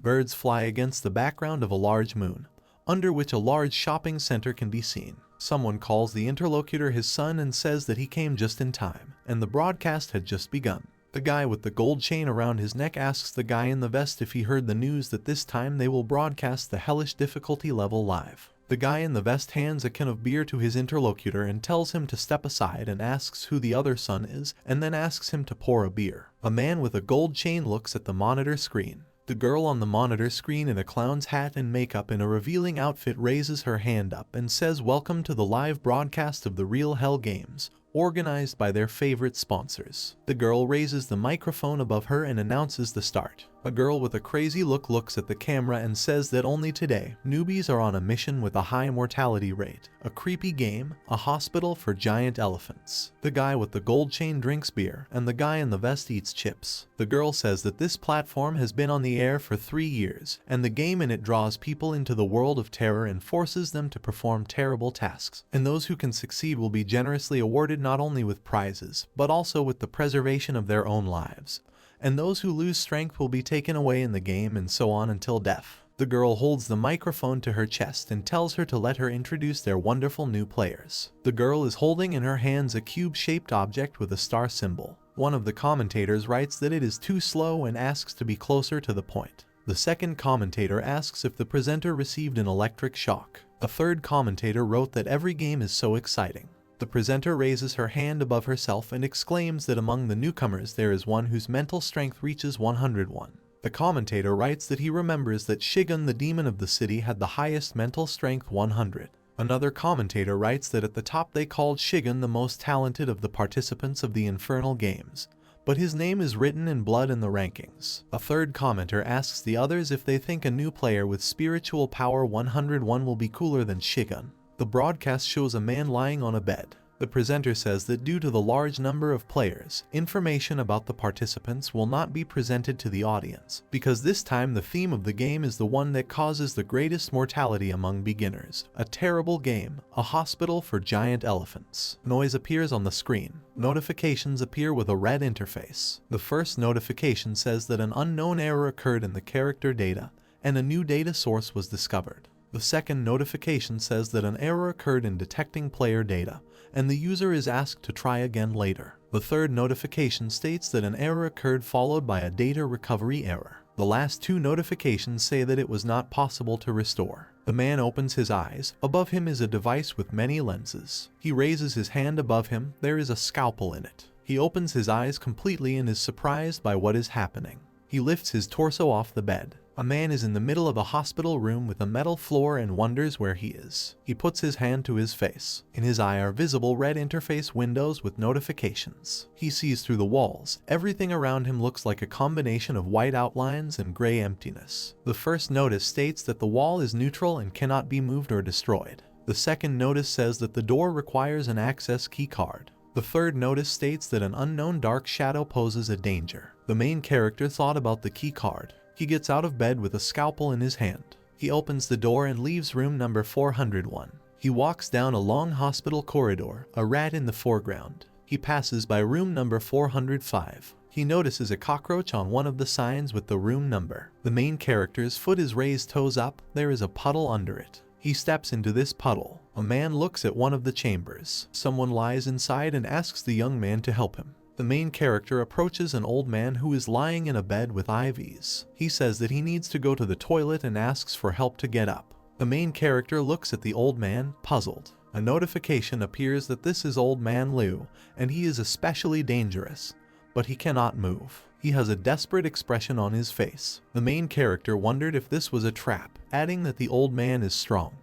Birds fly against the background of a large moon, under which a large shopping center can be seen. Someone calls the interlocutor his son and says that he came just in time, and the broadcast had just begun. The guy with the gold chain around his neck asks the guy in the vest if he heard the news that this time they will broadcast the hellish difficulty level live. The guy in the vest hands a can of beer to his interlocutor and tells him to step aside and asks who the other son is, and then asks him to pour a beer. A man with a gold chain looks at the monitor screen. The girl on the monitor screen in a clown's hat and makeup in a revealing outfit raises her hand up and says welcome to the live broadcast of the Real Hell Games, organized by their favorite sponsors. The girl raises the microphone above her and announces the start. A girl with a crazy look looks at the camera and says that only today, newbies are on a mission with a high mortality rate, a creepy game, a hospital for giant elephants. The guy with the gold chain drinks beer, and the guy in the vest eats chips. The girl says that this platform has been on the air for 3 years, and the game in it draws people into the world of terror and forces them to perform terrible tasks. And those who can succeed will be generously awarded not only with prizes, but also with the preservation of their own lives. And those who lose strength will be taken away in the game, and so on until death. The girl holds the microphone to her chest and tells her to let her introduce their wonderful new players. The girl is holding in her hands a cube-shaped object with a star symbol. One of the commentators writes that it is too slow and asks to be closer to the point. The second commentator asks if the presenter received an electric shock. A third commentator wrote that every game is so exciting. The presenter raises her hand above herself and exclaims that among the newcomers there is one whose mental strength reaches 101. The commentator writes that he remembers that Shigun, the demon of the city, had the highest mental strength 100. Another commentator writes that at the top they called Shigun the most talented of the participants of the Infernal Games, but his name is written in blood in the rankings. A third commenter asks the others if they think a new player with spiritual power 101 will be cooler than Shigun. The broadcast shows a man lying on a bed. The presenter says that due to the large number of players, information about the participants will not be presented to the audience, because this time the theme of the game is the one that causes the greatest mortality among beginners. A terrible game, a hospital for giant elephants. Noise appears on the screen. Notifications appear with a red interface. The first notification says that an unknown error occurred in the character data, and a new data source was discovered. The second notification says that an error occurred in detecting player data, and the user is asked to try again later. The third notification states that an error occurred followed by a data recovery error. The last two notifications say that it was not possible to restore. The man opens his eyes. Above him is a device with many lenses. He raises his hand above him. There is a scalpel in it. He opens his eyes completely and is surprised by what is happening. He lifts his torso off the bed. A man is in the middle of a hospital room with a metal floor and wonders where he is. He puts his hand to his face. In his eye are visible red interface windows with notifications. He sees through the walls. Everything around him looks like a combination of white outlines and gray emptiness. The first notice states that the wall is neutral and cannot be moved or destroyed. The second notice says that the door requires an access key card. The third notice states that an unknown dark shadow poses a danger. The main character thought about the key card. He gets out of bed with a scalpel in his hand. He opens the door and leaves room number 401. He walks down a long hospital corridor, a rat in the foreground. He passes by room number 405. He notices a cockroach on one of the signs with the room number. The main character's foot is raised toes up. There is a puddle under it. He steps into this puddle. A man looks at one of the chambers. Someone lies inside and asks the young man to help him. The main character approaches an old man who is lying in a bed with IVs. He says that he needs to go to the toilet and asks for help to get up. The main character looks at the old man, puzzled. A notification appears that this is Old Man Liu, and he is especially dangerous, but he cannot move. He has a desperate expression on his face. The main character wondered if this was a trap, adding that the old man is strong,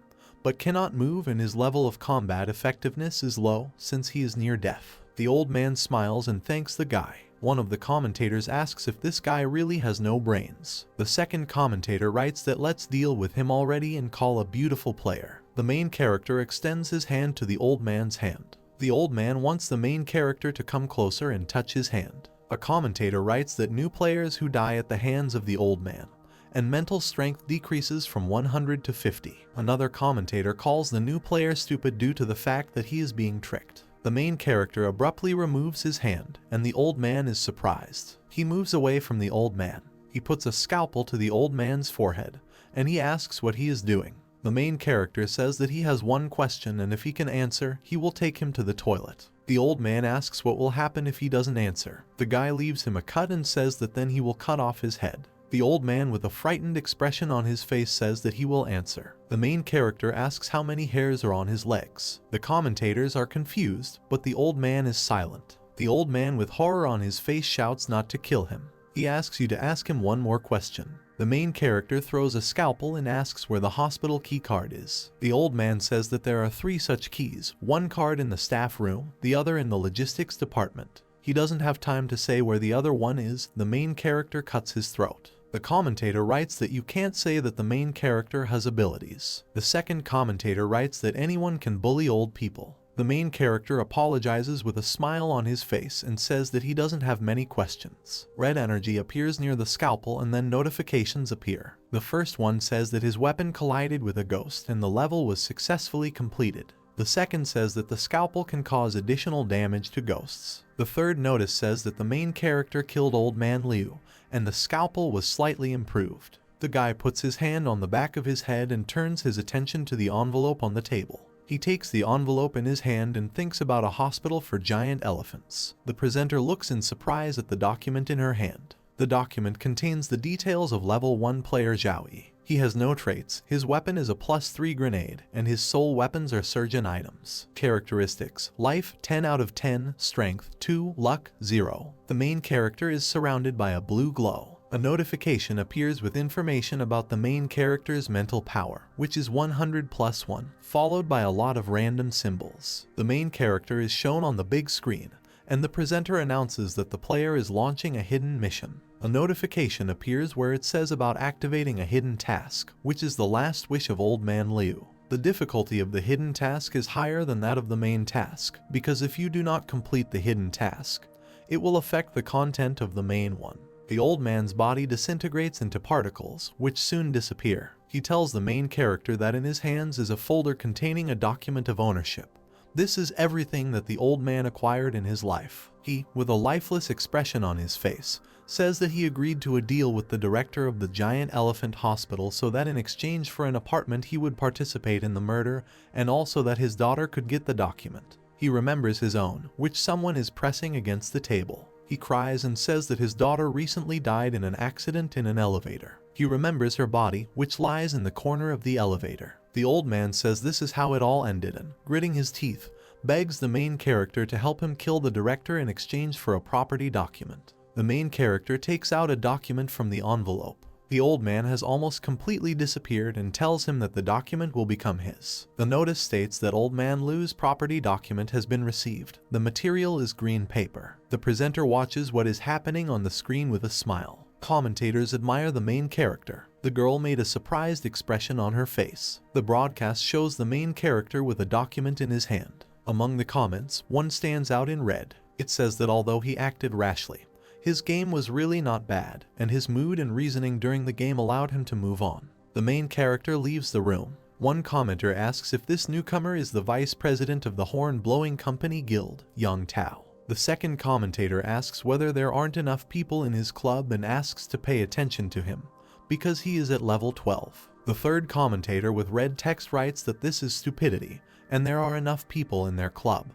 but cannot move and his level of combat effectiveness is low since he is near death. The old man smiles and thanks the guy. One of the commentators asks if this guy really has no brains. The second commentator writes that let's deal with him already and call a beautiful player. The main character extends his hand to the old man's hand. The old man wants the main character to come closer and touch his hand. A commentator writes that new players who die at the hands of the old man, and mental strength decreases from 100 to 50. Another commentator calls the new player stupid due to the fact that he is being tricked. The main character abruptly removes his hand, and the old man is surprised. He moves away from the old man. He puts a scalpel to the old man's forehead, and he asks what he is doing. The main character says that he has one question, and if he can answer, he will take him to the toilet. The old man asks what will happen if he doesn't answer. The guy leaves him a cut and says that then he will cut off his head. The old man with a frightened expression on his face says that he will answer. The main character asks how many hairs are on his legs. The commentators are confused, but the old man is silent. The old man with horror on his face shouts not to kill him. He asks you to ask him one more question. The main character throws a scalpel and asks where the hospital key card is. The old man says that there are 3 such keys, one card in the staff room, the other in the logistics department. He doesn't have time to say where the other one is. The main character cuts his throat. The commentator writes that you can't say that the main character has abilities. The second commentator writes that anyone can bully old people. The main character apologizes with a smile on his face and says that he doesn't have many questions. Red energy appears near the scalpel and then notifications appear. The first one says that his weapon collided with a ghost and the level was successfully completed. The second says that the scalpel can cause additional damage to ghosts. The third notice says that the main character killed Old Man Liu, and the scalpel was slightly improved. The guy puts his hand on the back of his head and turns his attention to the envelope on the table. He takes the envelope in his hand and thinks about a hospital for giant elephants. The presenter looks in surprise at the document in her hand. The document contains the details of level 1 player Zhaoyi. He has no traits, his weapon is a +3 grenade, and his sole weapons are surgeon items. Characteristics: Life 10 out of 10, Strength 2, Luck 0. The main character is surrounded by a blue glow. A notification appears with information about the main character's mental power, which is 100+1, followed by a lot of random symbols. The main character is shown on the big screen, and the presenter announces that the player is launching a hidden mission. A notification appears where it says about activating a hidden task, which is the last wish of Old Man Liu. The difficulty of the hidden task is higher than that of the main task, because if you do not complete the hidden task, it will affect the content of the main one. The old man's body disintegrates into particles, which soon disappear. He tells the main character that in his hands is a folder containing a document of ownership. This is everything that the old man acquired in his life. He, with a lifeless expression on his face, says that he agreed to a deal with the director of the giant elephant hospital so that in exchange for an apartment he would participate in the murder, and also that his daughter could get the document. He remembers his own, which someone is pressing against the table. He cries and says that his daughter recently died in an accident in an elevator. He remembers her body, which lies in the corner of the elevator. The old man says this is how it all ended and, gritting his teeth, begs the main character to help him kill the director in exchange for a property document. The main character takes out a document from the envelope. The old man has almost completely disappeared and tells him that the document will become his. The notice states that Old Man Liu's property document has been received. The material is green paper. The presenter watches what is happening on the screen with a smile. Commentators admire the main character. The girl made a surprised expression on her face. The broadcast shows the main character with a document in his hand. Among the comments, one stands out in red. It says that although he acted rashly, his game was really not bad, and his mood and reasoning during the game allowed him to move on. The main character leaves the room. One commenter asks if this newcomer is the vice president of the horn-blowing company guild, Yang Tao. The second commentator asks whether there aren't enough people in his club and asks to pay attention to him, because he is at level 12. The third commentator with red text writes that this is stupidity, and there are enough people in their club.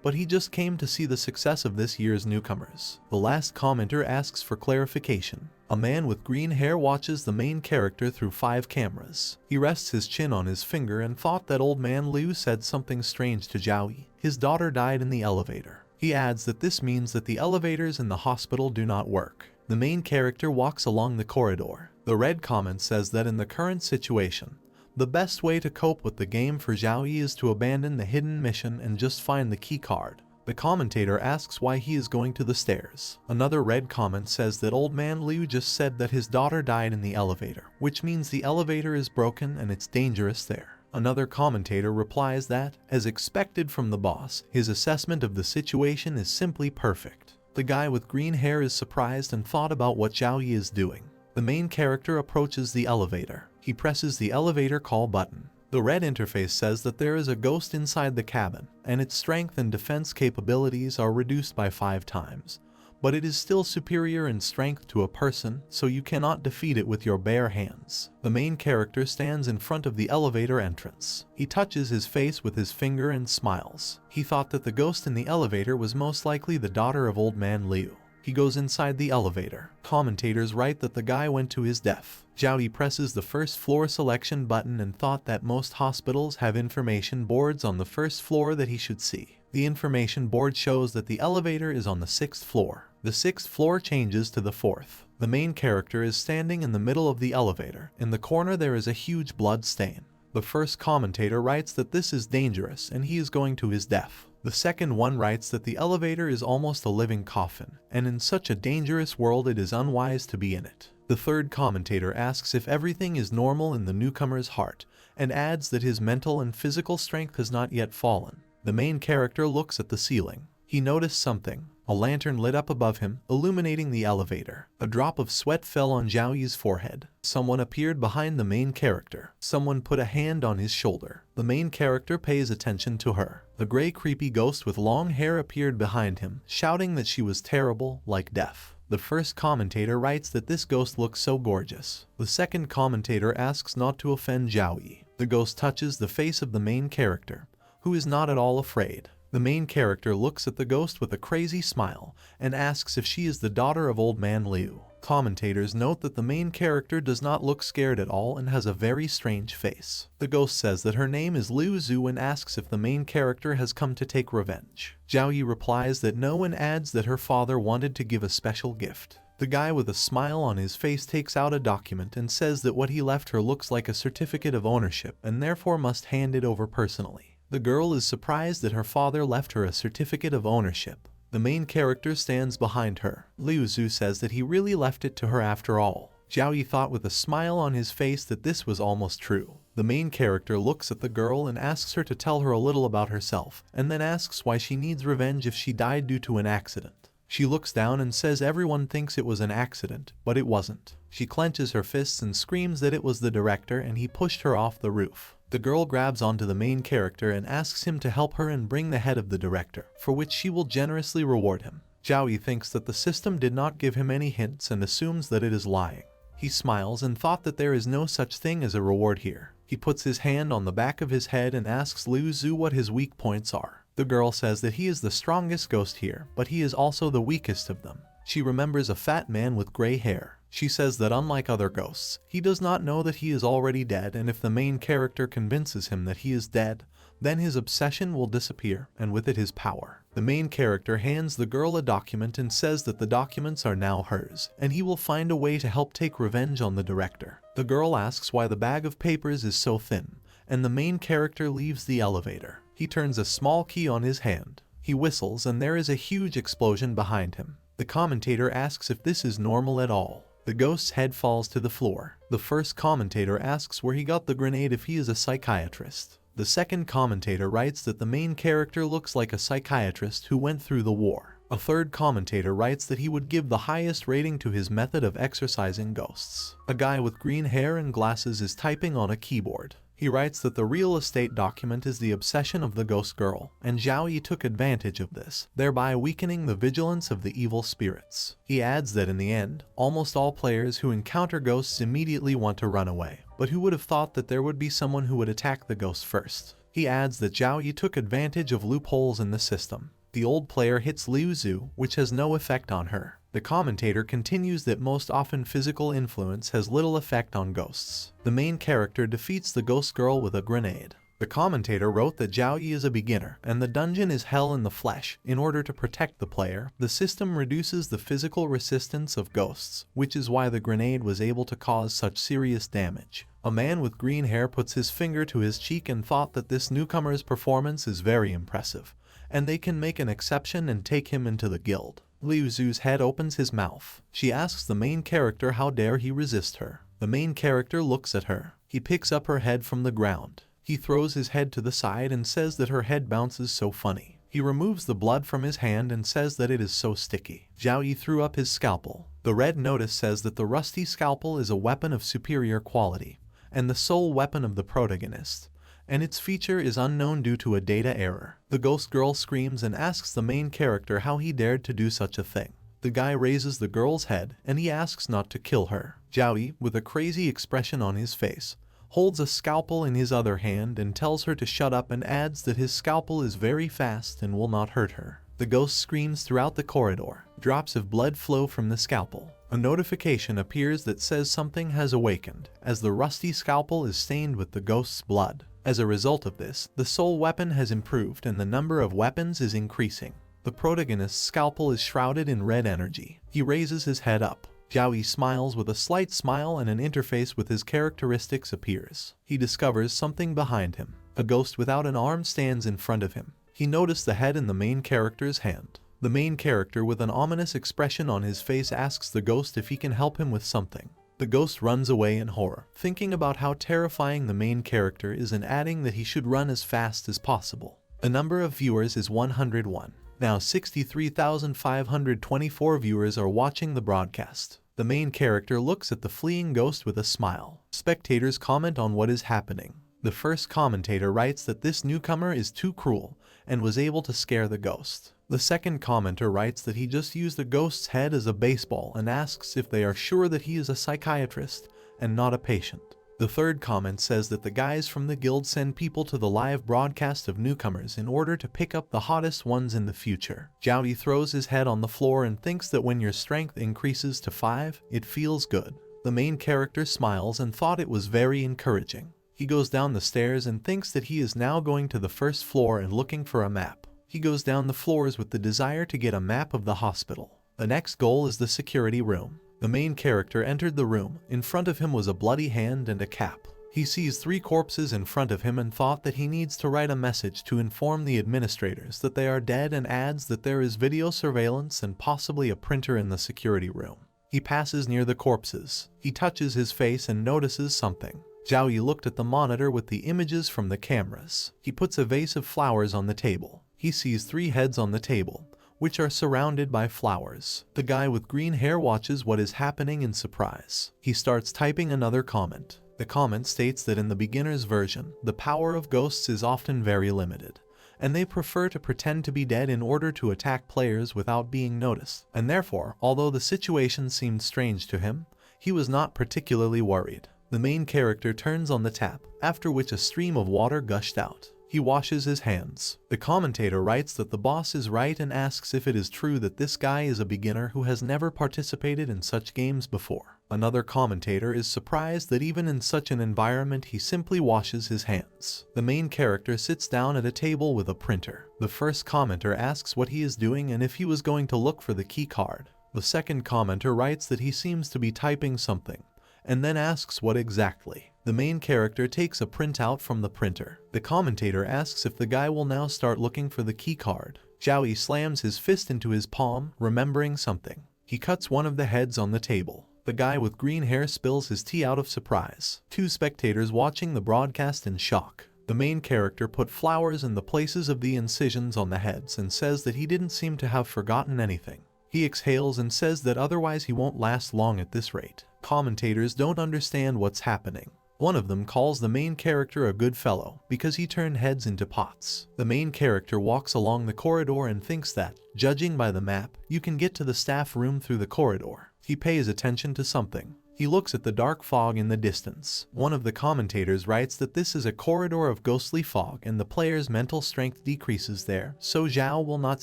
But he just came to see the success of this year's newcomers. The last commenter asks for clarification. A man with green hair watches the main character through 5 cameras. He rests his chin on his finger and thought that Old Man Liu said something strange to Zhaoyi. His daughter died in the elevator. He adds that this means that the elevators in the hospital do not work. The main character walks along the corridor. The red comment says that in the current situation, the best way to cope with the game for Zhaoyi is to abandon the hidden mission and just find the key card. The commentator asks why he is going to the stairs. Another red comment says that Old Man Liu just said that his daughter died in the elevator, which means the elevator is broken and it's dangerous there. Another commentator replies that, as expected from the boss, his assessment of the situation is simply perfect. The guy with green hair is surprised and thought about what Zhaoyi is doing. The main character approaches the elevator. He presses the elevator call button. The red interface says that there is a ghost inside the cabin, and its strength and defense capabilities are reduced by 5 times, but it is still superior in strength to a person, so you cannot defeat it with your bare hands. The main character stands in front of the elevator entrance. He touches his face with his finger and smiles. He thought that the ghost in the elevator was most likely the daughter of Old Man Liu. He goes inside the elevator. Commentators write that the guy went to his death. Zhao presses the first floor selection button and thought that most hospitals have information boards on the first floor that he should see. The information board shows that the elevator is on the 6th floor. The 6th floor changes to the 4th. The main character is standing in the middle of the elevator. In the corner there is a huge blood stain. The first commentator writes that this is dangerous and he is going to his death. The second one writes that the elevator is almost a living coffin, and in such a dangerous world it is unwise to be in it. The third commentator asks if everything is normal in the newcomer's heart, and adds that his mental and physical strength has not yet fallen. The main character looks at the ceiling. He noticed something. A lantern lit up above him, illuminating the elevator. A drop of sweat fell on Zhao Yi's forehead. Someone appeared behind the main character. Someone put a hand on his shoulder. The main character pays attention to her. The gray creepy ghost with long hair appeared behind him, shouting that she was terrible, like death. The first commentator writes that this ghost looks so gorgeous. The second commentator asks not to offend Zhao Yi. The ghost touches the face of the main character, who is not at all afraid. The main character looks at the ghost with a crazy smile and asks if she is the daughter of Old Man Liu. Commentators note that the main character does not look scared at all and has a very strange face. The ghost says that her name is Liu Zhu and asks if the main character has come to take revenge. Zhao Yi replies that no, and adds that her father wanted to give a special gift. The guy with a smile on his face takes out a document and says that what he left her looks like a certificate of ownership and therefore must hand it over personally. The girl is surprised that her father left her a certificate of ownership. The main character stands behind her. Liu Zhu says that he really left it to her after all. Zhao Yi thought with a smile on his face that this was almost true. The main character looks at the girl and asks her to tell her a little about herself, and then asks why she needs revenge if she died due to an accident. She looks down and says everyone thinks it was an accident, but it wasn't. She clenches her fists and screams that it was the director and he pushed her off the roof. The girl grabs onto the main character and asks him to help her and bring the head of the director, for which she will generously reward him. Zhao Yi thinks that the system did not give him any hints and assumes that it is lying. He smiles and thought that there is no such thing as a reward here. He puts his hand on the back of his head and asks Liu Zhu what his weak points are. The girl says that he is the strongest ghost here, but he is also the weakest of them. She remembers a fat man with gray hair. She says that unlike other ghosts, he does not know that he is already dead, and if the main character convinces him that he is dead, then his obsession will disappear, and with it his power. The main character hands the girl a document and says that the documents are now hers, and he will find a way to help take revenge on the director. The girl asks why the bag of papers is so thin, and the main character leaves the elevator. He turns a small key on his hand. He whistles and there is a huge explosion behind him. The commentator asks if this is normal at all. The ghost's head falls to the floor. The first commentator asks where he got the grenade if he is a psychiatrist. The second commentator writes that the main character looks like a psychiatrist who went through the war. A third commentator writes that he would give the highest rating to his method of exorcising ghosts. A guy with green hair and glasses is typing on a keyboard. He writes that the real estate document is the obsession of the ghost girl, and Zhao Yi took advantage of this, thereby weakening the vigilance of the evil spirits. He adds that in the end, almost all players who encounter ghosts immediately want to run away, but who would have thought that there would be someone who would attack the ghost first? He adds that Zhao Yi took advantage of loopholes in the system. The old player hits Liu Zhu, which has no effect on her. The commentator continues that most often physical influence has little effect on ghosts. The main character defeats the ghost girl with a grenade. The commentator wrote that Zhao Yi is a beginner, and the dungeon is hell in the flesh. In order to protect the player, the system reduces the physical resistance of ghosts, which is why the grenade was able to cause such serious damage. A man with green hair puts his finger to his cheek and thought that this newcomer's performance is very impressive, and they can make an exception and take him into the guild. Liu Zhu's head opens his mouth. She asks the main character how dare he resist her. The main character looks at her. He picks up her head from the ground. He throws his head to the side and says that her head bounces so funny. He removes the blood from his hand and says that it is so sticky. Zhao Yi threw up his scalpel. The red notice says that the rusty scalpel is a weapon of superior quality, and the sole weapon of the protagonist, and its feature is unknown due to a data error. The ghost girl screams and asks the main character how he dared to do such a thing. The guy raises the girl's head and he asks not to kill her. Zhao, with a crazy expression on his face, holds a scalpel in his other hand and tells her to shut up and adds that his scalpel is very fast and will not hurt her. The ghost screams throughout the corridor. Drops of blood flow from the scalpel. A notification appears that says something has awakened, as the rusty scalpel is stained with the ghost's blood. As a result of this, the soul weapon has improved and the number of weapons is increasing. The protagonist's scalpel is shrouded in red energy. He raises his head up. Zhao smiles with a slight smile and an interface with his characteristics appears. He discovers something behind him. A ghost without an arm stands in front of him. He noticed the head in the main character's hand. The main character with an ominous expression on his face asks the ghost if he can help him with something. The ghost runs away in horror, thinking about how terrifying the main character is and adding that he should run as fast as possible. The number of viewers is 101. Now 63,524 viewers are watching the broadcast. The main character looks at the fleeing ghost with a smile. Spectators comment on what is happening. The first commentator writes that this newcomer is too cruel and was able to scare the ghost. The second commenter writes that he just used the ghost's head as a baseball and asks if they are sure that he is a psychiatrist and not a patient. The third comment says that the guys from the guild send people to the live broadcast of newcomers in order to pick up the hottest ones in the future. Zhao throws his head on the floor and thinks that when your strength increases to 5, it feels good. The main character smiles and thought it was very encouraging. He goes down the stairs and thinks that he is now going to the first floor and looking for a map. He goes down the floors with the desire to get a map of the hospital. The next goal is the security room. The main character entered the room. In front of him was a bloody hand and a cap. He sees 3 corpses in front of him and thought that he needs to write a message to inform the administrators that they are dead and adds that there is video surveillance and possibly a printer in the security room. He passes near the corpses. He touches his face and notices something. Zhao looked at the monitor with the images from the cameras. He puts a vase of flowers on the table. He sees 3 heads on the table, which are surrounded by flowers. The guy with green hair watches what is happening in surprise. He starts typing another comment. The comment states that in the beginner's version, the power of ghosts is often very limited, and they prefer to pretend to be dead in order to attack players without being noticed. And therefore, although the situation seemed strange to him, he was not particularly worried. The main character turns on the tap, after which a stream of water gushed out. He washes his hands. The commentator writes that the boss is right and asks if it is true that this guy is a beginner who has never participated in such games before. Another commentator is surprised that even in such an environment he simply washes his hands. The main character sits down at a table with a printer. The first commenter asks what he is doing and if he was going to look for the key card. The second commenter writes that he seems to be typing something, and then asks what exactly. The main character takes a printout from the printer. The commentator asks if the guy will now start looking for the key card. Zhao slams his fist into his palm, remembering something. He cuts one of the heads on the table. The guy with green hair spills his tea out of surprise. 2 spectators watching the broadcast in shock. The main character put flowers in the places of the incisions on the heads and says that he didn't seem to have forgotten anything. He exhales and says that otherwise he won't last long at this rate. Commentators don't understand what's happening. One of them calls the main character a good fellow because he turned heads into pots. The main character walks along the corridor and thinks that, judging by the map, you can get to the staff room through the corridor. He pays attention to something. He looks at the dark fog in the distance. One of the commentators writes that this is a corridor of ghostly fog and the player's mental strength decreases there, so Zhao will not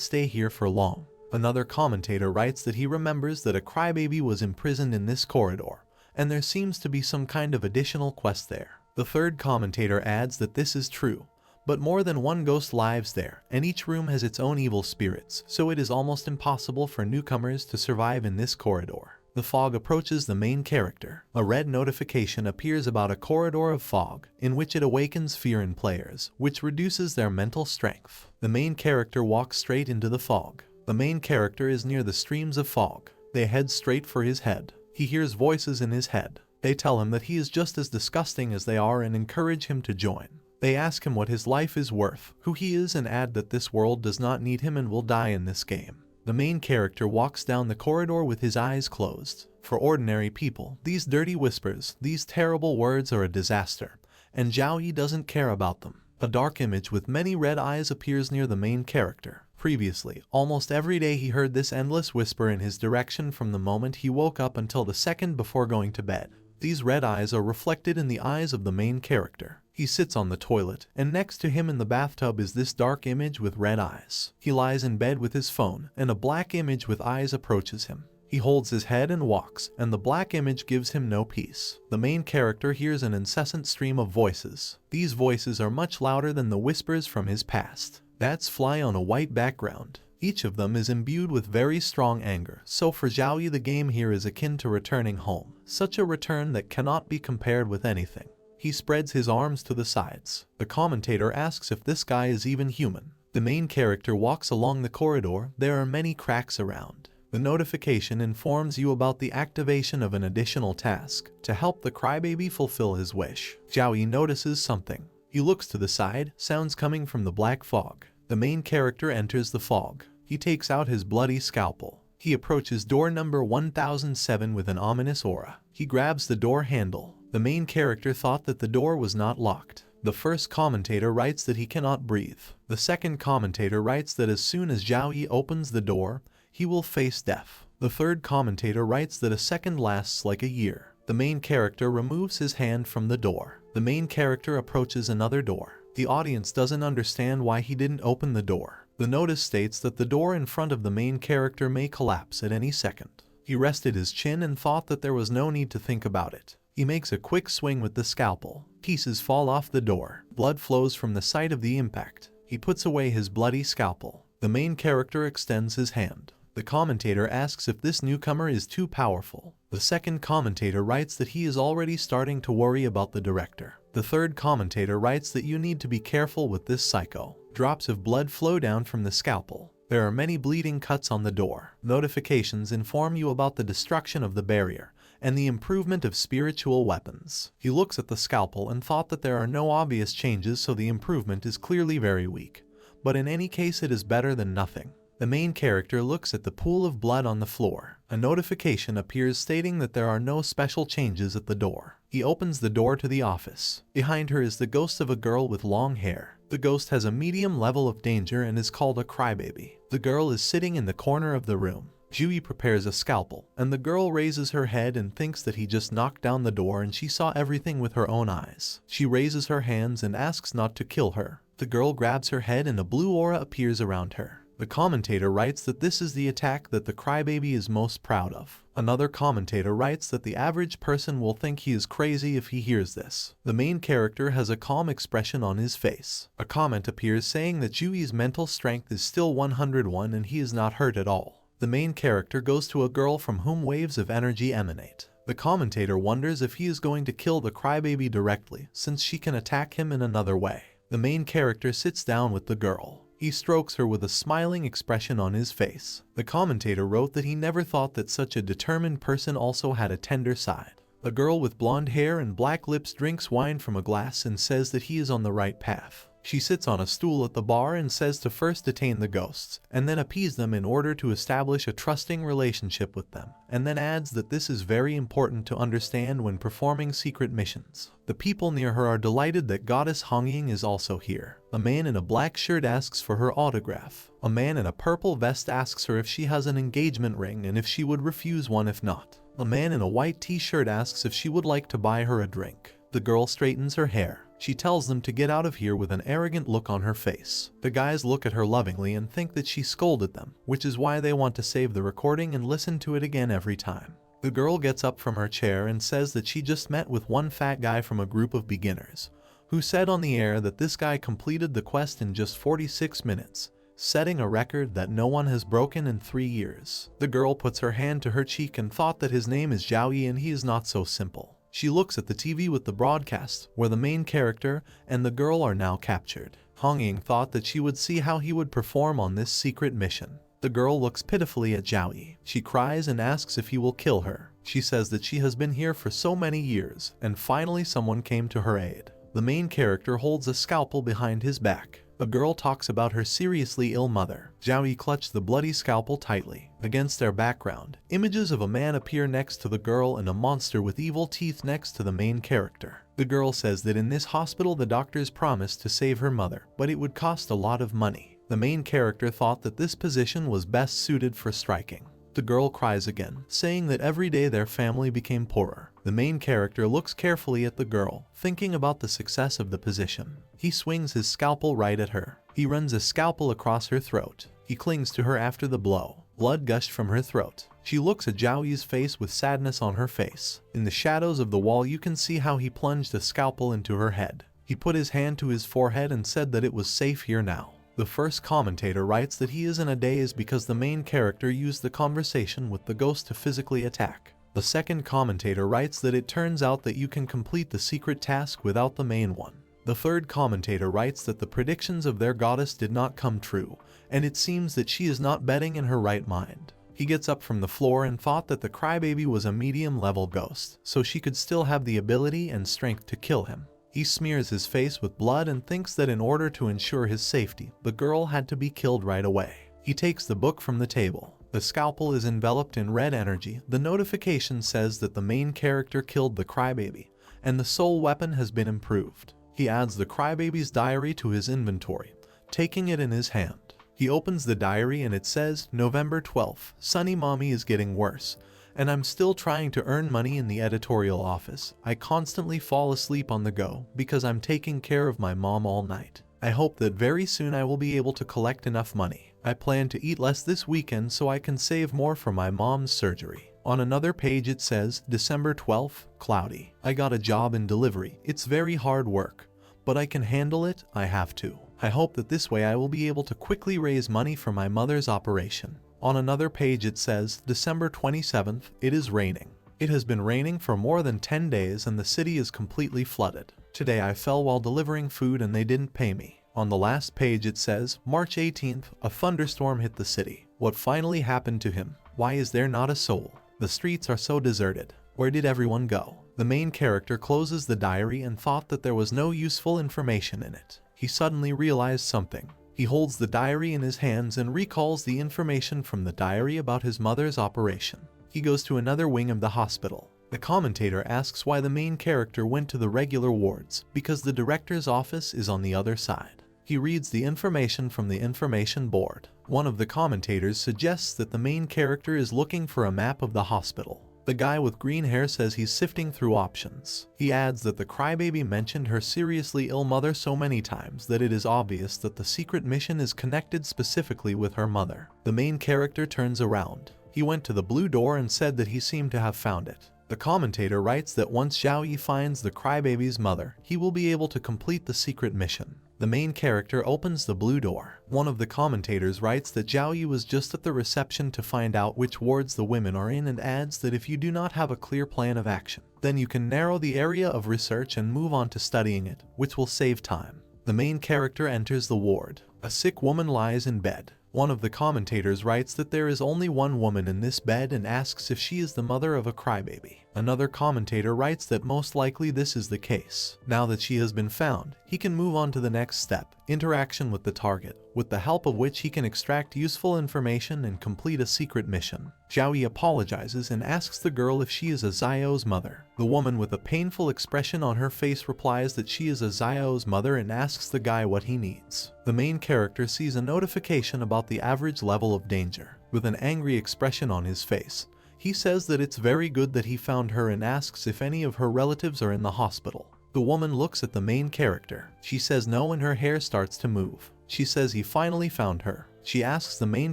stay here for long. Another commentator writes that he remembers that a crybaby was imprisoned in this corridor, and there seems to be some kind of additional quest there. The third commentator adds that this is true, but more than one ghost lives there, and each room has its own evil spirits, so it is almost impossible for newcomers to survive in this corridor. The fog approaches the main character. A red notification appears about a corridor of fog, in which it awakens fear in players, which reduces their mental strength. The main character walks straight into the fog. The main character is near the streams of fog. They head straight for his head. He hears voices in his head. They tell him that he is just as disgusting as they are and encourage him to join. They ask him what his life is worth, who he is, and add that this world does not need him and will die in this game. The main character walks down the corridor with his eyes closed. For ordinary people, these dirty whispers, these terrible words are a disaster, and Zhao doesn't care about them. A dark image with many red eyes appears near the main character. Previously, almost every day he heard this endless whisper in his direction from the moment he woke up until the second before going to bed. These red eyes are reflected in the eyes of the main character. He sits on the toilet, and next to him in the bathtub is this dark image with red eyes. He lies in bed with his phone, and a black image with eyes approaches him. He holds his head and walks, and the black image gives him no peace. The main character hears an incessant stream of voices. These voices are much louder than the whispers from his past. Bats fly on a white background. Each of them is imbued with very strong anger, so for Zhaoyi the game here is akin to returning home. Such a return that cannot be compared with anything. He spreads his arms to the sides. The commentator asks if this guy is even human. The main character walks along the corridor. There are many cracks around. The notification informs you about the activation of an additional task to help the crybaby fulfill his wish. Zhaoyi notices something. He looks to the side, sounds coming from the black fog. The main character enters the fog. He takes out his bloody scalpel. He approaches door number 1007 with an ominous aura. He grabs the door handle. The main character thought that the door was not locked. The first commentator writes that he cannot breathe. The second commentator writes that as soon as Zhaoyi opens the door, he will face death. The third commentator writes that a second lasts like a year. The main character removes his hand from the door. The main character approaches another door. The audience doesn't understand why he didn't open the door. The notice states that the door in front of the main character may collapse at any second. He rested his chin and thought that there was no need to think about it. He makes a quick swing with the scalpel. Pieces fall off the door. Blood flows from the site of the impact. He puts away his bloody scalpel. The main character extends his hand. The commentator asks if this newcomer is too powerful. The second commentator writes that he is already starting to worry about the director. The third commentator writes that you need to be careful with this psycho. Drops of blood flow down from the scalpel. There are many bleeding cuts on the door. Notifications inform you about the destruction of the barrier and the improvement of spiritual weapons. He looks at the scalpel and thought that there are no obvious changes, so the improvement is clearly very weak. But in any case, it is better than nothing. The main character looks at the pool of blood on the floor. A notification appears stating that there are no special changes at the door. He opens the door to the office. Behind her is the ghost of a girl with long hair. The ghost has a medium level of danger and is called a crybaby. The girl is sitting in the corner of the room. Zhuyi prepares a scalpel, and the girl raises her head and thinks that he just knocked down the door and she saw everything with her own eyes. She raises her hands and asks not to kill her. The girl grabs her head and a blue aura appears around her. The commentator writes that this is the attack that the crybaby is most proud of. Another commentator writes that the average person will think he is crazy if he hears this. The main character has a calm expression on his face. A comment appears saying that Zhuyi's mental strength is still 101 and he is not hurt at all. The main character goes to a girl from whom waves of energy emanate. The commentator wonders if he is going to kill the crybaby directly, since she can attack him in another way. The main character sits down with the girl. He strokes her with a smiling expression on his face. The commentator wrote that he never thought that such a determined person also had a tender side. A girl with blonde hair and black lips drinks wine from a glass and says that he is on the right path. She sits on a stool at the bar and says to first detain the ghosts, and then appease them in order to establish a trusting relationship with them, and then adds that this is very important to understand when performing secret missions. The people near her are delighted that Goddess Hongying is also here. A man in a black shirt asks for her autograph. A man in a purple vest asks her if she has an engagement ring and if she would refuse one if not. A man in a white t-shirt asks if she would like to buy her a drink. The girl straightens her hair. She tells them to get out of here with an arrogant look on her face. The guys look at her lovingly and think that she scolded them, which is why they want to save the recording and listen to it again every time. The girl gets up from her chair and says that she just met with one fat guy from a group of beginners, who said on the air that this guy completed the quest in just 46 minutes, setting a record that no one has broken in 3 years. The girl puts her hand to her cheek and thought that his name is Zhaoyi and he is not so simple. She looks at the TV with the broadcast, where the main character and the girl are now captured. Hongying thought that she would see how he would perform on this secret mission. The girl looks pitifully at Zhaoyi. She cries and asks if he will kill her. She says that she has been here for so many years, and finally someone came to her aid. The main character holds a scalpel behind his back. A girl talks about her seriously ill mother. Zhaoyi clutched the bloody scalpel tightly. Against their background, images of a man appear next to the girl and a monster with evil teeth next to the main character. The girl says that in this hospital the doctors promised to save her mother, but it would cost a lot of money. The The main character thought that this position was best suited for striking. The girl cries again, saying that every day their family became poorer. The main character looks carefully at the girl, thinking about the success of the position. He swings his scalpel right at her. He runs a scalpel across her throat. He clings to her after the blow. Blood gushed from her throat. She looks at Zhao Yi's face with sadness on her face. In the shadows of the wall you can see how he plunged a scalpel into her head. He put his hand to his forehead and said that it was safe here now. The first commentator writes that he is in a daze because the main character used the conversation with the ghost to physically attack. The second commentator writes that it turns out that you can complete the secret task without the main one. The third commentator writes that the predictions of their goddess did not come true, and it seems that she is not betting in her right mind. He gets up from the floor and thought that the crybaby was a medium-level ghost, so she could still have the ability and strength to kill him. He smears his face with blood and thinks that in order to ensure his safety, the girl had to be killed right away. He takes the book from the table. The scalpel is enveloped in red energy. The notification says that the main character killed the crybaby, and the soul weapon has been improved. He adds the crybaby's diary to his inventory, taking it in his hand. He opens the diary and it says, November 12th, Sunny Mommy is getting worse, and I'm still trying to earn money in the editorial office. I constantly fall asleep on the go because I'm taking care of my mom all night. I hope that very soon I will be able to collect enough money. I plan to eat less this weekend so I can save more for my mom's surgery. On another page it says, December 12th, cloudy. I got a job in delivery. It's very hard work, but I can handle it. I have to. I hope that this way I will be able to quickly raise money for my mother's operation. On another page it says, December 27th, it is raining. It has been raining for more than 10 days and the city is completely flooded. Today I fell while delivering food and they didn't pay me. On the last page it says, March 18th, a thunderstorm hit the city. What finally happened to him? Why is there not a soul? The streets are so deserted. Where did everyone go? The main character closes the diary and thought that there was no useful information in it. He suddenly realized something. He holds the diary in his hands and recalls the information from the diary about his mother's operation. He goes to another wing of the hospital. The commentator asks why the main character went to the regular wards, because the director's office is on the other side. He reads the information from the information board. One of the commentators suggests that the main character is looking for a map of the hospital. The guy with green hair says he's sifting through options. He adds that the crybaby mentioned her seriously ill mother so many times that it is obvious that the secret mission is connected specifically with her mother. The main character turns around. He went to the blue door and said that he seemed to have found it. The commentator writes that once Zhao Yi finds the crybaby's mother, he will be able to complete the secret mission. The main character opens the blue door. One of the commentators writes that Zhao Yi was just at the reception to find out which wards the women are in and adds that if you do not have a clear plan of action, then you can narrow the area of research and move on to studying it, which will save time. The main character enters the ward. A sick woman lies in bed. One of the commentators writes that there is only one woman in this bed and asks if she is the mother of a crybaby. Another commentator writes that most likely this is the case. Now that she has been found, he can move on to the next step, interaction with the target, with the help of which he can extract useful information and complete a secret mission. Zhao Yi apologizes and asks the girl if she is a Xiao's mother. The woman with a painful expression on her face replies that she is a Xiao's mother and asks the guy what he needs. The main character sees a notification about the average level of danger. With an angry expression on his face, he says that it's very good that he found her and asks if any of her relatives are in the hospital. The woman looks at the main character. She says no and her hair starts to move. She says he finally found her. She asks the main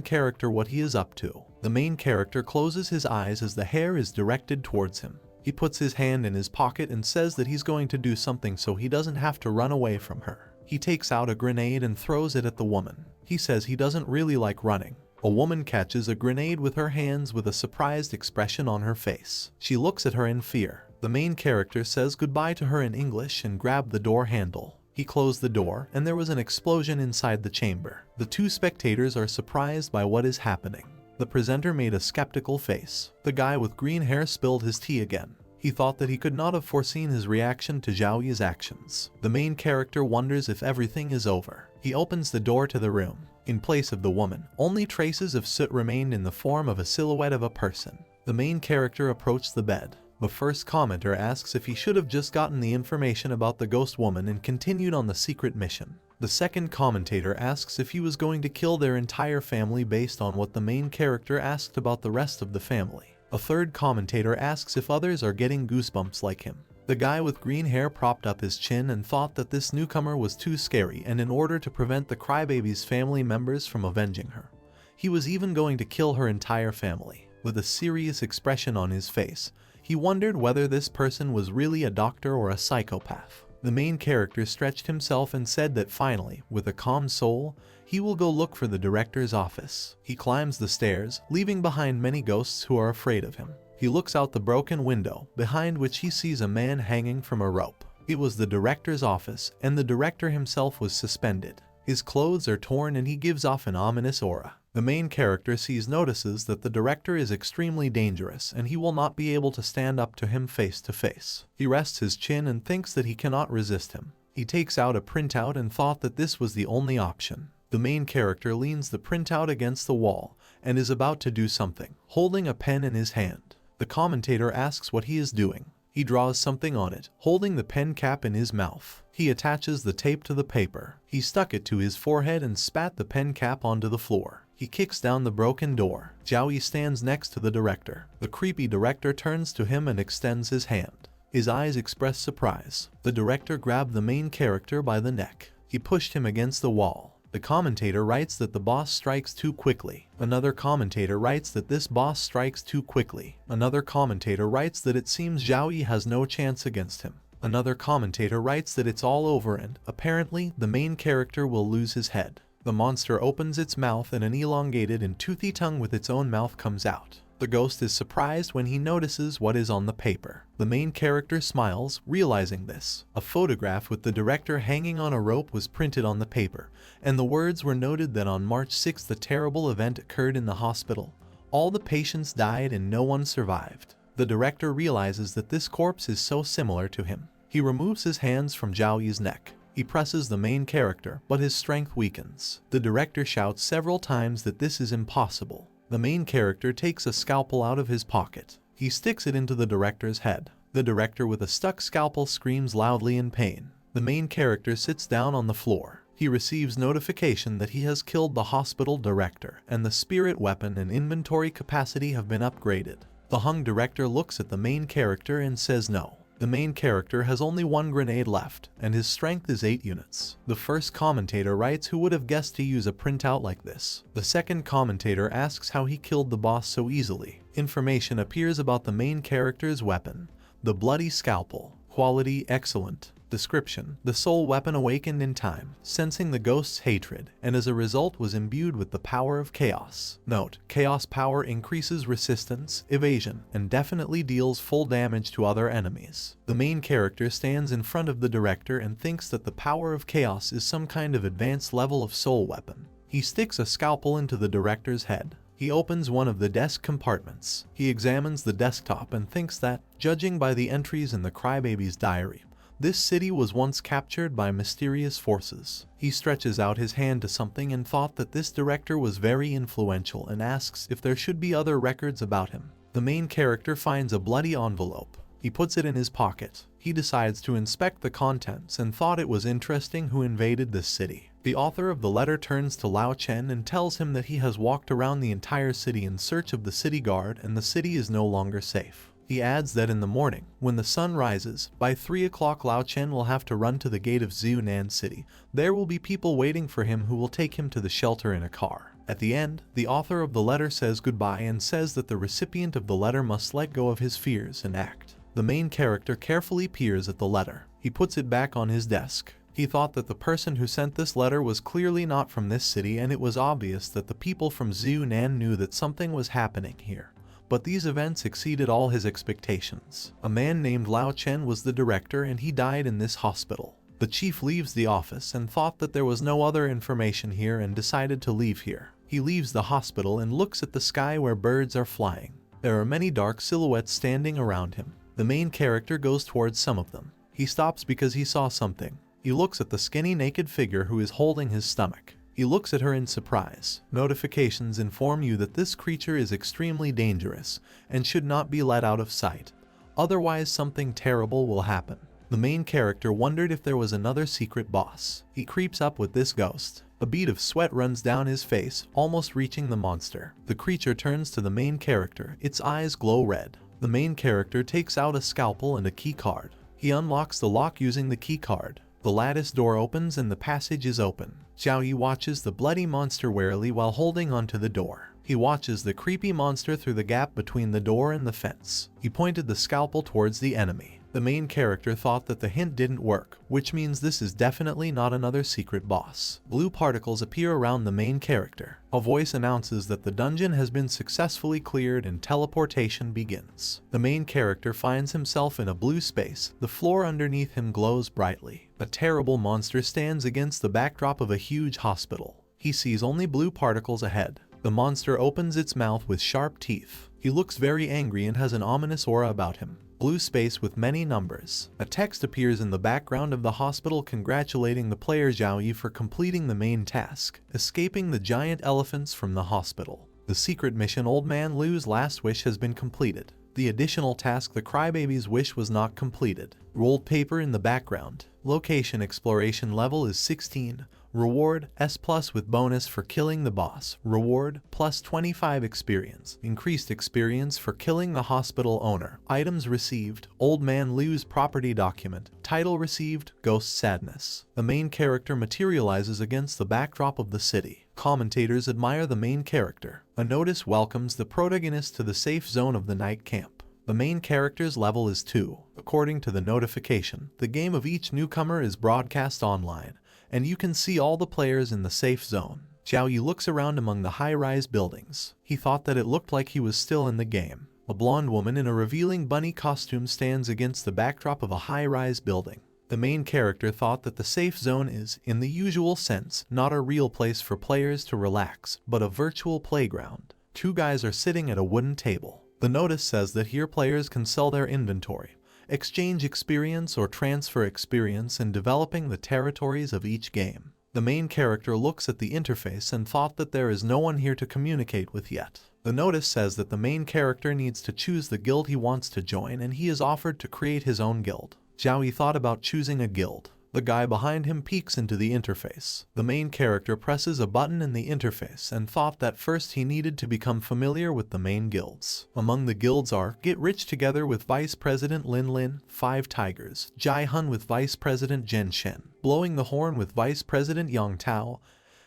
character what he is up to. The main character closes his eyes as the hair is directed towards him. He puts his hand in his pocket and says that he's going to do something so he doesn't have to run away from her. He takes out a grenade and throws it at the woman. He says he doesn't really like running. A woman catches a grenade with her hands with a surprised expression on her face. She looks at her in fear. The main character says goodbye to her in English and grabbed the door handle. He closed the door and there was an explosion inside the chamber. The two spectators are surprised by what is happening. The presenter made a skeptical face. The guy with green hair spilled his tea again. He thought that he could not have foreseen his reaction to Zhao Yi's actions. The main character wonders if everything is over. He opens the door to the room. In place of the woman, only traces of soot remained in the form of a silhouette of a person. The main character approached the bed. The first commenter asks if he should have just gotten the information about the ghost woman and continued on the secret mission. The second commentator asks if he was going to kill their entire family based on what the main character asked about the rest of the family. A third commentator asks if others are getting goosebumps like him. The guy with green hair propped up his chin and thought that this newcomer was too scary, and in order to prevent the crybaby's family members from avenging her, he was even going to kill her entire family. With a serious expression on his face, he wondered whether this person was really a doctor or a psychopath. The main character stretched himself and said that finally, with a calm soul, he will go look for the director's office. He climbs the stairs, leaving behind many ghosts who are afraid of him. He looks out the broken window, behind which he sees a man hanging from a rope. It was the director's office, and the director himself was suspended. His clothes are torn and he gives off an ominous aura. The main character notices that the director is extremely dangerous and he will not be able to stand up to him face to face. He rests his chin and thinks that he cannot resist him. He takes out a printout and thought that this was the only option. The main character leans the printout against the wall and is about to do something, holding a pen in his hand. The commentator asks what he is doing. He draws something on it, holding the pen cap in his mouth. He attaches the tape to the paper. He stuck it to his forehead and spat the pen cap onto the floor. He kicks down the broken door. Joey stands next to the director. The creepy director turns to him and extends his hand. His eyes express surprise. The director grabbed the main character by the neck. He pushed him against the wall. The commentator writes that the boss strikes too quickly. Another commentator writes that this boss strikes too quickly. Another commentator writes that it seems Joey has no chance against him. Another commentator writes that it's all over and, apparently, the main character will lose his head. The monster opens its mouth and an elongated and toothy tongue with its own mouth comes out. The ghost is surprised when he notices what is on the paper. The main character smiles, realizing this. A photograph with the director hanging on a rope was printed on the paper, and the words were noted that on March 6th a terrible event occurred in the hospital. All the patients died and no one survived. The director realizes that this corpse is so similar to him. He removes his hands from Joey's neck. He presses the main character, but his strength weakens. The director shouts several times that this is impossible. The main character takes a scalpel out of his pocket. He sticks it into the director's head. The director with a stuck scalpel screams loudly in pain. The main character sits down on the floor. He receives notification that he has killed the hospital director, and the spirit weapon and inventory capacity have been upgraded. The hung director looks at the main character and says no. The main character has only one grenade left, and his strength is 8 units. The first commentator writes who would have guessed to use a printout like this. The second commentator asks how he killed the boss so easily. Information appears about the main character's weapon. The bloody scalpel. Quality excellent. Description: the soul weapon awakened in time, sensing the ghost's hatred, and as a result was imbued with the power of chaos. Note: chaos power increases resistance, evasion, and definitely deals full damage to other enemies. The main character stands in front of the director and thinks that the power of chaos is some kind of advanced level of soul weapon. He sticks a scalpel into the director's head. He opens one of the desk compartments. He examines the desktop and thinks that, judging by the entries in the crybaby's diary, this city was once captured by mysterious forces. He stretches out his hand to something and thought that this director was very influential and asks if there should be other records about him. The main character finds a bloody envelope. He puts it in his pocket. He decides to inspect the contents and thought it was interesting who invaded this city. The author of the letter turns to Lao Chen and tells him that he has walked around the entire city in search of the city guard and the city is no longer safe. He adds that in the morning, when the sun rises, by 3 o'clock Lao Chen will have to run to the gate of Zhunan City. There will be people waiting for him who will take him to the shelter in a car. At the end, the author of the letter says goodbye and says that the recipient of the letter must let go of his fears and act. The main character carefully peers at the letter. He puts it back on his desk. He thought that the person who sent this letter was clearly not from this city, and it was obvious that the people from Zhunan knew that something was happening here. But these events exceeded all his expectations. A man named Lao Chen was the director and he died in this hospital. The chief leaves the office and thought that there was no other information here and decided to leave here. He leaves the hospital and looks at the sky where birds are flying. There are many dark silhouettes standing around him. The main character goes towards some of them. He stops because he saw something. He looks at the skinny naked figure who is holding his stomach. He looks at her in surprise. Notifications inform you that this creature is extremely dangerous and should not be let out of sight. otherwise something terrible will happen. The main character wondered if there was another secret boss. He creeps up with this ghost. A bead of sweat runs down his face, almost reaching the monster. The creature turns to the main character, its eyes glow red. The main character takes out a scalpel and a key card. He unlocks the lock using the key card. The lattice door opens and the passage is open. Xiao Yi watches the bloody monster warily while holding onto the door. He watches the creepy monster through the gap between the door and the fence. He pointed the scalpel towards the enemy. The main character thought that the hint didn't work, which means this is definitely not another secret boss. Blue particles appear around the main character. A voice announces that the dungeon has been successfully cleared and teleportation begins. The main character finds himself in a blue space. The floor underneath him glows brightly. A terrible monster stands against the backdrop of a huge hospital. He sees only blue particles ahead. The monster opens its mouth with sharp teeth. He looks very angry and has an ominous aura about him. Blue space with many numbers. A text appears in the background of the hospital congratulating the player Xiao Yi for completing the main task, escaping the giant elephants from the hospital. The secret mission Old Man Liu's last wish has been completed. The additional task the crybaby's wish was not completed. Rolled paper in the background. Location exploration level is 16. Reward S+ with bonus for killing the boss. Reward plus 25 experience. Increased experience for killing the hospital owner. Items received: Old Man Liu's property document. Title received: Ghost Sadness. The main character materializes against the backdrop of the city. Commentators admire the main character. A notice welcomes the protagonist to the safe zone of the night camp. The main character's level is 2. According to the notification, the game of each newcomer is broadcast online, and you can see all the players in the safe zone. Xiao Yi looks around among the high-rise buildings. He thought that it looked like he was still in the game. A blonde woman in a revealing bunny costume stands against the backdrop of a high-rise building. The main character thought that the safe zone is, in the usual sense, not a real place for players to relax, but a virtual playground. Two guys are sitting at a wooden table. The notice says that here players can sell their inventory, exchange experience or transfer experience in developing the territories of each game. The main character looks at the interface and thought that there is no one here to communicate with yet. The notice says that the main character needs to choose the guild he wants to join, and he is offered to create his own guild. Xiao Yi thought about choosing a guild. The guy behind him peeks into the interface. The main character presses a button in the interface and thought that first he needed to become familiar with the main guilds. Among the guilds are Get Rich Together with Vice President Lin Lin, Five Tigers, Jai Hun with Vice President Jen Shen, Blowing the Horn with Vice President Yang Tao,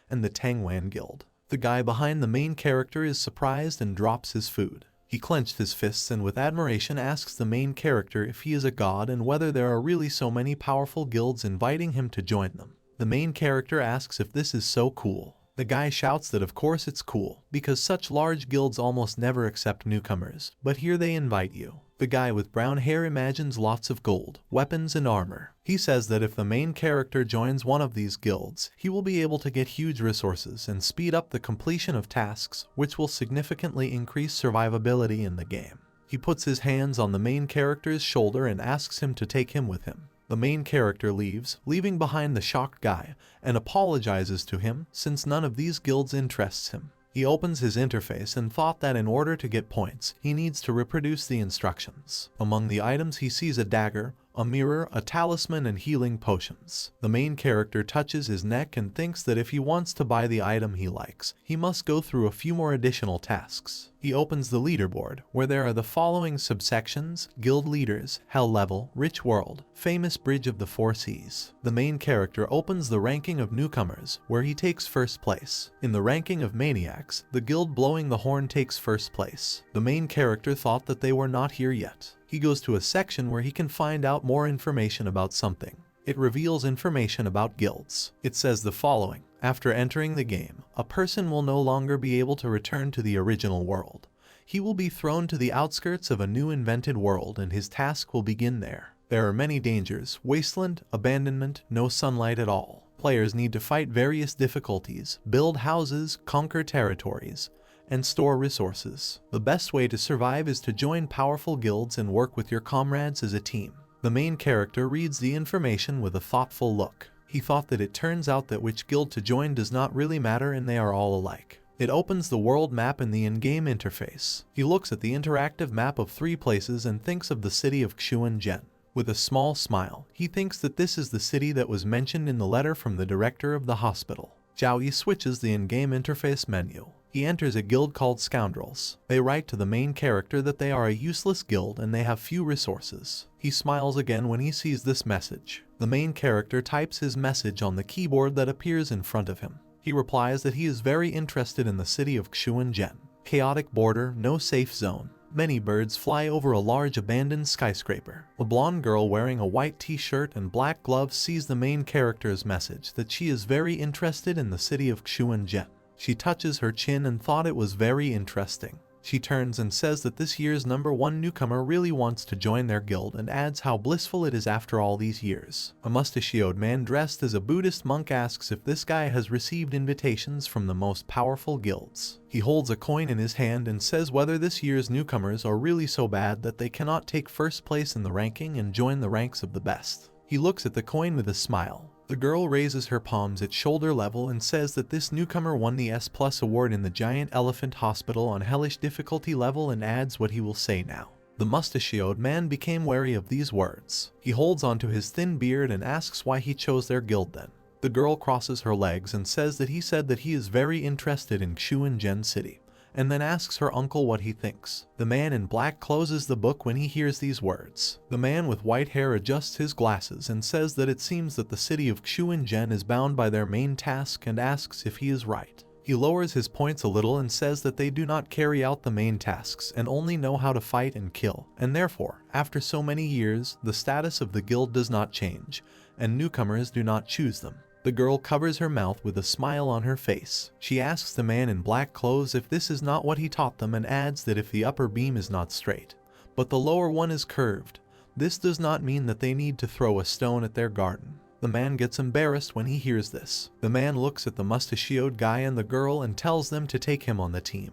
and the Tangwan Guild. The guy behind the main character is surprised and drops his food. He clenched his fists and with admiration asks the main character if he is a god and whether there are really so many powerful guilds inviting him to join them. The main character asks if this is so cool. The guy shouts that of course it's cool, because such large guilds almost never accept newcomers, but here they invite you. The guy with brown hair imagines lots of gold, weapons and armor. He says that if the main character joins one of these guilds, he will be able to get huge resources and speed up the completion of tasks, which will significantly increase survivability in the game. He puts his hands on the main character's shoulder and asks him to take him with him. The main character leaves, leaving behind the shocked guy, and apologizes to him since none of these guilds interests him. He opens his interface and thought that in order to get points, he needs to reproduce the instructions. Among the items he sees a dagger, a mirror, a talisman, and healing potions. The main character touches his neck and thinks that if he wants to buy the item he likes, he must go through a few more additional tasks. He opens the leaderboard, where there are the following subsections: Guild Leaders, Hell Level, Rich World, Famous Bridge of the Four Seas. The main character opens the ranking of newcomers, where he takes first place. In the ranking of Maniacs, the guild Blowing the Horn takes first place. The main character thought that they were not here yet. He goes to a section where he can find out more information about something. It reveals information about guilds. It says the following: after entering the game, a person will no longer be able to return to the original world. He will be thrown to the outskirts of a new invented world and his task will begin there. There are many dangers: wasteland, abandonment, no sunlight at all. Players need to fight various difficulties, build houses, conquer territories, and store resources. The best way to survive is to join powerful guilds and work with your comrades as a team. The main character reads the information with a thoughtful look. He thought that it turns out that which guild to join does not really matter and they are all alike. It opens the world map in the in-game interface. He looks at the interactive map of 3 places and thinks of the city of Xuanzhen. With a small smile, he thinks that this is the city that was mentioned in the letter from the director of the hospital. Zhao Yi switches the in-game interface menu. He enters a guild called Scoundrels. They write to the main character that they are a useless guild and they have few resources. He smiles again when he sees this message. The main character types his message on the keyboard that appears in front of him. He replies that he is very interested in the city of Xuanzhen. Chaotic border, no safe zone. Many birds fly over a large abandoned skyscraper. A blonde girl wearing a white t-shirt and black gloves sees the main character's message that she is very interested in the city of Xuanzhen. She touches her chin and thought it was very interesting. She turns and says that this year's #1 newcomer really wants to join their guild and adds how blissful it is after all these years. A mustachioed man dressed as a Buddhist monk asks if this guy has received invitations from the most powerful guilds. He holds a coin in his hand and says whether this year's newcomers are really so bad that they cannot take first place in the ranking and join the ranks of the best. He looks at the coin with a smile. The girl raises her palms at shoulder level and says that this newcomer won the S+ award in the Giant Elephant Hospital on hellish difficulty level and adds what he will say now. The mustachioed man became wary of these words. He holds onto his thin beard and asks why he chose their guild then. The girl crosses her legs and says that he said that he is very interested in Xuanzhen City, and then asks her uncle what he thinks. The man in black closes the book when he hears these words. The man with white hair adjusts his glasses and says that it seems that the city of Xuanzhen is bound by their main task and asks if he is right. He lowers his points a little and says that they do not carry out the main tasks and only know how to fight and kill, and therefore, after so many years, the status of the guild does not change, and newcomers do not choose them. The girl covers her mouth with a smile on her face. She asks the man in black clothes if this is not what he taught them and adds that if the upper beam is not straight, but the lower one is curved, this does not mean that they need to throw a stone at their garden. The man gets embarrassed when he hears this. The man looks at the mustachioed guy and the girl and tells them to take him on the team,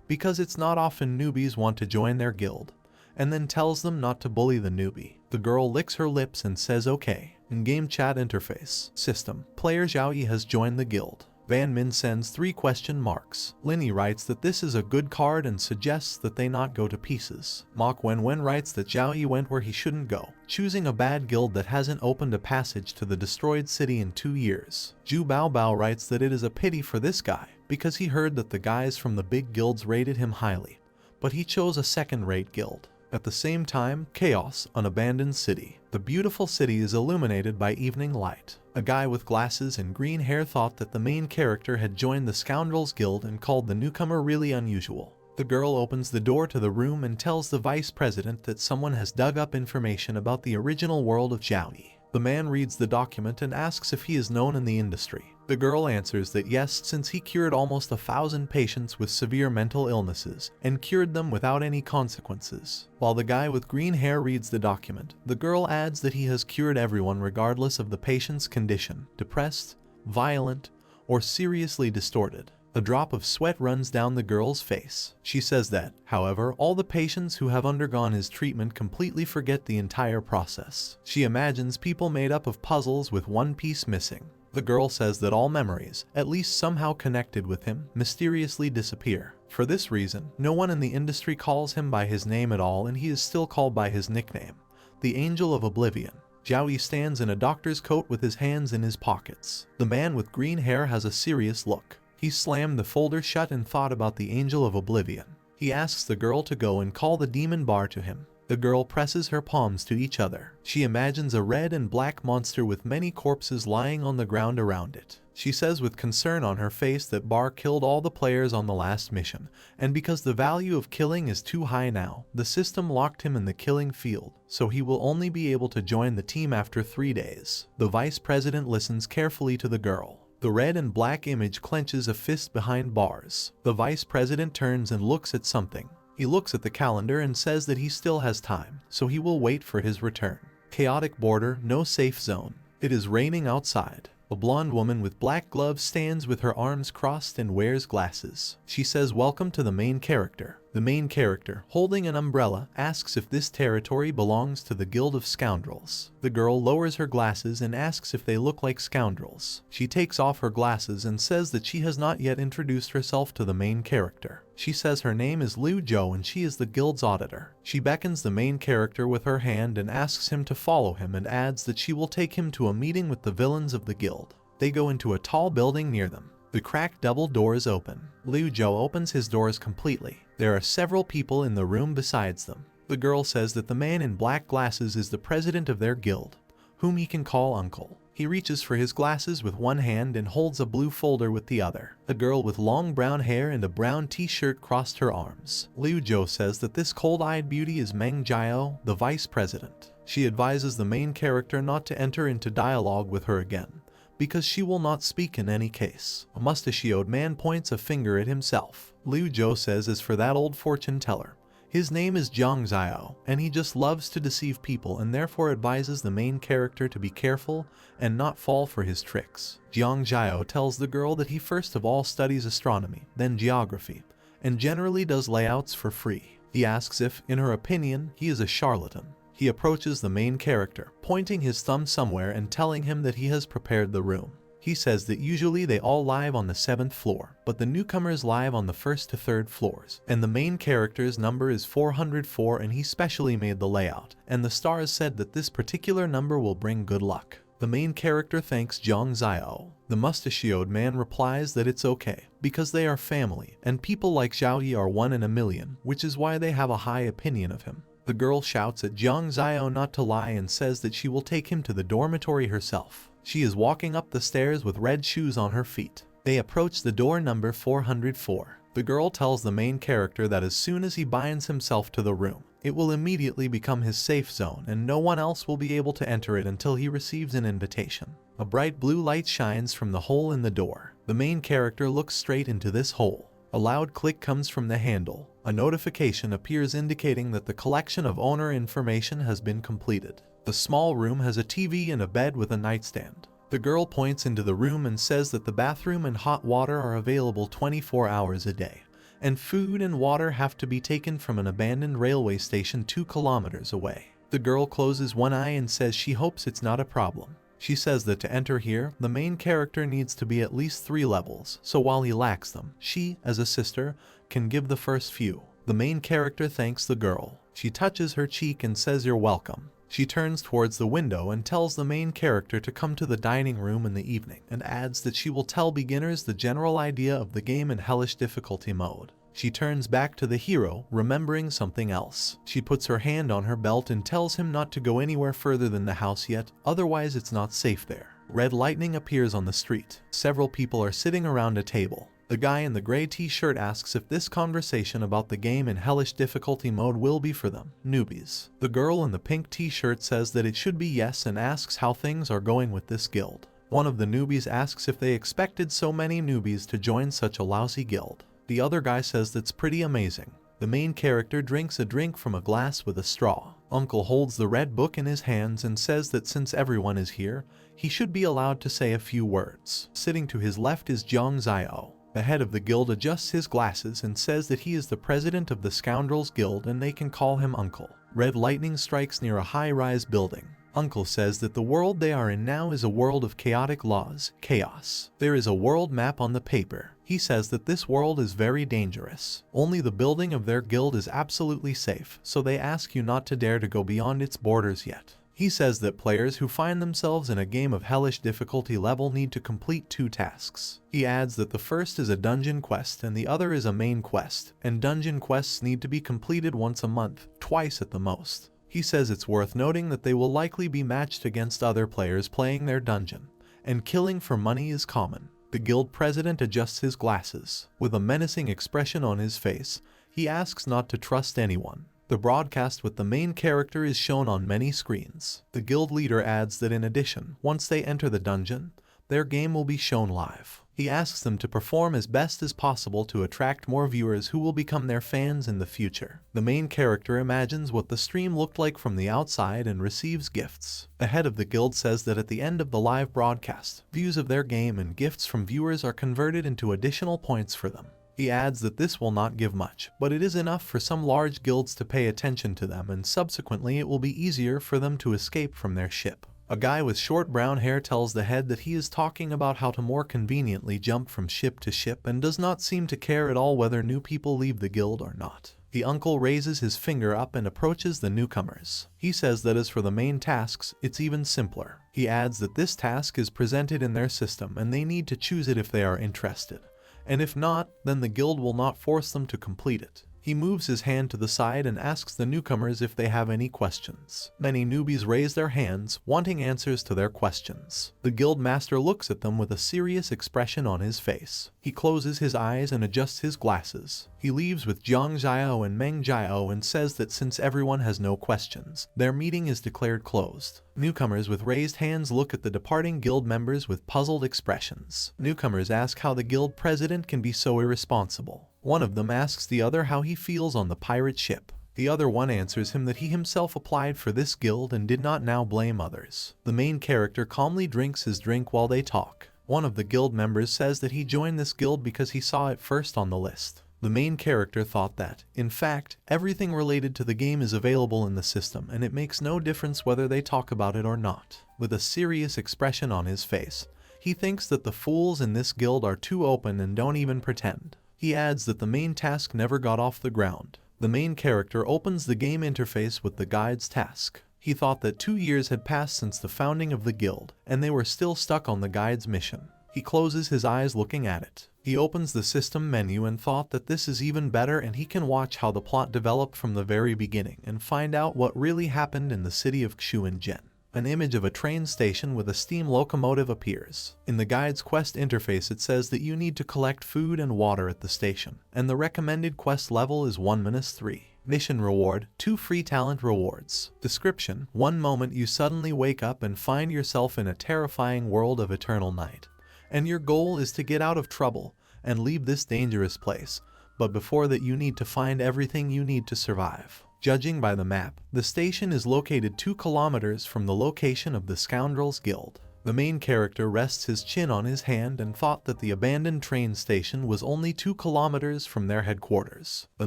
because it's not often newbies want to join their guild, and then tells them not to bully the newbie. The girl licks her lips and says okay. In-game chat interface. System. Player Zhao Yi has joined the guild. Van Min sends 3 question marks. Linny writes that this is a good card and suggests that they not go to pieces. Mok Wen writes that Zhao Yi went where he shouldn't go, choosing a bad guild that hasn't opened a passage to the destroyed city in 2 years. Zhu Bao writes that it is a pity for this guy, because he heard that the guys from the big guilds rated him highly, but he chose a second-rate guild. At the same time, chaos, an abandoned city. The beautiful city is illuminated by evening light. A guy with glasses and green hair thought that the main character had joined the Scoundrels Guild and called the newcomer really unusual. The girl opens the door to the room and tells the vice president that someone has dug up information about the original world of Zhao Yi. The man reads the document and asks if he is known in the industry. The girl answers that yes, since he cured almost 1,000 patients with severe mental illnesses and cured them without any consequences. While the guy with green hair reads the document, the girl adds that he has cured everyone regardless of the patient's condition, depressed, violent, or seriously distorted. A drop of sweat runs down the girl's face. She says that, however, all the patients who have undergone his treatment completely forget the entire process. She imagines people made up of puzzles with one piece missing. The girl says that all memories, at least somehow connected with him, mysteriously disappear. For this reason, no one in the industry calls him by his name at all and he is still called by his nickname, the Angel of Oblivion. Zhao Yi stands in a doctor's coat with his hands in his pockets. The man with green hair has a serious look. He slammed the folder shut and thought about the Angel of Oblivion. He asks the girl to go and call the demon bar to him. The girl presses her palms to each other. She imagines a red and black monster with many corpses lying on the ground around it. She says with concern on her face that Bar killed all the players on the last mission, and because the value of killing is too high now, the system locked him in the killing field, so he will only be able to join the team after 3 days. The vice president listens carefully to the girl. The red and black image clenches a fist behind Bars. The vice president turns and looks at something. He looks at the calendar and says that he still has time, so he will wait for his return. Chaotic border, no safe zone. It is raining outside. A blonde woman with black gloves stands with her arms crossed and wears glasses. She says welcome to the main character. The main character, holding an umbrella, asks if this territory belongs to the Guild of Scoundrels. The girl lowers her glasses and asks if they look like scoundrels. She takes off her glasses and says that she has not yet introduced herself to the main character. She says her name is Liu Zhou and she is the guild's auditor. She beckons the main character with her hand and asks him to follow him and adds that she will take him to a meeting with the villains of the guild. They go into a tall building near them. The cracked double doors open. Liu Zhou opens his doors completely. There are several people in the room besides them. The girl says that the man in black glasses is the president of their guild, whom he can call uncle. He reaches for his glasses with one hand and holds a blue folder with the other. A girl with long brown hair and a brown t-shirt crossed her arms. Liu Zhou says that this cold-eyed beauty is Meng Jiao, the vice president. She advises the main character not to enter into dialogue with her again, because she will not speak in any case. A mustachioed man points a finger at himself. Liu Zhou says as for that old fortune teller, his name is Jiang Xiao, and he just loves to deceive people and therefore advises the main character to be careful and not fall for his tricks. Jiang Xiao tells the girl that he first of all studies astronomy, then geography, and generally does layouts for free. He asks if, in her opinion, he is a charlatan. He approaches the main character, pointing his thumb somewhere and telling him that he has prepared the room. He says that usually they all live on the 7th floor, but the newcomers live on the 1st to 3rd floors, and the main character's number is 404 and he specially made the layout, and the stars said that this particular number will bring good luck. The main character thanks Jiang Xiao. The mustachioed man replies that it's okay, because they are family, and people like Xiao Yi are 1 in a million, which is why they have a high opinion of him. The girl shouts at Jiang Xiao not to lie and says that she will take him to the dormitory herself. She is walking up the stairs with red shoes on her feet. They approach the door number 404. The girl tells the main character that as soon as he binds himself to the room, it will immediately become his safe zone and no one else will be able to enter it until he receives an invitation. A bright blue light shines from the hole in the door. The main character looks straight into this hole. A loud click comes from the handle. A notification appears indicating that the collection of owner information has been completed. The small room has a TV and a bed with a nightstand. The girl points into the room and says that the bathroom and hot water are available 24 hours a day, and food and water have to be taken from an abandoned railway station 2 kilometers away. The girl closes one eye and says she hopes it's not a problem. She says that to enter here, the main character needs to be at least 3 levels, so while he lacks them, she, as a sister, can give the first few. The main character thanks the girl. She touches her cheek and says you're welcome. She turns towards the window and tells the main character to come to the dining room in the evening, and adds that she will tell beginners the general idea of the game in hellish difficulty mode. She turns back to the hero, remembering something else. She puts her hand on her belt and tells him not to go anywhere further than the house yet, otherwise it's not safe there. Red lightning appears on the street. Several people are sitting around a table. The guy in the gray t-shirt asks if this conversation about the game in hellish difficulty mode will be for them, newbies. The girl in the pink t-shirt says that it should be yes and asks how things are going with this guild. One of the newbies asks if they expected so many newbies to join such a lousy guild. The other guy says that's pretty amazing. The main character drinks a drink from a glass with a straw. Uncle holds the red book in his hands and says that since everyone is here, he should be allowed to say a few words. Sitting to his left is Jiang Xiao. The head of the guild adjusts his glasses and says that he is the president of the Scoundrels Guild and they can call him Uncle. Red lightning strikes near a high-rise building. Uncle says that the world they are in now is a world of chaotic laws, chaos. There is a world map on the paper. He says that this world is very dangerous. Only the building of their guild is absolutely safe, so they ask you not to dare to go beyond its borders yet. He says that players who find themselves in a game of hellish difficulty level need to complete 2 tasks. He adds that the first is a dungeon quest and the other is a main quest, and dungeon quests need to be completed once a month, twice at the most. He says it's worth noting that they will likely be matched against other players playing their dungeon, and killing for money is common. The guild president adjusts his glasses. With a menacing expression on his face, he asks not to trust anyone. The broadcast with the main character is shown on many screens. The guild leader adds that in addition, once they enter the dungeon, their game will be shown live. He asks them to perform as best as possible to attract more viewers who will become their fans in the future. The main character imagines what the stream looked like from the outside and receives gifts. The head of the guild says that at the end of the live broadcast, views of their game and gifts from viewers are converted into additional points for them. He adds that this will not give much, but it is enough for some large guilds to pay attention to them, and subsequently it will be easier for them to escape from their ship. A guy with short brown hair tells the head that he is talking about how to more conveniently jump from ship to ship and does not seem to care at all whether new people leave the guild or not. The uncle raises his finger up and approaches the newcomers. He says that as for the main tasks, it's even simpler. He adds that this task is presented in their system and they need to choose it if they are interested. And if not, then the guild will not force them to complete it. He moves his hand to the side and asks the newcomers if they have any questions. Many newbies raise their hands, wanting answers to their questions. The guild master looks at them with a serious expression on his face. He closes his eyes and adjusts his glasses. He leaves with Jiang Jiao and Meng Jiao and says that since everyone has no questions, their meeting is declared closed. Newcomers with raised hands look at the departing guild members with puzzled expressions. Newcomers ask how the guild president can be so irresponsible. One of them asks the other how he feels on the pirate ship. The other one answers him that he himself applied for this guild and did not now blame others. The main character calmly drinks his drink while they talk. One of the guild members says that he joined this guild because he saw it first on the list. The main character thought that, in fact, everything related to the game is available in the system and it makes no difference whether they talk about it or not. With a serious expression on his face, he thinks that the fools in this guild are too open and don't even pretend. He adds that the main task never got off the ground. The main character opens the game interface with the guide's task. He thought that 2 years had passed since the founding of the guild, and they were still stuck on the guide's mission. He closes his eyes looking at it. He opens the system menu and thought that this is even better and he can watch how the plot developed from the very beginning and find out what really happened in the city of Xuanzhen. An image of a train station with a steam locomotive appears. In the guide's quest interface it says that you need to collect food and water at the station, and the recommended quest level is 1-3. Mission reward, 2 free talent rewards. Description: one moment you suddenly wake up and find yourself in a terrifying world of eternal night, and your goal is to get out of trouble and leave this dangerous place, but before that you need to find everything you need to survive. Judging by the map, the station is located 2 kilometers from the location of the Scoundrels Guild. The main character rests his chin on his hand and thought that the abandoned train station was only 2 kilometers from their headquarters. The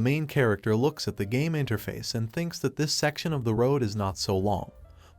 main character looks at the game interface and thinks that this section of the road is not so long,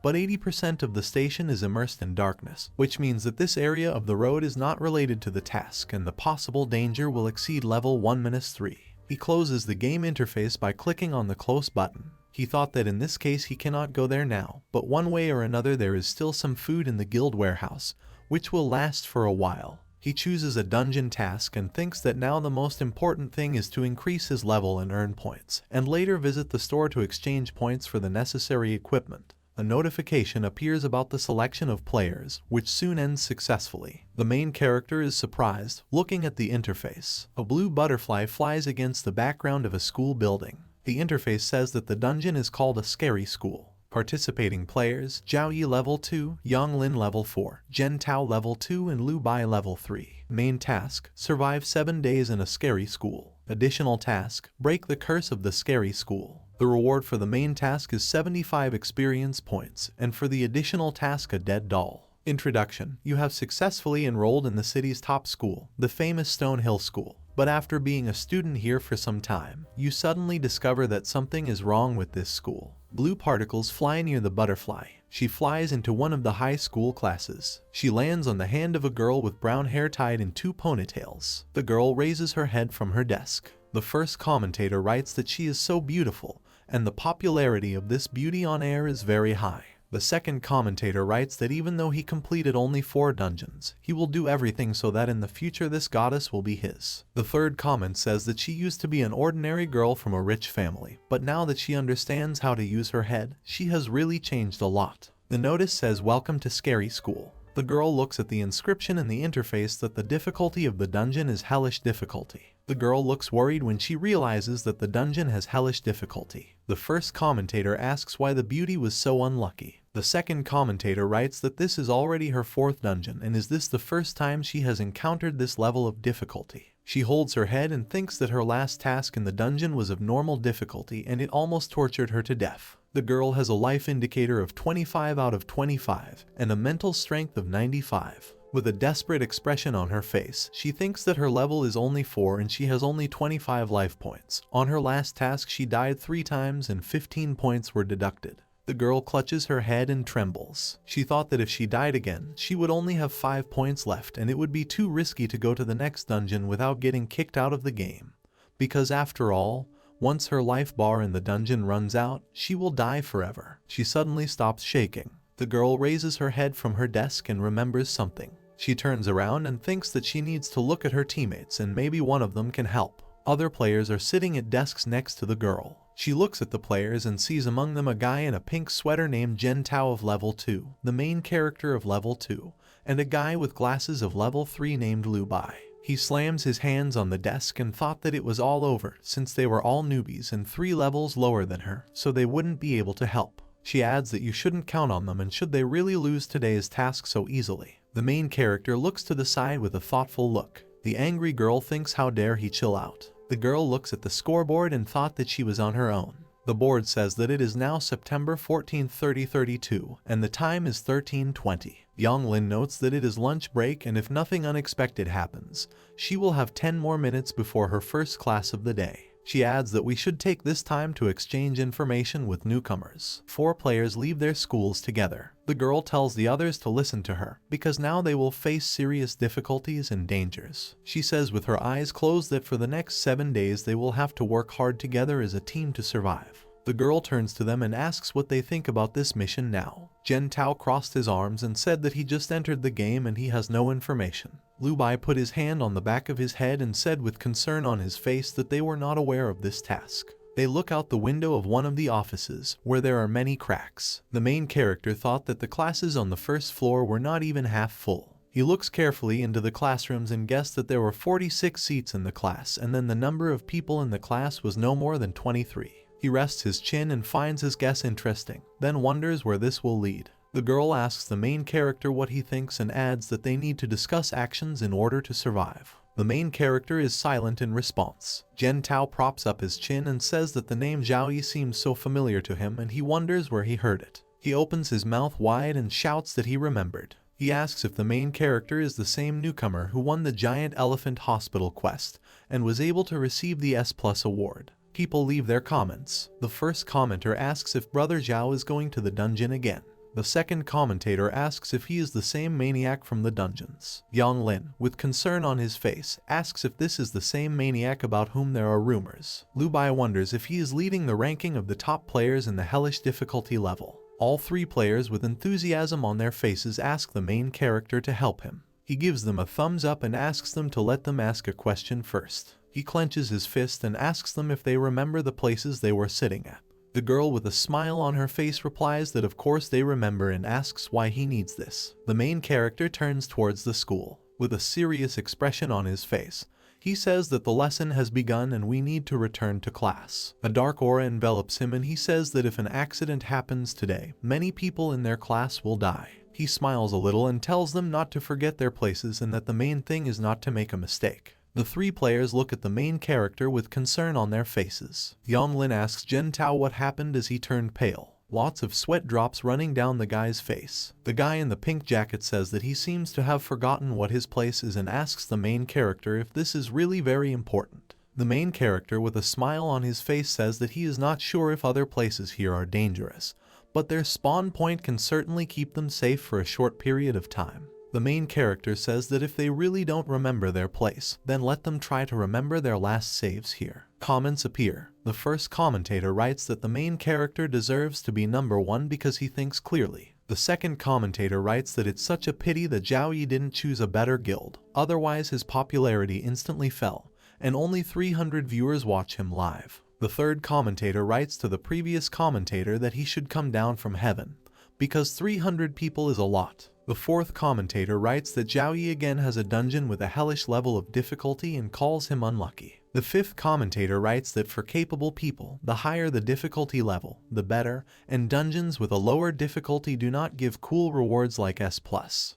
but 80% of the station is immersed in darkness, which means that this area of the road is not related to the task and the possible danger will exceed level 1-3. He closes the game interface by clicking on the close button. He thought that in this case he cannot go there now, but one way or another there is still some food in the guild warehouse, which will last for a while. He chooses a dungeon task and thinks that now the most important thing is to increase his level and earn points, and later visit the store to exchange points for the necessary equipment. A notification appears about the selection of players, which soon ends successfully. The main character is surprised, looking at the interface. A blue butterfly flies against the background of a school building. The interface says that the dungeon is called a scary school. Participating players: Zhao Yi level 2, Yang Lin level 4, Zhen Tao level 2, and Lu Bai level 3. Main task: survive 7 days in a scary school. Additional task: break the curse of the scary school. The reward for the main task is 75 experience points, and for the additional task a dead doll. Introduction: you have successfully enrolled in the city's top school, the famous Stone Hill School. But after being a student here for some time, you suddenly discover that something is wrong with this school. Blue particles fly near the butterfly. She flies into one of the high school classes. She lands on the hand of a girl with brown hair tied in 2 ponytails. The girl raises her head from her desk. The first commentator writes that she is so beautiful, and the popularity of this beauty on air is very high. The second commentator writes that even though he completed only 4 dungeons, he will do everything so that in the future this goddess will be his. The third comment says that she used to be an ordinary girl from a rich family, but now that she understands how to use her head, she has really changed a lot. The notice says, "Welcome to Scary School." The girl looks at the inscription in the interface that the difficulty of the dungeon is hellish difficulty. The girl looks worried when she realizes that the dungeon has hellish difficulty. The first commentator asks why the beauty was so unlucky. The second commentator writes that this is already her 4th dungeon, and is this the first time she has encountered this level of difficulty. She holds her head and thinks that her last task in the dungeon was of normal difficulty and it almost tortured her to death. The girl has a life indicator of 25 out of 25 and a mental strength of 95. With a desperate expression on her face, she thinks that her level is only 4 and she has only 25 life points. On her last task she died 3 times and 15 points were deducted. The girl clutches her head and trembles. She thought that if she died again, she would only have 5 points left and it would be too risky to go to the next dungeon without getting kicked out of the game. Because after all, once her life bar in the dungeon runs out, she will die forever. She suddenly stops shaking. The girl raises her head from her desk and remembers something. She turns around and thinks that she needs to look at her teammates and maybe one of them can help. Other players are sitting at desks next to the girl. She looks at the players and sees among them a guy in a pink sweater named Jen Tao of level 2, the main character of level 2, and a guy with glasses of level 3 named Lu Bai. He slams his hands on the desk and thought that it was all over since they were all newbies and 3 levels lower than her, so they wouldn't be able to help. She adds that you shouldn't count on them and should they really lose today's task so easily. The main character looks to the side with a thoughtful look. The angry girl thinks how dare he chill out. The girl looks at the scoreboard and thought that she was on her own. The board says that it is now September 14, 2032, and the time is 13:20. Yang Lin notes that it is lunch break and if nothing unexpected happens, she will have 10 more minutes before her first class of the day. She adds that we should take this time to exchange information with newcomers. 4 players leave their schools together. The girl tells the others to listen to her, because now they will face serious difficulties and dangers. She says with her eyes closed that for the next 7 days they will have to work hard together as a team to survive. The girl turns to them and asks what they think about this mission now. Jen Tao crossed his arms and said that he just entered the game and he has no information. Lu Bai put his hand on the back of his head and said with concern on his face that they were not aware of this task. They look out the window of one of the offices, where there are many cracks. The main character thought that the classes on the first floor were not even half full. He looks carefully into the classrooms and guessed that there were 46 seats in the class, and then the number of people in the class was no more than 23. He rests his chin and finds his guess interesting, then wonders where this will lead. The girl asks the main character what he thinks and adds that they need to discuss actions in order to survive. The main character is silent in response. Jen Tao props up his chin and says that the name Zhao Yi seems so familiar to him and he wonders where he heard it. He opens his mouth wide and shouts that he remembered. He asks if the main character is the same newcomer who won the Giant Elephant Hospital quest and was able to receive the S+ award. People leave their comments. The first commenter asks if Brother Zhao is going to the dungeon again. The second commentator asks if he is the same maniac from the dungeons. Yang Lin, with concern on his face, asks if this is the same maniac about whom there are rumors. Lu Bai wonders if he is leading the ranking of the top players in the hellish difficulty level. All 3 players with enthusiasm on their faces ask the main character to help him. He gives them a thumbs up and asks them to let them ask a question first. He clenches his fist and asks them if they remember the places they were sitting at. The girl with a smile on her face replies that of course they remember and asks why he needs this. The main character turns towards the school. With a serious expression on his face, he says that the lesson has begun and we need to return to class. A dark aura envelops him and he says that if an accident happens today, many people in their class will die. He smiles a little and tells them not to forget their places and that the main thing is not to make a mistake. The 3 players look at the main character with concern on their faces. Yang Lin asks Jen Tao what happened as he turned pale. Lots of sweat drops running down the guy's face. The guy in the pink jacket says that he seems to have forgotten what his place is and asks the main character if this is really very important. The main character with a smile on his face says that he is not sure if other places here are dangerous, but their spawn point can certainly keep them safe for a short period of time. The main character says that if they really don't remember their place, then let them try to remember their last saves here. Comments appear. The first commentator writes that the main character deserves to be number 1 because he thinks clearly. The second commentator writes that it's such a pity that Zhao Yi didn't choose a better guild, otherwise his popularity instantly fell, and only 300 viewers watch him live. The third commentator writes to the previous commentator that he should come down from heaven, because 300 people is a lot. The fourth commentator writes that Zhao Yi again has a dungeon with a hellish level of difficulty and calls him unlucky. The fifth commentator writes that for capable people, the higher the difficulty level, the better, and dungeons with a lower difficulty do not give cool rewards like S+.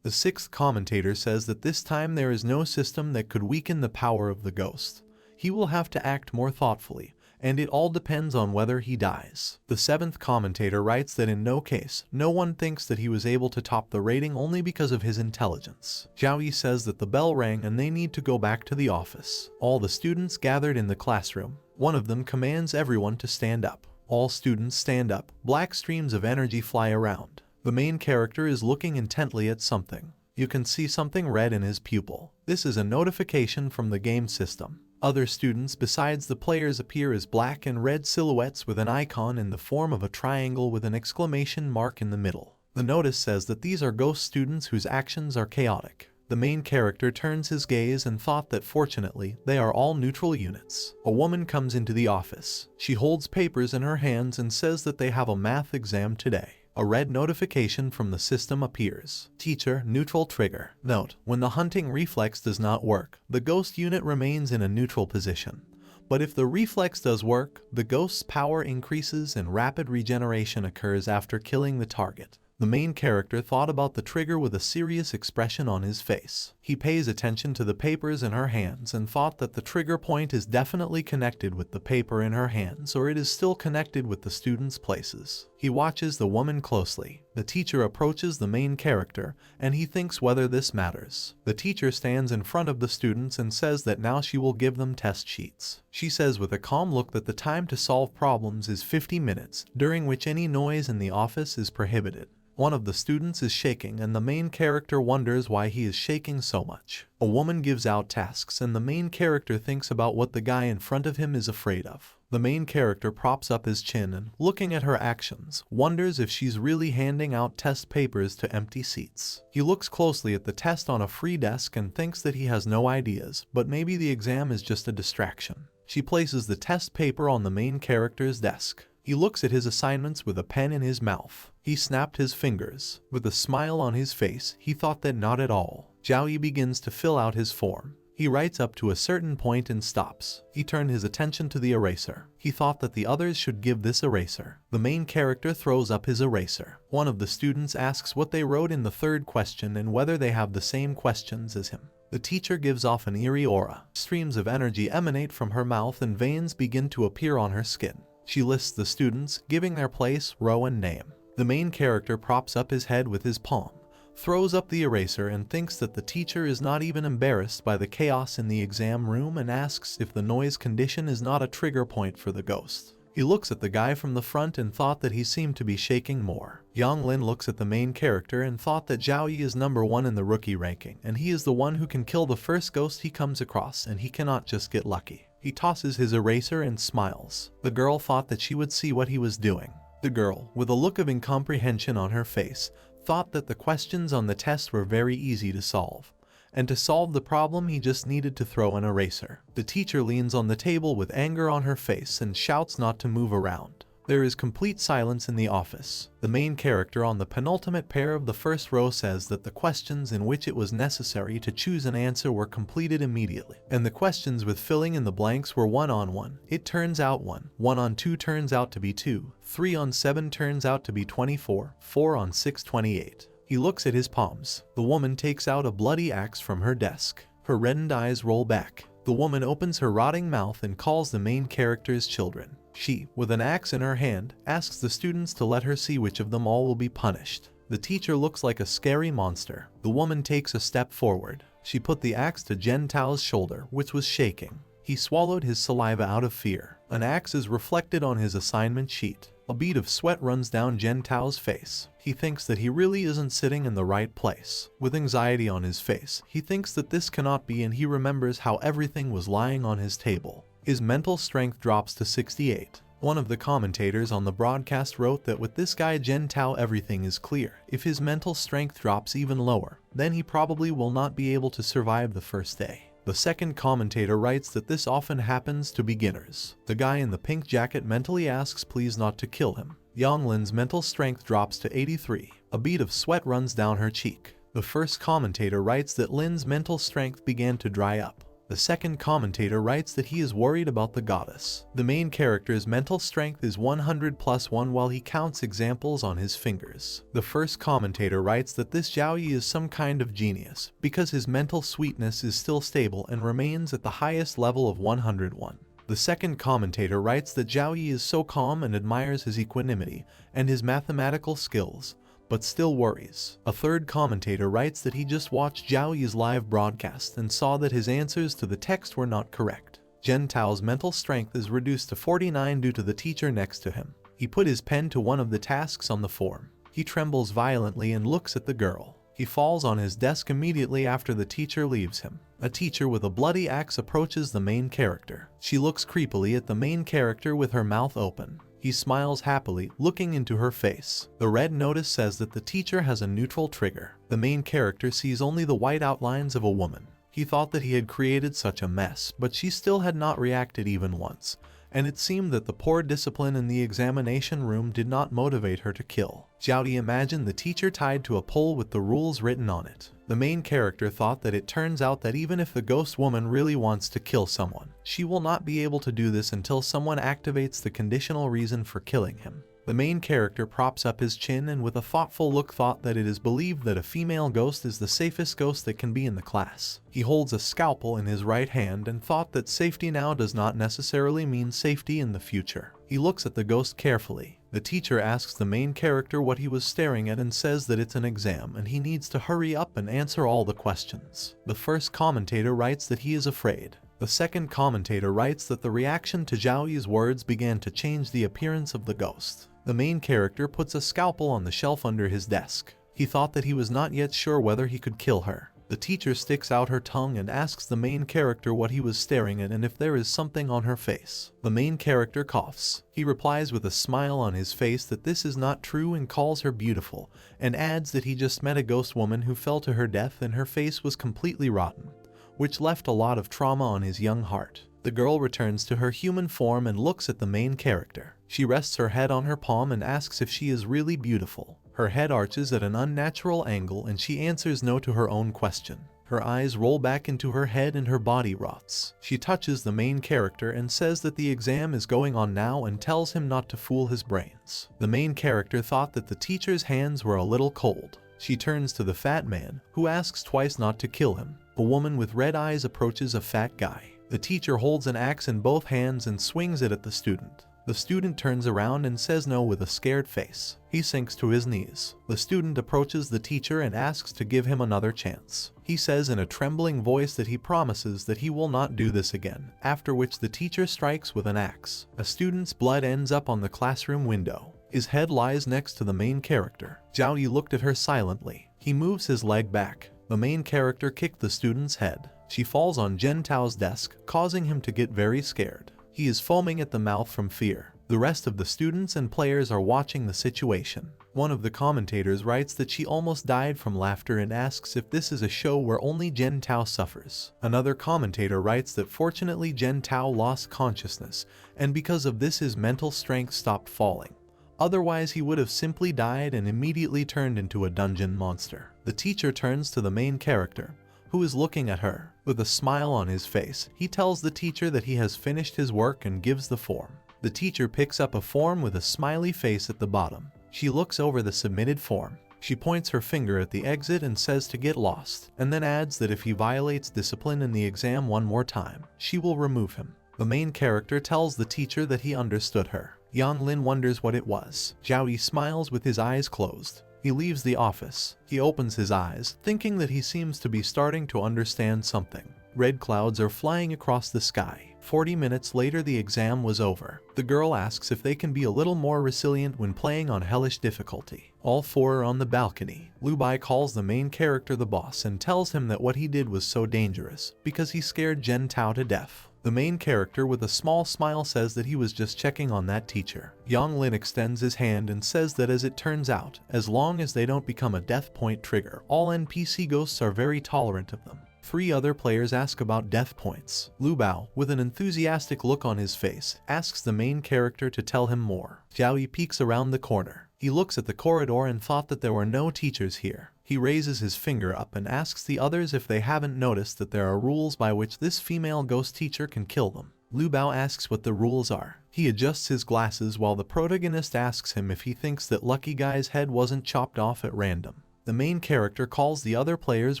The sixth commentator says that this time there is no system that could weaken the power of the ghost. He will have to act more thoughtfully, and it all depends on whether he dies. The 7th commentator writes that in no case, no one thinks that he was able to top the rating only because of his intelligence. Zhao Yi says that the bell rang and they need to go back to the office. All the students gathered in the classroom. One of them commands everyone to stand up. All students stand up. Black streams of energy fly around. The main character is looking intently at something. You can see something red in his pupil. This is a notification from the game system. Other students besides the players appear as black and red silhouettes with an icon in the form of a triangle with an exclamation mark in the middle. The notice says that these are ghost students whose actions are chaotic. The main character turns his gaze and thought that fortunately, they are all neutral units. A woman comes into the office. She holds papers in her hands and says that they have a math exam today. A red notification from the system appears. Teacher, neutral trigger. Note, when the hunting reflex does not work, the ghost unit remains in a neutral position. But if the reflex does work, the ghost's power increases and rapid regeneration occurs after killing the target. The main character thought about the trigger with a serious expression on his face. He pays attention to the papers in her hands and thought that the trigger point is definitely connected with the paper in her hands, or it is still connected with the students' places. He watches the woman closely. The teacher approaches the main character, and he thinks whether this matters. The teacher stands in front of the students and says that now she will give them test sheets. She says with a calm look that the time to solve problems is 50 minutes, during which any noise in the office is prohibited. One of the students is shaking and the main character wonders why he is shaking so much. A woman gives out tasks and the main character thinks about what the guy in front of him is afraid of. The main character props up his chin and, looking at her actions, wonders if she's really handing out test papers to empty seats. He looks closely at the test on a free desk and thinks that he has no ideas, but maybe the exam is just a distraction. She places the test paper on the main character's desk. He looks at his assignments with a pen in his mouth. He snapped his fingers. With a smile on his face, he thought that not at all. Zhao Yi begins to fill out his form. He writes up to a certain point and stops. He turned his attention to the eraser. He thought that the others should give this eraser. The main character throws up his eraser. One of the students asks what they wrote in the 3rd question and whether they have the same questions as him. The teacher gives off an eerie aura. Streams of energy emanate from her mouth and veins begin to appear on her skin. She lists the students, giving their place, row and name. The main character props up his head with his palm, throws up the eraser and thinks that the teacher is not even embarrassed by the chaos in the exam room and asks if the noise condition is not a trigger point for the ghost. He looks at the guy from the front and thought that he seemed to be shaking more. Yang Lin looks at the main character and thought that Zhao Yi is number 1 in the rookie ranking, and he is the one who can kill the first ghost he comes across, and he cannot just get lucky. He tosses his eraser and smiles. The girl thought that she would see what he was doing. The girl, with a look of incomprehension on her face, thought that the questions on the test were very easy to solve. And to solve the problem he just needed to throw an eraser. The teacher leans on the table with anger on her face and shouts not to move around. There is complete silence in the office. The main character on the penultimate pair of the first row says that the questions in which it was necessary to choose an answer were completed immediately, and the questions with filling in the blanks were 1 on 1. It turns out 1. 1 on 2 turns out to be 2. 3 on 7 turns out to be 24. 4 on 6, 28. He looks at his palms. The woman takes out a bloody axe from her desk. Her reddened eyes roll back. The woman opens her rotting mouth and calls the main character's children. She, with an axe in her hand, asks the students to let her see which of them all will be punished. The teacher looks like a scary monster. The woman takes a step forward. She put the axe to Jen Tao's shoulder, which was shaking. He swallowed his saliva out of fear. An axe is reflected on his assignment sheet. A bead of sweat runs down Jen Tao's face. He thinks that he really isn't sitting in the right place. With anxiety on his face, he thinks that this cannot be, and he remembers how everything was lying on his table. His mental strength drops to 68. One of the commentators on the broadcast wrote that with this guy Jen Tao everything is clear. If his mental strength drops even lower, then he probably will not be able to survive the first day. The second commentator writes that this often happens to beginners. The guy in the pink jacket mentally asks please not to kill him. Yang Lin's mental strength drops to 83. A bead of sweat runs down her cheek. The first commentator writes that Lin's mental strength began to dry up. The second commentator writes that he is worried about the goddess. The main character's mental strength is 100 plus 1 while he counts examples on his fingers. The first commentator writes that this Zhao Yi is some kind of genius, because his mental sweetness is still stable and remains at the highest level of 101. The second commentator writes that Zhao Yi is so calm and admires his equanimity and his mathematical skills, but still worries. A third commentator writes that he just watched Zhao Yi's live broadcast and saw that his answers to the text were not correct. Zhen Tao's mental strength is reduced to 49 due to the teacher next to him. He put his pen to one of the tasks on the form. He trembles violently and looks at the girl. He falls on his desk immediately after the teacher leaves him. A teacher with a bloody axe approaches the main character. She looks creepily at the main character with her mouth open. He smiles happily, looking into her face. The red notice says that the teacher has a neutral trigger. The main character sees only the white outlines of a woman. He thought that he had created such a mess, but she still had not reacted even once, and it seemed that the poor discipline in the examination room did not motivate her to kill. Zhao Yi imagined the teacher tied to a pole with the rules written on it. The main character thought that it turns out that even if the ghost woman really wants to kill someone, she will not be able to do this until someone activates the conditional reason for killing him. The main character props up his chin and with a thoughtful look thought that it is believed that a female ghost is the safest ghost that can be in the class. He holds a scalpel in his right hand and thought that safety now does not necessarily mean safety in the future. He looks at the ghost carefully. The teacher asks the main character what he was staring at and says that it's an exam and he needs to hurry up and answer all the questions. The first commentator writes that he is afraid. The second commentator writes that the reaction to Zhao Yi's words began to change the appearance of the ghost. The main character puts a scalpel on the shelf under his desk. He thought that he was not yet sure whether he could kill her. The teacher sticks out her tongue and asks the main character what he was staring at and if there is something on her face. The main character coughs. He replies with a smile on his face that this is not true and calls her beautiful, and adds that he just met a ghost woman who fell to her death and her face was completely rotten, which left a lot of trauma on his young heart. The girl returns to her human form and looks at the main character. She rests her head on her palm and asks if she is really beautiful. Her head arches at an unnatural angle and she answers no to her own question. Her eyes roll back into her head and her body rots. She touches the main character and says that the exam is going on now and tells him not to fool his brains. The main character thought that the teacher's hands were a little cold. She turns to the fat man, who asks twice not to kill him. A woman with red eyes approaches a fat guy. The teacher holds an axe in both hands and swings it at the student. The student turns around and says no with a scared face. He sinks to his knees. The student approaches the teacher and asks to give him another chance. He says in a trembling voice that he promises that he will not do this again, after which the teacher strikes with an axe. A student's blood ends up on the classroom window. His head lies next to the main character. Zhao Yi looked at her silently. He moves his leg back. The main character kicked the student's head. She falls on Zhen Tao's desk, causing him to get very scared. He is foaming at the mouth from fear. The rest of the students and players are watching the situation. One of the commentators writes that she almost died from laughter and asks if this is a show where only Zhen Tao suffers. Another commentator writes that fortunately Zhen Tao lost consciousness, and because of this his mental strength stopped falling. Otherwise he would have simply died and immediately turned into a dungeon monster. The teacher turns to the main character, who is looking at her. With a smile on his face, he tells the teacher that he has finished his work and gives the form. The teacher picks up a form with a smiley face at the bottom. She looks over the submitted form. She points her finger at the exit and says to get lost, and then adds that if he violates discipline in the exam one more time, she will remove him. The main character tells the teacher that he understood her. Yang Lin wonders what it was. Zhao Yi smiles with his eyes closed. He leaves the office. He opens his eyes, thinking that he seems to be starting to understand something. Red clouds are flying across the sky. 40 minutes later the exam was over. The girl asks if they can be a little more resilient when playing on hellish difficulty. All four are on the balcony. Lu Bai calls the main character the boss and tells him that what he did was so dangerous because he scared Zhen Tao to death. The main character with a small smile says that he was just checking on that teacher. Yang Lin extends his hand and says that as it turns out, as long as they don't become a death point trigger, all NPC ghosts are very tolerant of them. 3 other players ask about death points. Lu Bao, with an enthusiastic look on his face, asks the main character to tell him more. Zhao Yi peeks around the corner. He looks at the corridor and thought that there were no teachers here. He raises his finger up and asks the others if they haven't noticed that there are rules by which this female ghost teacher can kill them. Lu Bao asks what the rules are. He adjusts his glasses while the protagonist asks him if he thinks that Lucky Guy's head wasn't chopped off at random. The main character calls the other players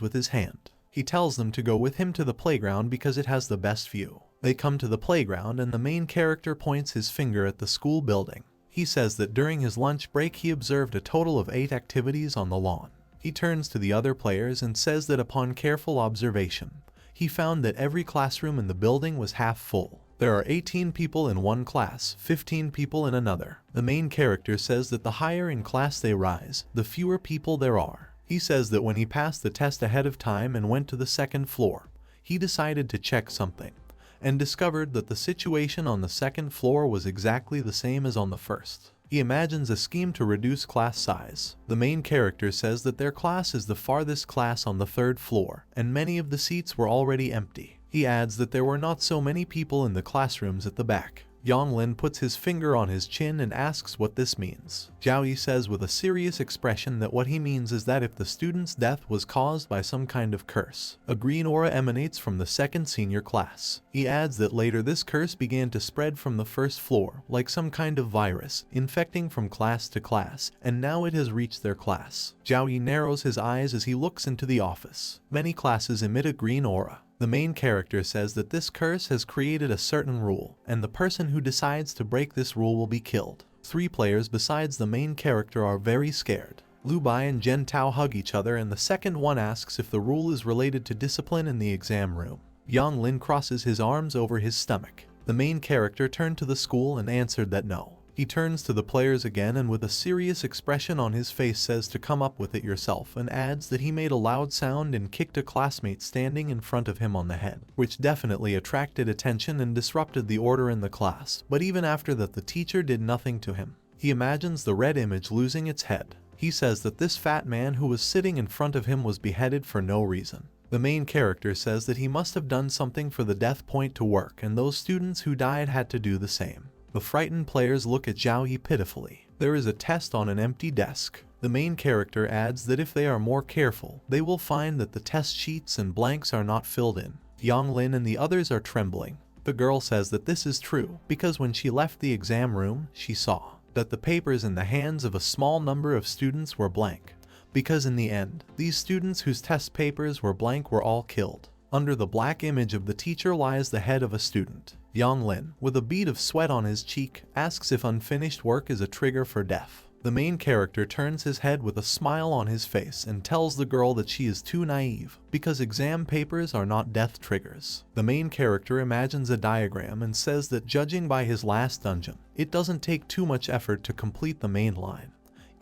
with his hand. He tells them to go with him to the playground because it has the best view. They come to the playground and the main character points his finger at the school building. He says that during his lunch break he observed a total of 8 activities on the lawn. He turns to the other players and says that upon careful observation, he found that every classroom in the building was half full. There are 18 people in one class, 15 people in another. The main character says that the higher in class they rise, the fewer people there are. He says that when he passed the test ahead of time and went to the second floor, he decided to check something, and discovered that the situation on the second floor was exactly the same as on the first. He imagines a scheme to reduce class size. The main character says that their class is the farthest class on the 3rd floor, and many of the seats were already empty. He adds that there were not so many people in the classrooms at the back. Yonglin puts his finger on his chin and asks what this means. Zhao says with a serious expression that what he means is that if the student's death was caused by some kind of curse, a green aura emanates from the 2nd senior class. He adds that later this curse began to spread from the 1st floor, like some kind of virus, infecting from class to class, and now it has reached their class. Zhao narrows his eyes as he looks into the office. Many classes emit a green aura. The main character says that this curse has created a certain rule, and the person who decides to break this rule will be killed. 3 players besides the main character are very scared. Lu Bai and Jen Tao hug each other and the second one asks if the rule is related to discipline in the exam room. Yang Lin crosses his arms over his stomach. The main character turned to the school and answered that no. He turns to the players again and with a serious expression on his face says to come up with it yourself and adds that he made a loud sound and kicked a classmate standing in front of him on the head, which definitely attracted attention and disrupted the order in the class, but even after that the teacher did nothing to him. He imagines the red image losing its head. He says that this fat man who was sitting in front of him was beheaded for no reason. The main character says that he must have done something for the death point to work and those students who died had to do the same. The frightened players look at Zhao Yi pitifully. There is a test on an empty desk. The main character adds that if they are more careful, they will find that the test sheets and blanks are not filled in. Yang Lin and the others are trembling. The girl says that this is true, because when she left the exam room, she saw that the papers in the hands of a small number of students were blank. Because in the end, these students whose test papers were blank were all killed. Under the black image of the teacher lies the head of a student. Yang Lin, with a bead of sweat on his cheek, asks if unfinished work is a trigger for death. The main character turns his head with a smile on his face and tells the girl that she is too naive, because exam papers are not death triggers. The main character imagines a diagram and says that judging by his last dungeon, it doesn't take too much effort to complete the main line,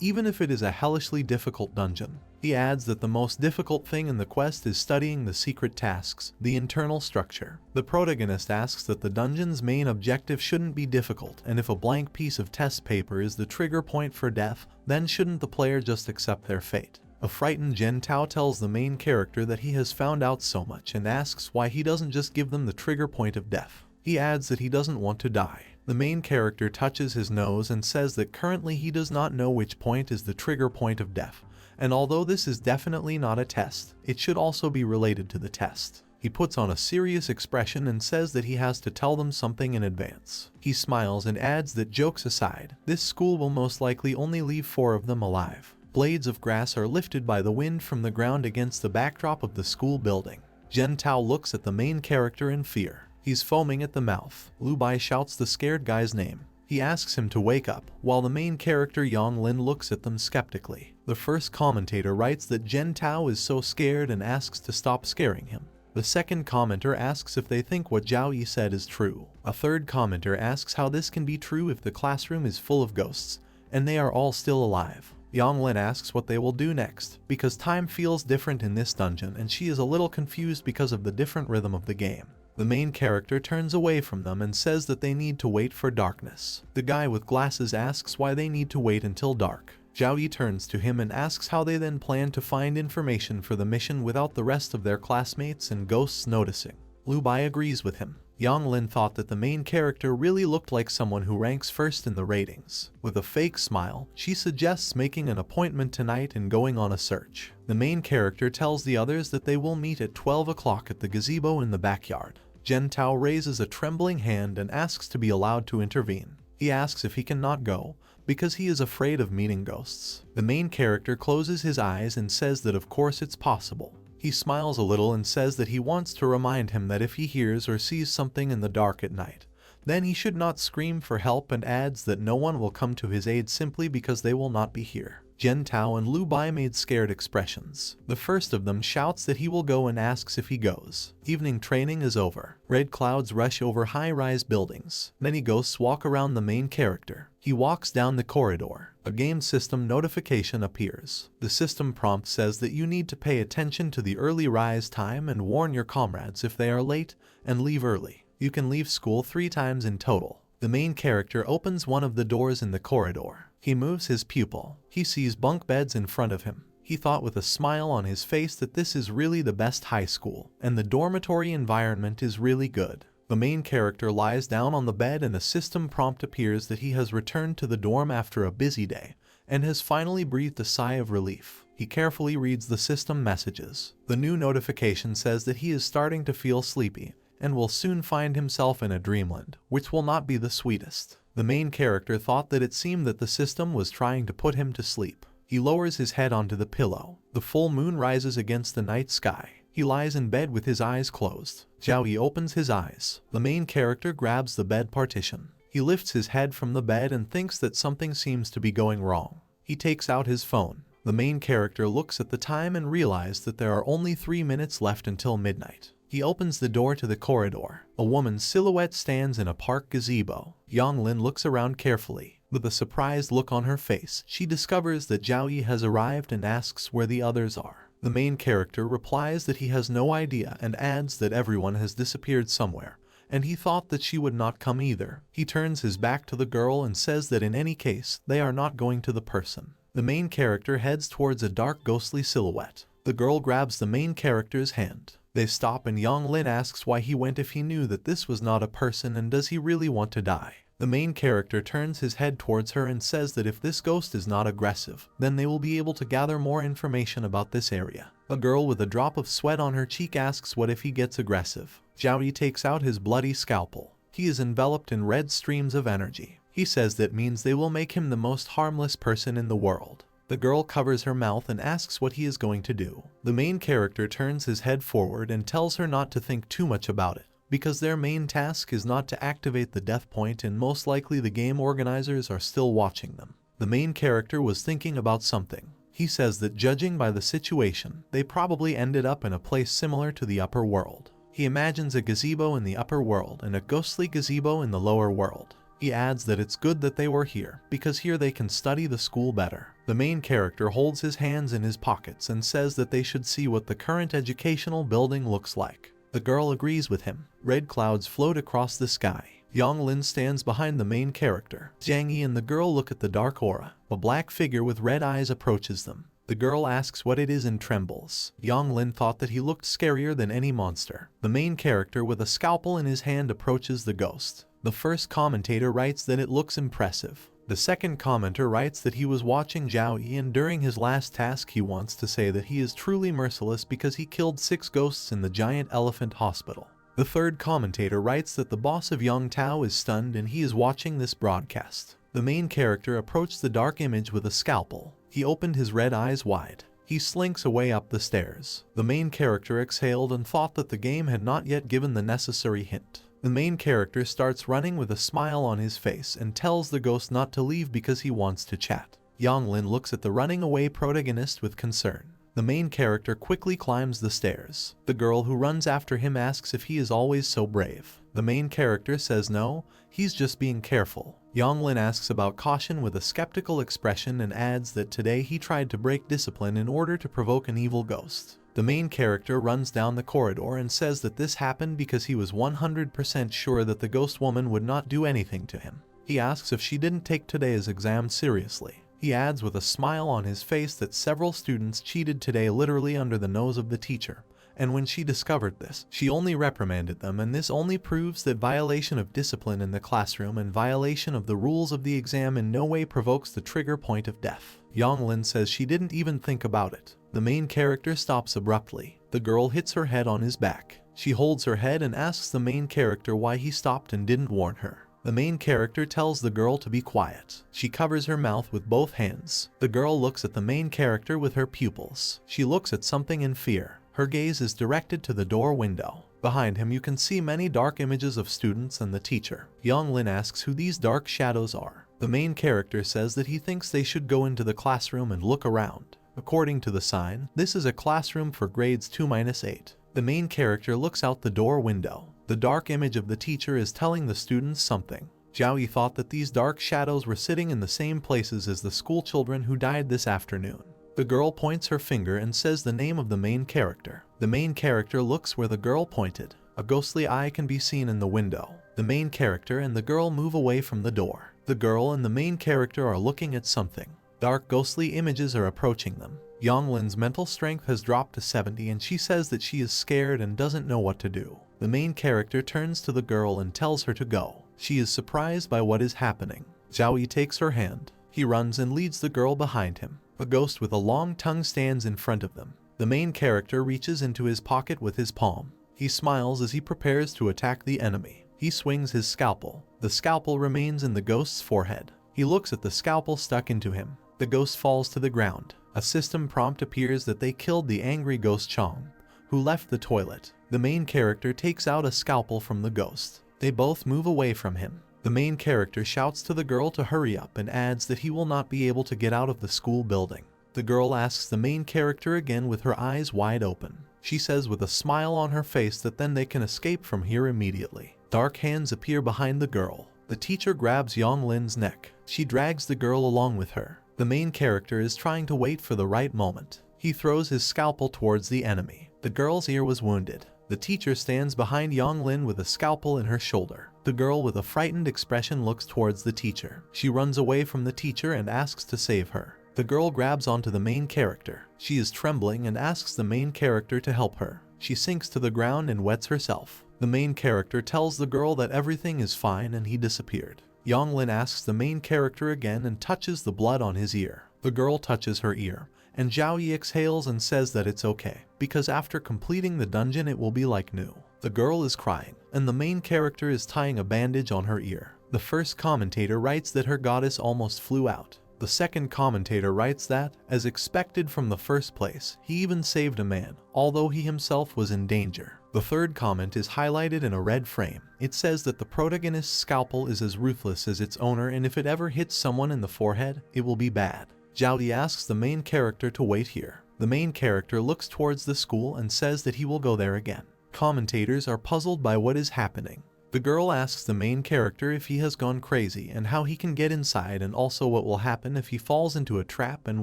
even if it is a hellishly difficult dungeon. He adds that the most difficult thing in the quest is studying the secret tasks, the internal structure. The protagonist asks that the dungeon's main objective shouldn't be difficult, and if a blank piece of test paper is the trigger point for death, then shouldn't the player just accept their fate? A frightened Jen Tao tells the main character that he has found out so much and asks why he doesn't just give them the trigger point of death. He adds that he doesn't want to die. The main character touches his nose and says that currently he does not know which point is the trigger point of death, and although this is definitely not a test, it should also be related to the test. He puts on a serious expression and says that he has to tell them something in advance. He smiles and adds that jokes aside, this school will most likely only leave 4 of them alive. Blades of grass are lifted by the wind from the ground against the backdrop of the school building. Jen Tao looks at the main character in fear. He's foaming at the mouth. Lu Bai shouts the scared guy's name. He asks him to wake up, while the main character Yang Lin looks at them skeptically. The first commentator writes that Jen Tao is so scared and asks to stop scaring him. The second commenter asks if they think what Zhao Yi said is true. A third commenter asks how this can be true if the classroom is full of ghosts, and they are all still alive. Yang Lin asks what they will do next, because time feels different in this dungeon and she is a little confused because of the different rhythm of the game. The main character turns away from them and says that they need to wait for darkness. The guy with glasses asks why they need to wait until dark. Zhao Yi turns to him and asks how they then plan to find information for the mission without the rest of their classmates and ghosts noticing. Lu Bai agrees with him. Yang Lin thought that the main character really looked like someone who ranks first in the ratings. With a fake smile, she suggests making an appointment tonight and going on a search. The main character tells the others that they will meet at 12 o'clock at the gazebo in the backyard. Jen Tao raises a trembling hand and asks to be allowed to intervene. He asks if he cannot go, because he is afraid of meeting ghosts. The main character closes his eyes and says that of course it's possible. He smiles a little and says that he wants to remind him that if he hears or sees something in the dark at night, then he should not scream for help, and adds that no one will come to his aid simply because they will not be here. Jen Tao and Lu Bai made scared expressions. The first of them shouts that he will go and asks if he goes. Evening training is over. Red clouds rush over high-rise buildings. Many ghosts walk around the main character. He walks down the corridor. A game system notification appears. The system prompt says that you need to pay attention to the early rise time and warn your comrades if they are late and leave early. You can leave school 3 times in total. The main character opens one of the doors in the corridor. He moves his pupil. He sees bunk beds in front of him. He thought with a smile on his face that this is really the best high school, and the dormitory environment is really good. The main character lies down on the bed and a system prompt appears that he has returned to the dorm after a busy day, and has finally breathed a sigh of relief. He carefully reads the system messages. The new notification says that he is starting to feel sleepy, and will soon find himself in a dreamland, which will not be the sweetest. The main character thought that it seemed that the system was trying to put him to sleep. He lowers his head onto the pillow. The full moon rises against the night sky. He lies in bed with his eyes closed. Zhao opens his eyes. The main character grabs the bed partition. He lifts his head from the bed and thinks that something seems to be going wrong. He takes out his phone. The main character looks at the time and realizes that there are only 3 minutes left until midnight. He opens the door to the corridor. A woman's silhouette stands in a park gazebo. Yang Lin looks around carefully. With a surprised look on her face, she discovers that Zhao Yi has arrived and asks where the others are. The main character replies that he has no idea and adds that everyone has disappeared somewhere, and he thought that she would not come either. He turns his back to the girl and says that in any case, they are not going to the person. The main character heads towards a dark ghostly silhouette. The girl grabs the main character's hand. They stop and Yang Lin asks why he went if he knew that this was not a person, and does he really want to die. The main character turns his head towards her and says that if this ghost is not aggressive, then they will be able to gather more information about this area. A girl with a drop of sweat on her cheek asks what if he gets aggressive. Zhao Yi takes out his bloody scalpel. He is enveloped in red streams of energy. He says that means they will make him the most harmless person in the world. The girl covers her mouth and asks what he is going to do. The main character turns his head forward and tells her not to think too much about it, because their main task is not to activate the death point, and most likely the game organizers are still watching them. The main character was thinking about something. He says that judging by the situation, they probably ended up in a place similar to the upper world. He imagines a gazebo in the upper world and a ghostly gazebo in the lower world. He adds that it's good that they were here, because here they can study the school better. The main character holds his hands in his pockets and says that they should see what the current educational building looks like. The girl agrees with him. Red clouds float across the sky. Yang Lin stands behind the main character. Zhang Yi and the girl look at the dark aura. A black figure with red eyes approaches them. The girl asks what it is and trembles. Yang Lin thought that he looked scarier than any monster. The main character with a scalpel in his hand approaches the ghost. The first commentator writes that it looks impressive. The second commenter writes that he was watching Zhao Yi, and during his last task he wants to say that he is truly merciless because he killed 6 ghosts in the giant elephant hospital. The third commentator writes that the boss of Yang Tao is stunned and he is watching this broadcast. The main character approached the dark image with a scalpel. He opened his red eyes wide. He slinks away up the stairs. The main character exhaled and thought that the game had not yet given the necessary hint. The main character starts running with a smile on his face and tells the ghost not to leave because he wants to chat. Yang Lin looks at the running away protagonist with concern. The main character quickly climbs the stairs. The girl who runs after him asks if he is always so brave. The main character says no, he's just being careful. Yang Lin asks about caution with a skeptical expression and adds that today he tried to break discipline in order to provoke an evil ghost. The main character runs down the corridor and says that this happened because he was 100% sure that the ghost woman would not do anything to him. He asks if she didn't take today's exam seriously. He adds with a smile on his face that several students cheated today literally under the nose of the teacher, and when she discovered this, she only reprimanded them, and this only proves that violation of discipline in the classroom and violation of the rules of the exam in no way provokes the trigger point of death. Yang Lin says she didn't even think about it. The main character stops abruptly. The girl hits her head on his back. She holds her head and asks the main character why he stopped and didn't warn her. The main character tells the girl to be quiet. She covers her mouth with both hands. The girl looks at the main character with her pupils. She looks at something in fear. Her gaze is directed to the door window. Behind him you can see many dark images of students and the teacher. Yonglin asks who these dark shadows are. The main character says that he thinks they should go into the classroom and look around. According to the sign, this is a classroom for grades 2-8. The main character looks out the door window. The dark image of the teacher is telling the students something. Zhao Yi thought that these dark shadows were sitting in the same places as the school children who died this afternoon. The girl points her finger and says the name of the main character. The main character looks where the girl pointed. A ghostly eye can be seen in the window. The main character and the girl move away from the door. The girl and the main character are looking at something. Dark ghostly images are approaching them. Yonglin's mental strength has dropped to 70 and she says that she is scared and doesn't know what to do. The main character turns to the girl and tells her to go. She is surprised by what is happening. Zhao Yi takes her hand. He runs and leads the girl behind him. A ghost with a long tongue stands in front of them. The main character reaches into his pocket with his palm. He smiles as he prepares to attack the enemy. He swings his scalpel. The scalpel remains in the ghost's forehead. He looks at the scalpel stuck into him. The ghost falls to the ground. A system prompt appears that they killed the angry ghost Chong, who left the toilet. The main character takes out a scalpel from the ghost. They both move away from him. The main character shouts to the girl to hurry up and adds that he will not be able to get out of the school building. The girl asks the main character again with her eyes wide open. She says with a smile on her face that then they can escape from here immediately. Dark hands appear behind the girl. The teacher grabs Yonglin's neck. She drags the girl along with her. The main character is trying to wait for the right moment. He throws his scalpel towards the enemy. The girl's ear was wounded. The teacher stands behind Yonglin with a scalpel in her shoulder. The girl with a frightened expression looks towards the teacher. She runs away from the teacher and asks to save her. The girl grabs onto the main character. She is trembling and asks the main character to help her. She sinks to the ground and wets herself. The main character tells the girl that everything is fine and he disappeared. Yonglin asks the main character again and touches the blood on his ear. The girl touches her ear, and Zhao Yi exhales and says that it's okay, because after completing the dungeon it will be like new. The girl is crying, and the main character is tying a bandage on her ear. The first commentator writes that her goddess almost flew out. The second commentator writes that, as expected from the first place, he even saved a man, although he himself was in danger. The third comment is highlighted in a red frame. It says that the protagonist's scalpel is as ruthless as its owner, and if it ever hits someone in the forehead, it will be bad. Zhao Yi asks the main character to wait here. The main character looks towards the school and says that he will go there again. Commentators are puzzled by what is happening. The girl asks the main character if he has gone crazy and how he can get inside, and also what will happen if he falls into a trap and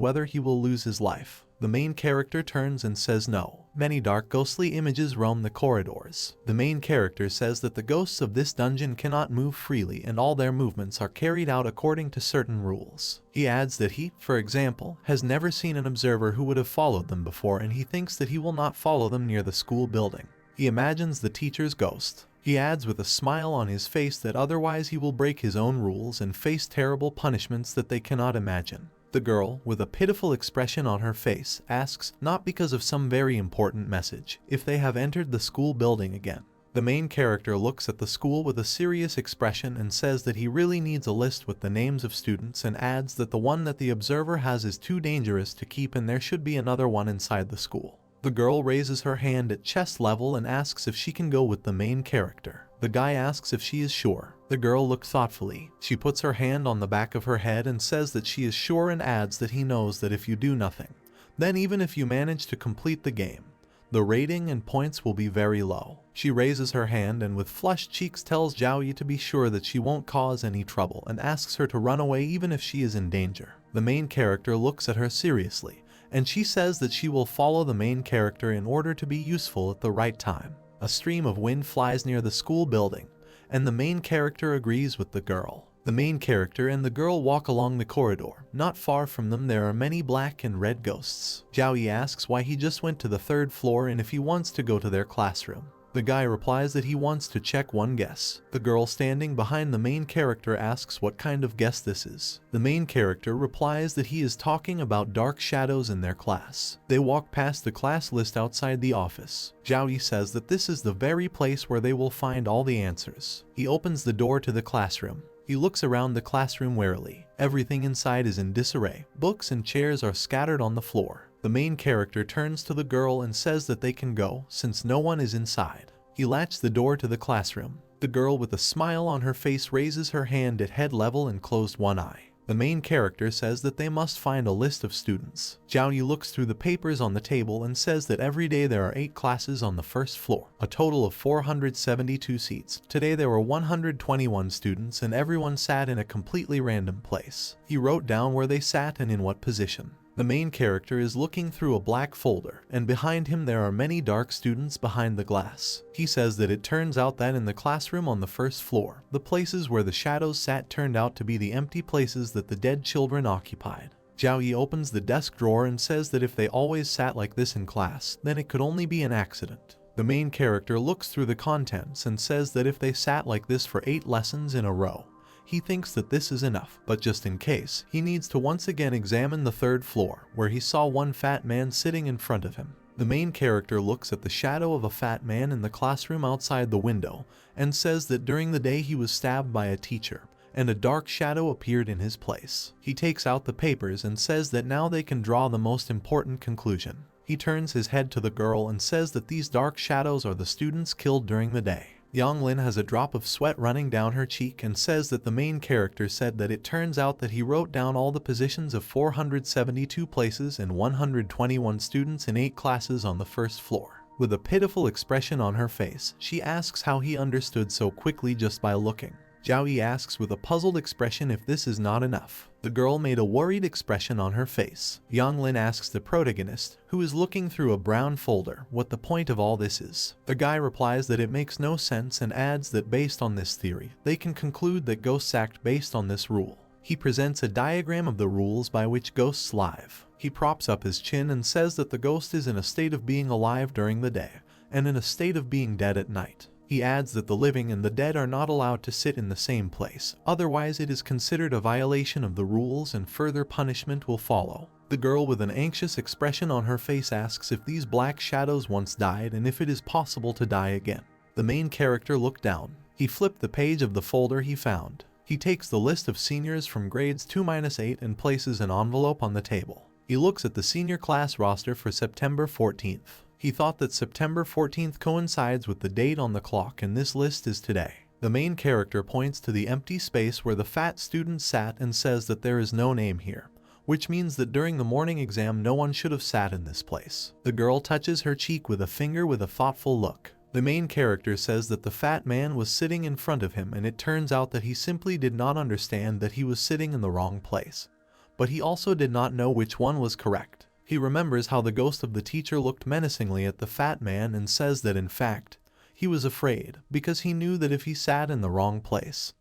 whether he will lose his life. The main character turns and says no. Many dark ghostly images roam the corridors. The main character says that the ghosts of this dungeon cannot move freely and all their movements are carried out according to certain rules. He adds that he, for example, has never seen an observer who would have followed them before, and he thinks that he will not follow them near the school building. He imagines the teacher's ghost. He adds with a smile on his face that otherwise he will break his own rules and face terrible punishments that they cannot imagine. The girl, with a pitiful expression on her face, asks, not because of some very important message, if they have entered the school building again. The main character looks at the school with a serious expression and says that he really needs a list with the names of students, and adds that the one that the observer has is too dangerous to keep and there should be another one inside the school. The girl raises her hand at chest level and asks if she can go with the main character. The guy asks if she is sure. The girl looks thoughtfully. She puts her hand on the back of her head and says that she is sure, and adds that he knows that if you do nothing, then even if you manage to complete the game, the rating and points will be very low. She raises her hand and with flushed cheeks tells Zhao Yi to be sure that she won't cause any trouble and asks her to run away even if she is in danger. The main character looks at her seriously, and she says that she will follow the main character in order to be useful at the right time. A stream of wind flies near the school building, and the main character agrees with the girl. The main character and the girl walk along the corridor. Not far from them there are many black and red ghosts. Zhao Yi asks why he just went to the third floor and if he wants to go to their classroom. The guy replies that he wants to check one guess. The girl standing behind the main character asks what kind of guess this is. The main character replies that he is talking about dark shadows in their class. They walk past the class list outside the office. Zhao Yi says that this is the very place where they will find all the answers. He opens the door to the classroom. He looks around the classroom warily. Everything inside is in disarray. Books and chairs are scattered on the floor. The main character turns to the girl and says that they can go since no one is inside. He latched the door to the classroom. The girl with a smile on her face raises her hand at head level and closed one eye. The main character says that they must find a list of students. Jiaoyi looks through the papers on the table and says that every day there are 8 classes on the first floor, a total of 472 seats. Today there were 121 students and everyone sat in a completely random place. He wrote down where they sat and in what position. The main character is looking through a black folder, and behind him there are many dark students behind the glass. He says that it turns out that in the classroom on the first floor, the places where the shadows sat turned out to be the empty places that the dead children occupied. Jiaoyi opens the desk drawer and says that if they always sat like this in class, then it could only be an accident. The main character looks through the contents and says that if they sat like this for 8 lessons in a row, he thinks that this is enough, but just in case, he needs to once again examine the 3rd floor, where he saw one fat man sitting in front of him. The main character looks at the shadow of a fat man in the classroom outside the window, and says that during the day he was stabbed by a teacher, and a dark shadow appeared in his place. He takes out the papers and says that now they can draw the most important conclusion. He turns his head to the girl and says that these dark shadows are the students killed during the day. Yang Lin has a drop of sweat running down her cheek and says that the main character said that it turns out that he wrote down all the positions of 472 places and 121 students in 8 classes on the first floor. With a pitiful expression on her face, she asks how he understood so quickly just by looking. Jiaoyi asks with a puzzled expression if this is not enough. The girl made a worried expression on her face. Yang Lin asks the protagonist, who is looking through a brown folder, what the point of all this is. The guy replies that it makes no sense and adds that based on this theory, they can conclude that ghosts act based on this rule. He presents a diagram of the rules by which ghosts live. He props up his chin and says that the ghost is in a state of being alive during the day, and in a state of being dead at night. He adds that the living and the dead are not allowed to sit in the same place, otherwise it is considered a violation of the rules and further punishment will follow. The girl with an anxious expression on her face asks if these black shadows once died and if it is possible to die again. The main character looked down. He flipped the page of the folder he found. He takes the list of seniors from grades 2-8 and places an envelope on the table. He looks at the senior class roster for September 14th. He thought that September 14th coincides with the date on the clock and this list is today. The main character points to the empty space where the fat student sat and says that there is no name here, which means that during the morning exam no one should have sat in this place. The girl touches her cheek with a finger with a thoughtful look. The main character says that the fat man was sitting in front of him and it turns out that he simply did not understand that he was sitting in the wrong place. But he also did not know which one was correct. He remembers how the ghost of the teacher looked menacingly at the fat man and says that in fact, he was afraid because he knew that if he sat in the wrong place,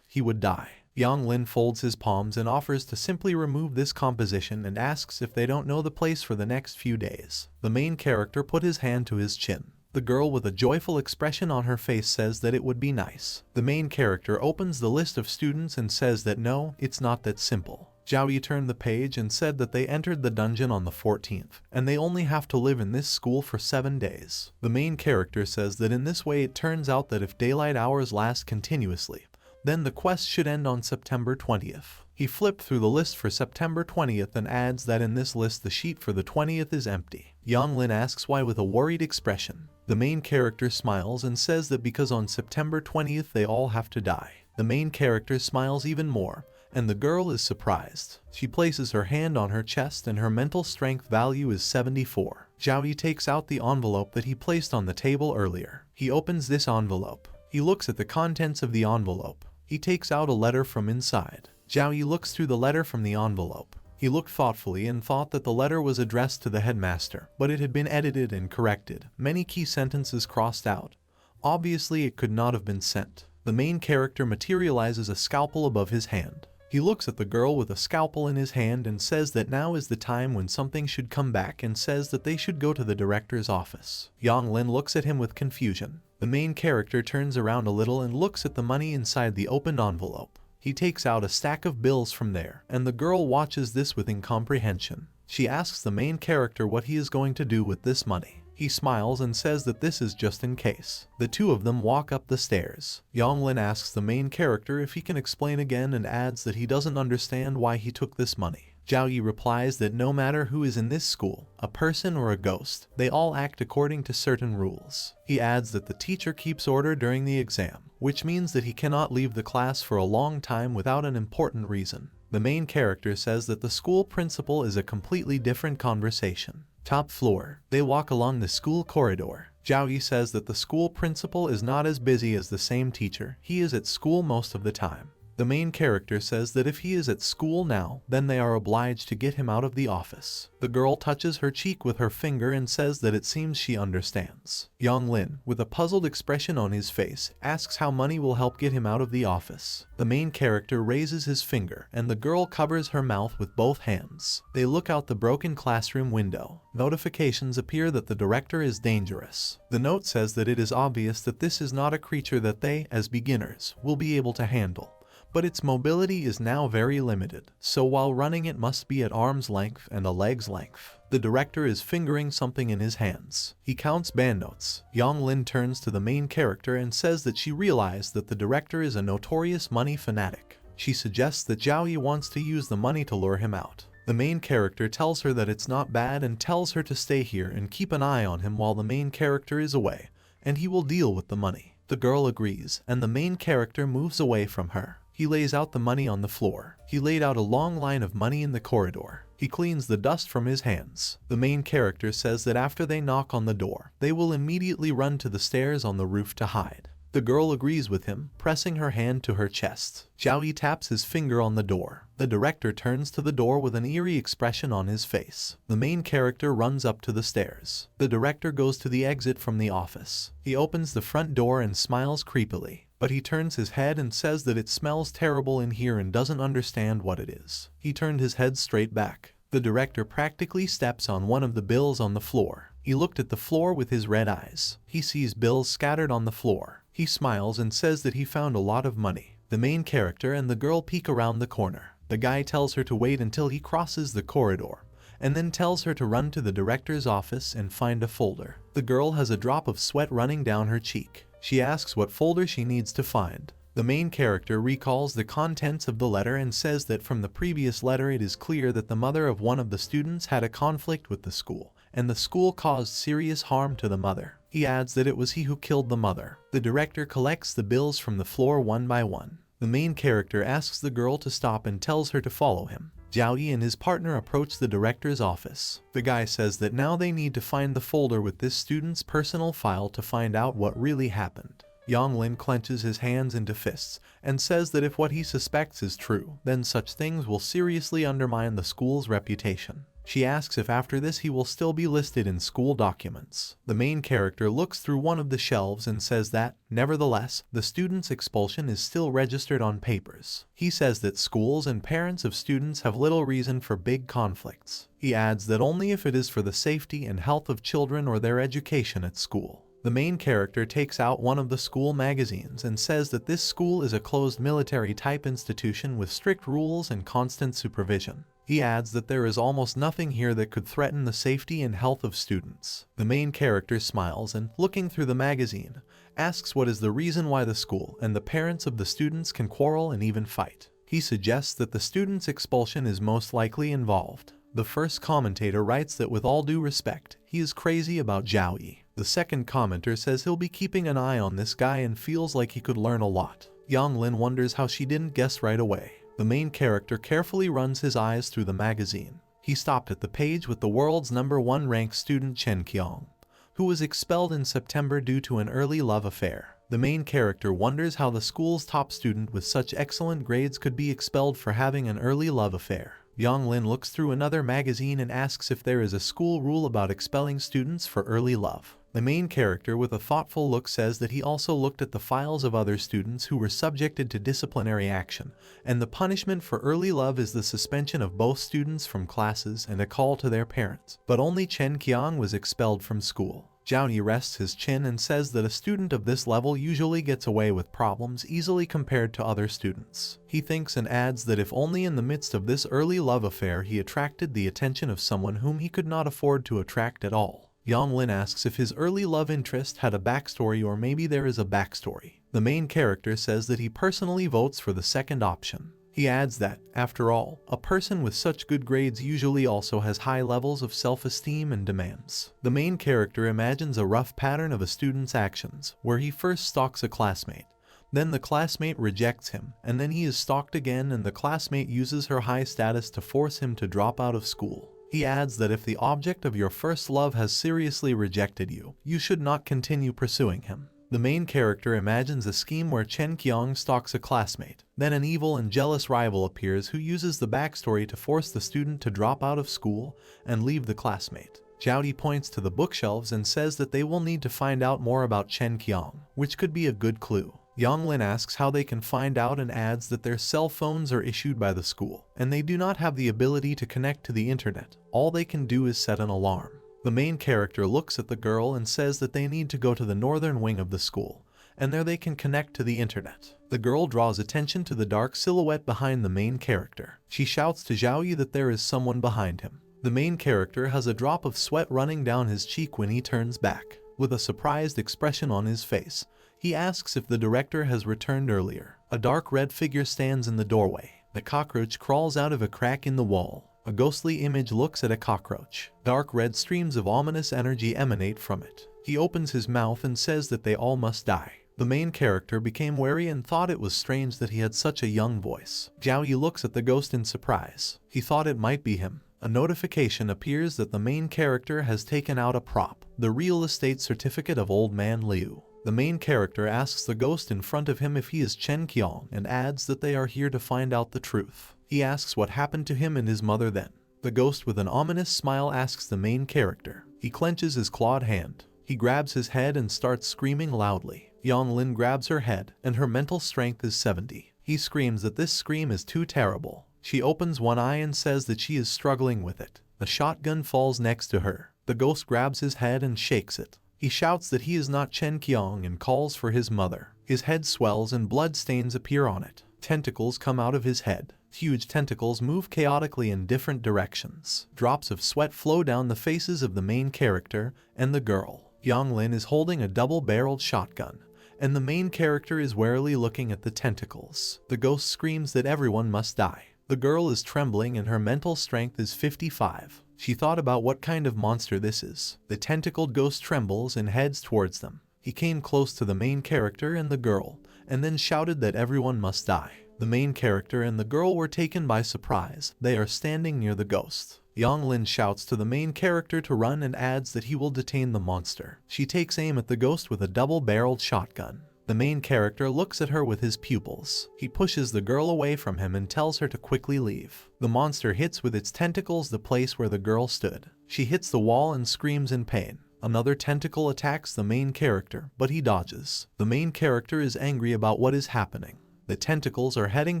he would die. Yang Lin folds his palms and offers to simply remove this composition and asks if they don't know the place for the next few days. The main character put his hand to his chin. The girl with a joyful expression on her face says that it would be nice. The main character opens the list of students and says that no, it's not that simple. Jiaoyi turned the page and said that they entered the dungeon on the 14th, and they only have to live in this school for 7 days. The main character says that in this way it turns out that if daylight hours last continuously, then the quest should end on September 20th. He flipped through the list for September 20th and adds that in this list the sheet for the 20th is empty. Yang Lin asks why with a worried expression. The main character smiles and says that because on September 20th they all have to die. The main character smiles even more, and the girl is surprised. She places her hand on her chest and her mental strength value is 74. Jiaoyi takes out the envelope that he placed on the table earlier. He opens this envelope. He looks at the contents of the envelope. He takes out a letter from inside. Jiaoyi looks through the letter from the envelope. He looked thoughtfully and thought that the letter was addressed to the headmaster, but it had been edited and corrected. Many key sentences crossed out. Obviously it could not have been sent. The main character materializes a scalpel above his hand. He looks at the girl with a scalpel in his hand and says that now is the time when something should come back and says that they should go to the director's office. Yang Lin looks at him with confusion. The main character turns around a little and looks at the money inside the opened envelope. He takes out a stack of bills from there, and the girl watches this with incomprehension. She asks the main character what he is going to do with this money. He smiles and says that this is just in case. The two of them walk up the stairs. Yang Lin asks the main character if he can explain again and adds that he doesn't understand why he took this money. Zhao Yi replies that no matter who is in this school, a person or a ghost, they all act according to certain rules. He adds that the teacher keeps order during the exam, which means that he cannot leave the class for a long time without an important reason. The main character says that the school principal is a completely different conversation. Top floor. They walk along the school corridor. Zhao Yi says that the school principal is not as busy as the same teacher. He is at school most of the time. The main character says that if he is at school now, then they are obliged to get him out of the office. The girl touches her cheek with her finger and says that it seems she understands. Yang Lin, with a puzzled expression on his face, asks how money will help get him out of the office. The main character raises his finger, and the girl covers her mouth with both hands. They look out the broken classroom window. Notifications appear that the director is dangerous. The note says that it is obvious that this is not a creature that they, as beginners, will be able to handle. But its mobility is now very limited, so while running it must be at arm's length and a leg's length. The director is fingering something in his hands. He counts banknotes. Yang Lin turns to the main character and says that she realized that the director is a notorious money fanatic. She suggests that Zhao Yi wants to use the money to lure him out. The main character tells her that it's not bad and tells her to stay here and keep an eye on him while the main character is away, and he will deal with the money. The girl agrees, and the main character moves away from her. He lays out the money on the floor. He laid out a long line of money in the corridor. He cleans the dust from his hands. The main character says that after they knock on the door, they will immediately run to the stairs on the roof to hide. The girl agrees with him, pressing her hand to her chest. Zhao Yi taps his finger on the door. The director turns to the door with an eerie expression on his face. The main character runs up to the stairs. The director goes to the exit from the office. He opens the front door and smiles creepily. But he turns his head and says that it smells terrible in here and doesn't understand what it is. He turned his head straight back. The director practically steps on one of the bills on the floor. He looked at the floor with his red eyes. He sees bills scattered on the floor. He smiles and says that he found a lot of money. The main character and the girl peek around the corner. The guy tells her to wait until he crosses the corridor, and then tells her to run to the director's office and find a folder. The girl has a drop of sweat running down her cheek. She asks what folder she needs to find. The main character recalls the contents of the letter and says that from the previous letter it is clear that the mother of one of the students had a conflict with the school, and the school caused serious harm to the mother. He adds that it was he who killed the mother. The director collects the bills from the floor one by one. The main character asks the girl to stop and tells her to follow him. Zhao Yi and his partner approach the director's office. The guy says that now they need to find the folder with this student's personal file to find out what really happened. Yang Lin clenches his hands into fists and says that if what he suspects is true, then such things will seriously undermine the school's reputation. She asks if after this he will still be listed in school documents. The main character looks through one of the shelves and says that, nevertheless, the student's expulsion is still registered on papers. He says that schools and parents of students have little reason for big conflicts. He adds that only if it is for the safety and health of children or their education at school. The main character takes out one of the school magazines and says that this school is a closed military-type institution with strict rules and constant supervision. He adds that there is almost nothing here that could threaten the safety and health of students. The main character smiles and, looking through the magazine, asks what is the reason why the school and the parents of the students can quarrel and even fight. He suggests that the student's expulsion is most likely involved. The first commentator writes that with all due respect, he is crazy about Zhao Yi. The second commenter says he'll be keeping an eye on this guy and feels like he could learn a lot. Yang Lin wonders how she didn't guess right away. The main character carefully runs his eyes through the magazine. He stopped at the page with the world's #1 ranked student Chen Qiang, who was expelled in September due to an early love affair. The main character wonders how the school's top student with such excellent grades could be expelled for having an early love affair. Yang Lin looks through another magazine and asks if there is a school rule about expelling students for early love. The main character with a thoughtful look says that he also looked at the files of other students who were subjected to disciplinary action, and the punishment for early love is the suspension of both students from classes and a call to their parents. But only Chen Qiang was expelled from school. Zhao Yi rests his chin and says that a student of this level usually gets away with problems easily compared to other students. He thinks and adds that if only in the midst of this early love affair he attracted the attention of someone whom he could not afford to attract at all. Yang Lin asks if his early love interest had a backstory or maybe there is a backstory. The main character says that he personally votes for the second option. He adds that, after all, a person with such good grades usually also has high levels of self-esteem and demands. The main character imagines a rough pattern of a student's actions, where he first stalks a classmate. Then the classmate rejects him, and then he is stalked again and the classmate uses her high status to force him to drop out of school. He adds that if the object of your first love has seriously rejected you, you should not continue pursuing him. The main character imagines a scheme where Chen Qiang stalks a classmate. Then an evil and jealous rival appears who uses the backstory to force the student to drop out of school and leave the classmate. Zhao points to the bookshelves and says that they will need to find out more about Chen Qiang, which could be a good clue. Yanglin asks how they can find out and adds that their cell phones are issued by the school, and they do not have the ability to connect to the internet. All they can do is set an alarm. The main character looks at the girl and says that they need to go to the northern wing of the school, and there they can connect to the internet. The girl draws attention to the dark silhouette behind the main character. She shouts to Zhao that there is someone behind him. The main character has a drop of sweat running down his cheek when he turns back. With a surprised expression on his face, he asks if the director has returned earlier. A dark red figure stands in the doorway. The cockroach crawls out of a crack in the wall. A ghostly image looks at a cockroach. Dark red streams of ominous energy emanate from it. He opens his mouth and says that they all must die. The main character became wary and thought it was strange that he had such a young voice. Zhao looks at the ghost in surprise. He thought it might be him. A notification appears that the main character has taken out a prop, the real estate certificate of Old Man Liu. The main character asks the ghost in front of him if he is Chen Qiang and adds that they are here to find out the truth. He asks what happened to him and his mother then. The ghost with an ominous smile asks the main character. He clenches his clawed hand. He grabs his head and starts screaming loudly. Yanglin grabs her head, and her mental strength is 70. He screams that this scream is too terrible. She opens one eye and says that she is struggling with it. The shotgun falls next to her. The ghost grabs his head and shakes it. He shouts that he is not Chen Qiang and calls for his mother. His head swells and blood stains appear on it. Tentacles come out of his head. Huge tentacles move chaotically in different directions. Drops of sweat flow down the faces of the main character and the girl. Yanglin is holding a double-barreled shotgun, and the main character is warily looking at the tentacles. The ghost screams that everyone must die. The girl is trembling and her mental strength is 55. She thought about what kind of monster this is. The tentacled ghost trembles and heads towards them. He came close to the main character and the girl, and then shouted that everyone must die. The main character and the girl were taken by surprise. They are standing near the ghost. Yanglin shouts to the main character to run and adds that he will detain the monster. She takes aim at the ghost with a double-barreled shotgun. The main character looks at her with his pupils. He pushes the girl away from him and tells her to quickly leave. The monster hits with its tentacles the place where the girl stood. She hits the wall and screams in pain. Another tentacle attacks the main character, but he dodges. The main character is angry about what is happening. The tentacles are heading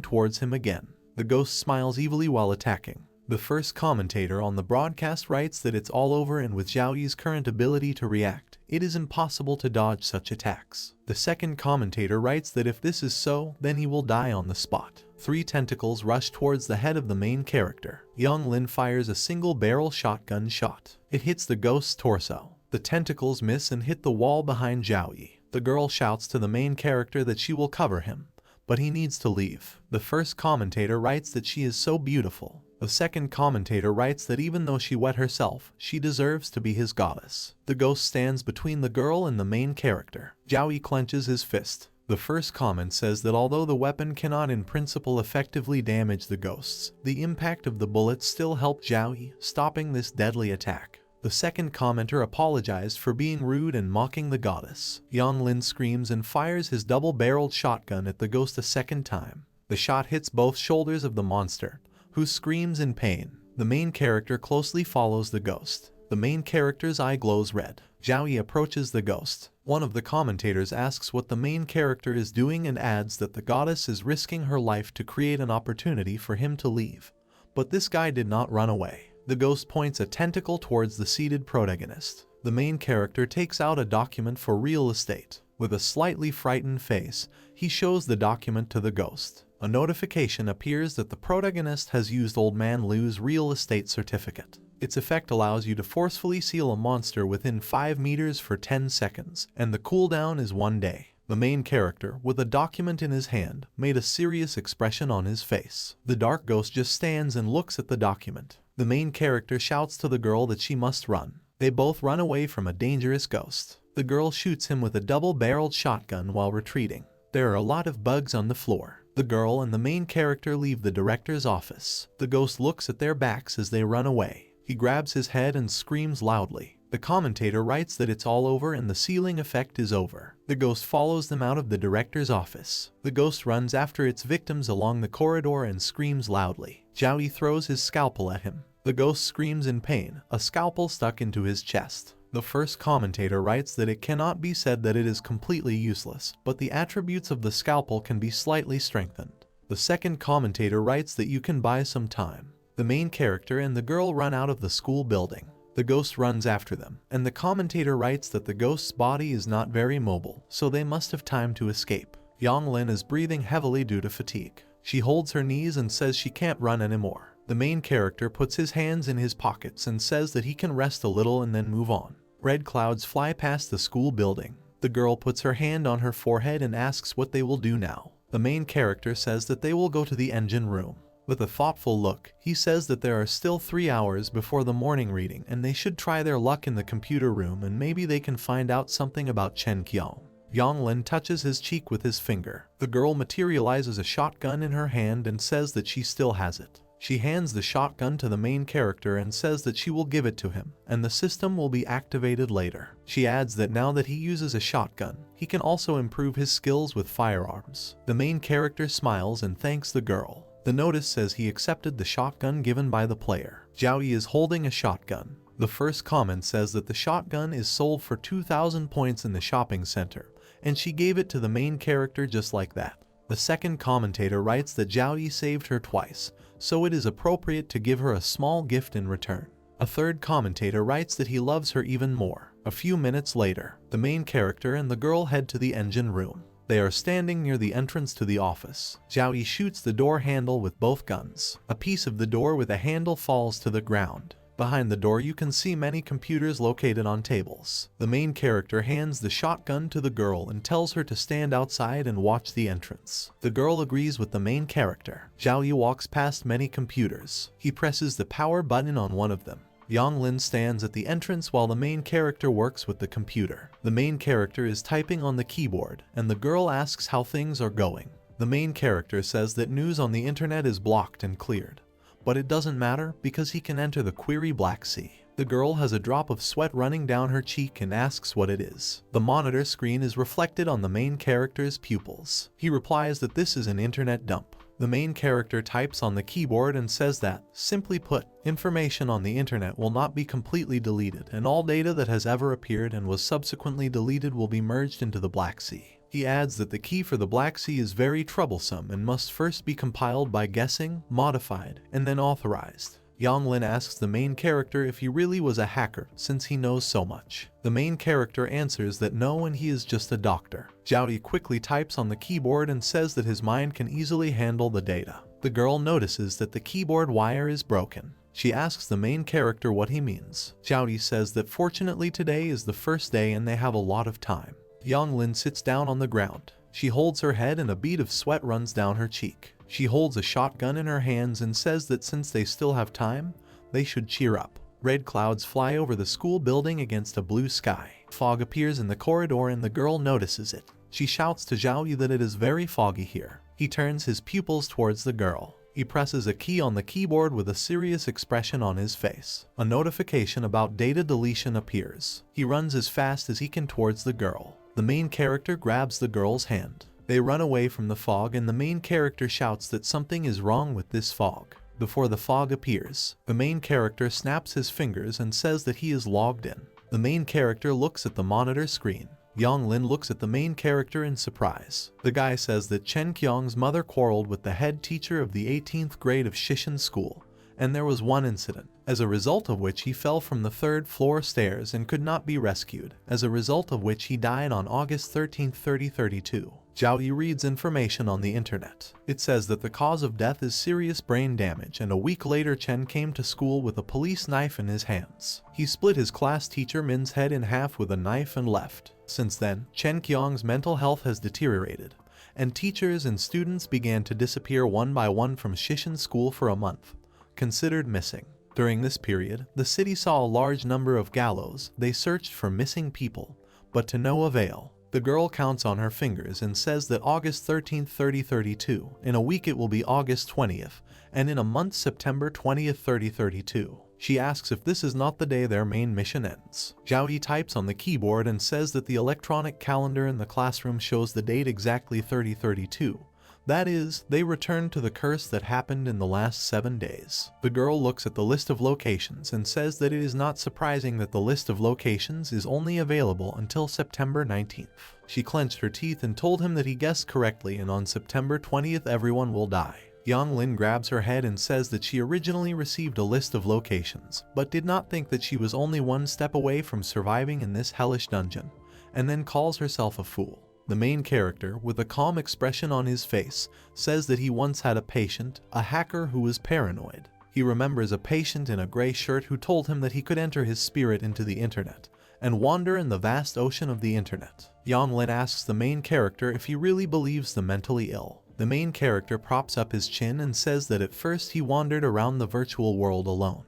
towards him again. The ghost smiles evilly while attacking. The first commentator on the broadcast writes that it's all over, and with Zhao Yi's current ability to react, it is impossible to dodge such attacks. The second commentator writes that if this is so, then he will die on the spot. 3 tentacles rush towards the head of the main character. Yanglin fires a single-barrel shotgun shot. It hits the ghost's torso. The tentacles miss and hit the wall behind Zhao Yi. The girl shouts to the main character that she will cover him, but he needs to leave. The first commentator writes that she is so beautiful. The second commentator writes that even though she wet herself, she deserves to be his goddess. The ghost stands between the girl and the main character. Zhao Yi clenches his fist. The first comment says that although the weapon cannot in principle effectively damage the ghosts, the impact of the bullets still helped Zhao Yi, stopping this deadly attack. The second commenter apologized for being rude and mocking the goddess. Yanglin screams and fires his double-barreled shotgun at the ghost a second time. The shot hits both shoulders of the monster, who screams in pain. The main character closely follows the ghost. The main character's eye glows red. Zhao Yi approaches the ghost. One of the commentators asks what the main character is doing and adds that the goddess is risking her life to create an opportunity for him to leave. But this guy did not run away. The ghost points a tentacle towards the seated protagonist. The main character takes out a document for real estate. With a slightly frightened face, he shows the document to the ghost. A notification appears that the protagonist has used Old Man Liu's real estate certificate. Its effect allows you to forcefully seal a monster within 5 meters for 10 seconds, and the cooldown is 1 day. The main character, with a document in his hand, made a serious expression on his face. The dark ghost just stands and looks at the document. The main character shouts to the girl that she must run. They both run away from a dangerous ghost. The girl shoots him with a double-barreled shotgun while retreating. There are a lot of bugs on the floor. The girl and the main character leave the director's office. The ghost looks at their backs as they run away. He grabs his head and screams loudly. The commentator writes that it's all over and the ceiling effect is over. The ghost follows them out of the director's office. The ghost runs after its victims along the corridor and screams loudly. Jowie throws his scalpel at him. The ghost screams in pain, a scalpel stuck into his chest. The first commentator writes that it cannot be said that it is completely useless, but the attributes of the scalpel can be slightly strengthened. The second commentator writes that you can buy some time. The main character and the girl run out of the school building. The ghost runs after them, and the commentator writes that the ghost's body is not very mobile, so they must have time to escape. Yonglin is breathing heavily due to fatigue. She holds her knees and says she can't run anymore. The main character puts his hands in his pockets and says that he can rest a little and then move on. Red clouds fly past the school building. The girl puts her hand on her forehead and asks what they will do now. The main character says that they will go to the engine room. With a thoughtful look, he says that there are still 3 hours before the morning reading and they should try their luck in the computer room and maybe they can find out something about Chen Qiang. Yonglin touches his cheek with his finger. The girl materializes a shotgun in her hand and says that she still has it. She hands the shotgun to the main character and says that she will give it to him, and the system will be activated later. She adds that now that he uses a shotgun, he can also improve his skills with firearms. The main character smiles and thanks the girl. The notice says he accepted the shotgun given by the player. Jowie is holding a shotgun. The first comment says that the shotgun is sold for 2,000 points in the shopping center, and she gave it to the main character just like that. The second commentator writes that Jowie saved her twice, so it is appropriate to give her a small gift in return. A third commentator writes that he loves her even more. A few minutes later, the main character and the girl head to the engine room. They are standing near the entrance to the office. Jowie shoots the door handle with both guns. A piece of the door with a handle falls to the ground. Behind the door you can see many computers located on tables. The main character hands the shotgun to the girl and tells her to stand outside and watch the entrance. The girl agrees with the main character. Jowie walks past many computers. He presses the power button on one of them. Yonglin stands at the entrance while the main character works with the computer. The main character is typing on the keyboard, and the girl asks how things are going. The main character says that news on the internet is blocked and cleared. But it doesn't matter because he can enter the query Black Sea. The girl has a drop of sweat running down her cheek and asks what it is. The monitor screen is reflected on the main character's pupils. He replies that this is an internet dump. The main character types on the keyboard and says that, simply put, information on the internet will not be completely deleted, and all data that has ever appeared and was subsequently deleted will be merged into the Black Sea. He adds that the key for the Black Sea is very troublesome and must first be compiled by guessing, modified, and then authorized. Yonglin asks the main character if he really was a hacker since he knows so much. The main character answers that no, and he is just a doctor. Jowie quickly types on the keyboard and says that his mind can easily handle the data. The girl notices that the keyboard wire is broken. She asks the main character what he means. Jowie says that fortunately today is the first day and they have a lot of time. Yonglin sits down on the ground. She holds her head and a bead of sweat runs down her cheek. She holds a shotgun in her hands and says that since they still have time, they should cheer up. Red clouds fly over the school building against a blue sky. Fog appears in the corridor and the girl notices it. She shouts to Jowie that it is very foggy here. He turns his pupils towards the girl. He presses a key on the keyboard with a serious expression on his face. A notification about data deletion appears. He runs as fast as he can towards the girl. The main character grabs the girl's hand. They run away from the fog and the main character shouts that something is wrong with this fog. Before the fog appears, the main character snaps his fingers and says that he is logged in. The main character looks at the monitor screen. Yonglin looks at the main character in surprise. The guy says that Chen Qiang's mother quarreled with the head teacher of the 18th grade of Shishin School, and there was one incident, as a result of which he fell from the 3rd floor stairs and could not be rescued, as a result of which he died on August 13, 3032. Jowie reads information on the internet. It says that the cause of death is serious brain damage, and a week later Chen came to school with a police knife in his hands. He split his class teacher Min's head in half with a knife and left. Since then, Chen Qiang's mental health has deteriorated, and teachers and students began to disappear one by one from Shishin School for a month, considered missing. During this period, the city saw a large number of gallows. They searched for missing people, but to no avail. The girl counts on her fingers and says that August 13th, 3032, in a week it will be August 20th, and in a month September 20th, 3032. She asks if this is not the day their main mission ends. Zhao Yi types on the keyboard and says that the electronic calendar in the classroom shows the date exactly 3032. That is, they returned to the curse that happened in the last 7 days. The girl looks at the list of locations and says that it is not surprising that the list of locations is only available until September 19th. She clenched her teeth and told him that he guessed correctly, and on September 20th everyone will die. Yang Lin grabs her head and says that she originally received a list of locations, but did not think that she was only one step away from surviving in this hellish dungeon, and then calls herself a fool. The main character, with a calm expression on his face, says that he once had a patient, a hacker who was paranoid. He remembers a patient in a gray shirt who told him that he could enter his spirit into the internet and wander in the vast ocean of the internet. Yang Lin asks the main character if he really believes the mentally ill. The main character props up his chin and says that at first he wandered around the virtual world alone,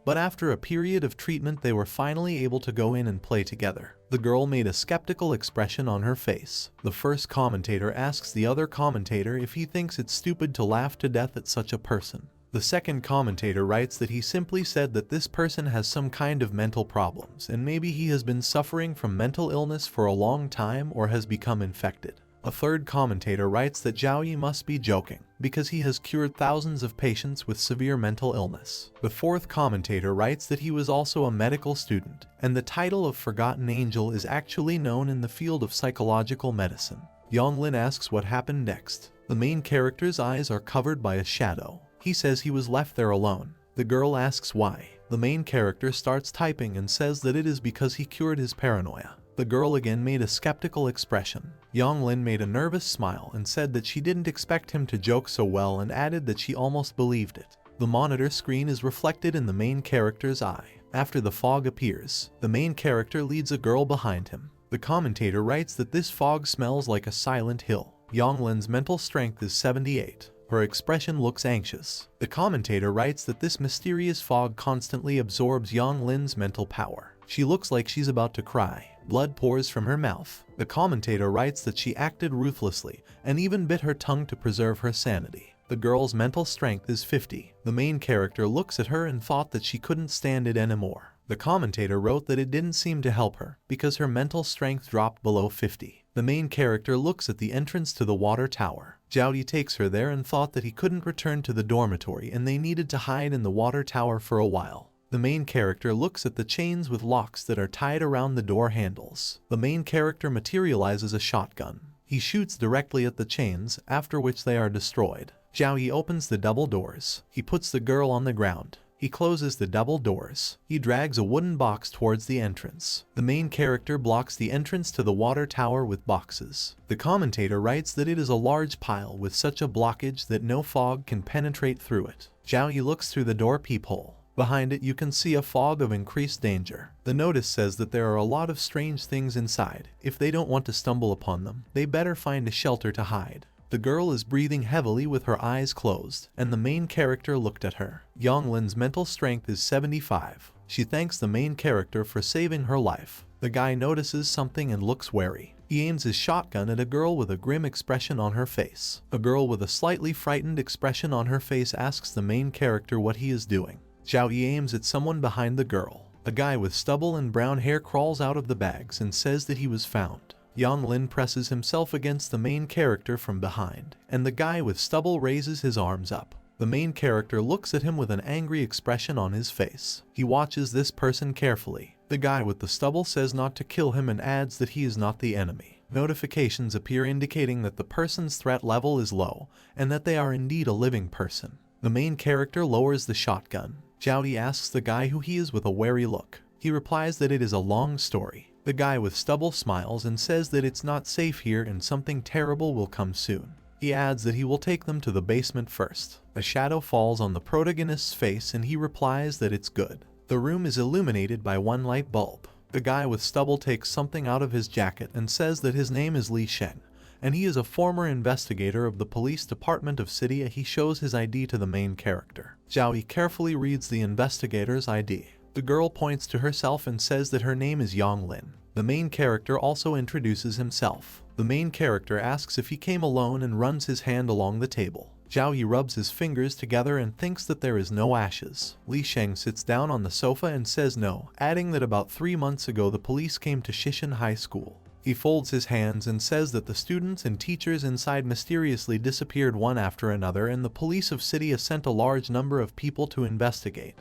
but after a period of treatment they were finally able to go in and play together. The girl made a skeptical expression on her face. The first commentator asks the other commentator if he thinks it's stupid to laugh to death at such a person. The second commentator writes that he simply said that this person has some kind of mental problems and maybe he has been suffering from mental illness for a long time or has become infected. A third commentator writes that Zhao Yi must be joking, because he has cured thousands of patients with severe mental illness. The fourth commentator writes that he was also a medical student, and the title of Forgotten Angel is actually known in the field of psychological medicine. Yang Lin asks what happened next. The main character's eyes are covered by a shadow. He says he was left there alone. The girl asks why. The main character starts typing and says that it is because he cured his paranoia. The girl again made a skeptical expression. Yang Lin made a nervous smile and said that she didn't expect him to joke so well and added that she almost believed it. The monitor screen is reflected in the main character's eye. After the fog appears, the main character leads a girl behind him. The commentator writes that this fog smells like a silent hill. Yang Lin's mental strength is 78. Her expression looks anxious. The commentator writes that this mysterious fog constantly absorbs Yang Lin's mental power. She looks like she's about to cry. Blood pours from her mouth. The commentator writes that she acted ruthlessly and even bit her tongue to preserve her sanity. The girl's mental strength is 50. The main character looks at her and thought that she couldn't stand it anymore. The commentator wrote that it didn't seem to help her because her mental strength dropped below 50. The main character looks at the entrance to the water tower. Zhao Yi takes her there and thought that he couldn't return to the dormitory and they needed to hide in the water tower for a while. The main character looks at the chains with locks that are tied around the door handles. The main character materializes a shotgun. He shoots directly at the chains, after which they are destroyed. Zhao Yi opens the double doors. He puts the girl on the ground. He closes the double doors. He drags a wooden box towards the entrance. The main character blocks the entrance to the water tower with boxes. The commentator writes that it is a large pile with such a blockage that no fog can penetrate through it. Zhao Yi looks through the door peephole. Behind it you can see a fog of increased danger. The notice says that there are a lot of strange things inside. If they don't want to stumble upon them, they better find a shelter to hide. The girl is breathing heavily with her eyes closed, and the main character looked at her. Yang Lin's mental strength is 75. She thanks the main character for saving her life. The guy notices something and looks wary. He aims his shotgun at a girl with a grim expression on her face. A girl with a slightly frightened expression on her face asks the main character what he is doing. Zhao Yi aims at someone behind the girl. A guy with stubble and brown hair crawls out of the bags and says that he was found. Yang Lin presses himself against the main character from behind, and the guy with stubble raises his arms up. The main character looks at him with an angry expression on his face. He watches this person carefully. The guy with the stubble says not to kill him and adds that he is not the enemy. Notifications appear indicating that the person's threat level is low, and that they are indeed a living person. The main character lowers the shotgun. Zhao Yi asks the guy who he is with a wary look. He replies that it is a long story. The guy with stubble smiles and says that it's not safe here and something terrible will come soon. He adds that he will take them to the basement first. A shadow falls on the protagonist's face and he replies that it's good. The room is illuminated by one light bulb. The guy with stubble takes something out of his jacket and says that his name is Li Sheng, and he is a former investigator of the police department of City. He shows his ID to the main character. Zhao Yi carefully reads the investigator's ID. The girl points to herself and says that her name is Yang Lin. The main character also introduces himself. The main character asks if he came alone and runs his hand along the table. Zhao Yi rubs his fingers together and thinks that there is no ashes. Li Sheng sits down on the sofa and says no, adding that about 3 months ago the police came to Shishin High School. He folds his hands and says that the students and teachers inside mysteriously disappeared one after another, and the police of City has sent a large number of people to investigate,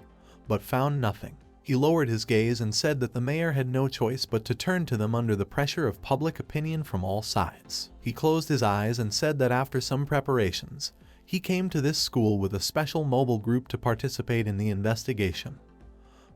but found nothing. He lowered his gaze and said that the mayor had no choice but to turn to them under the pressure of public opinion from all sides. He closed his eyes and said that after some preparations, he came to this school with a special mobile group to participate in the investigation,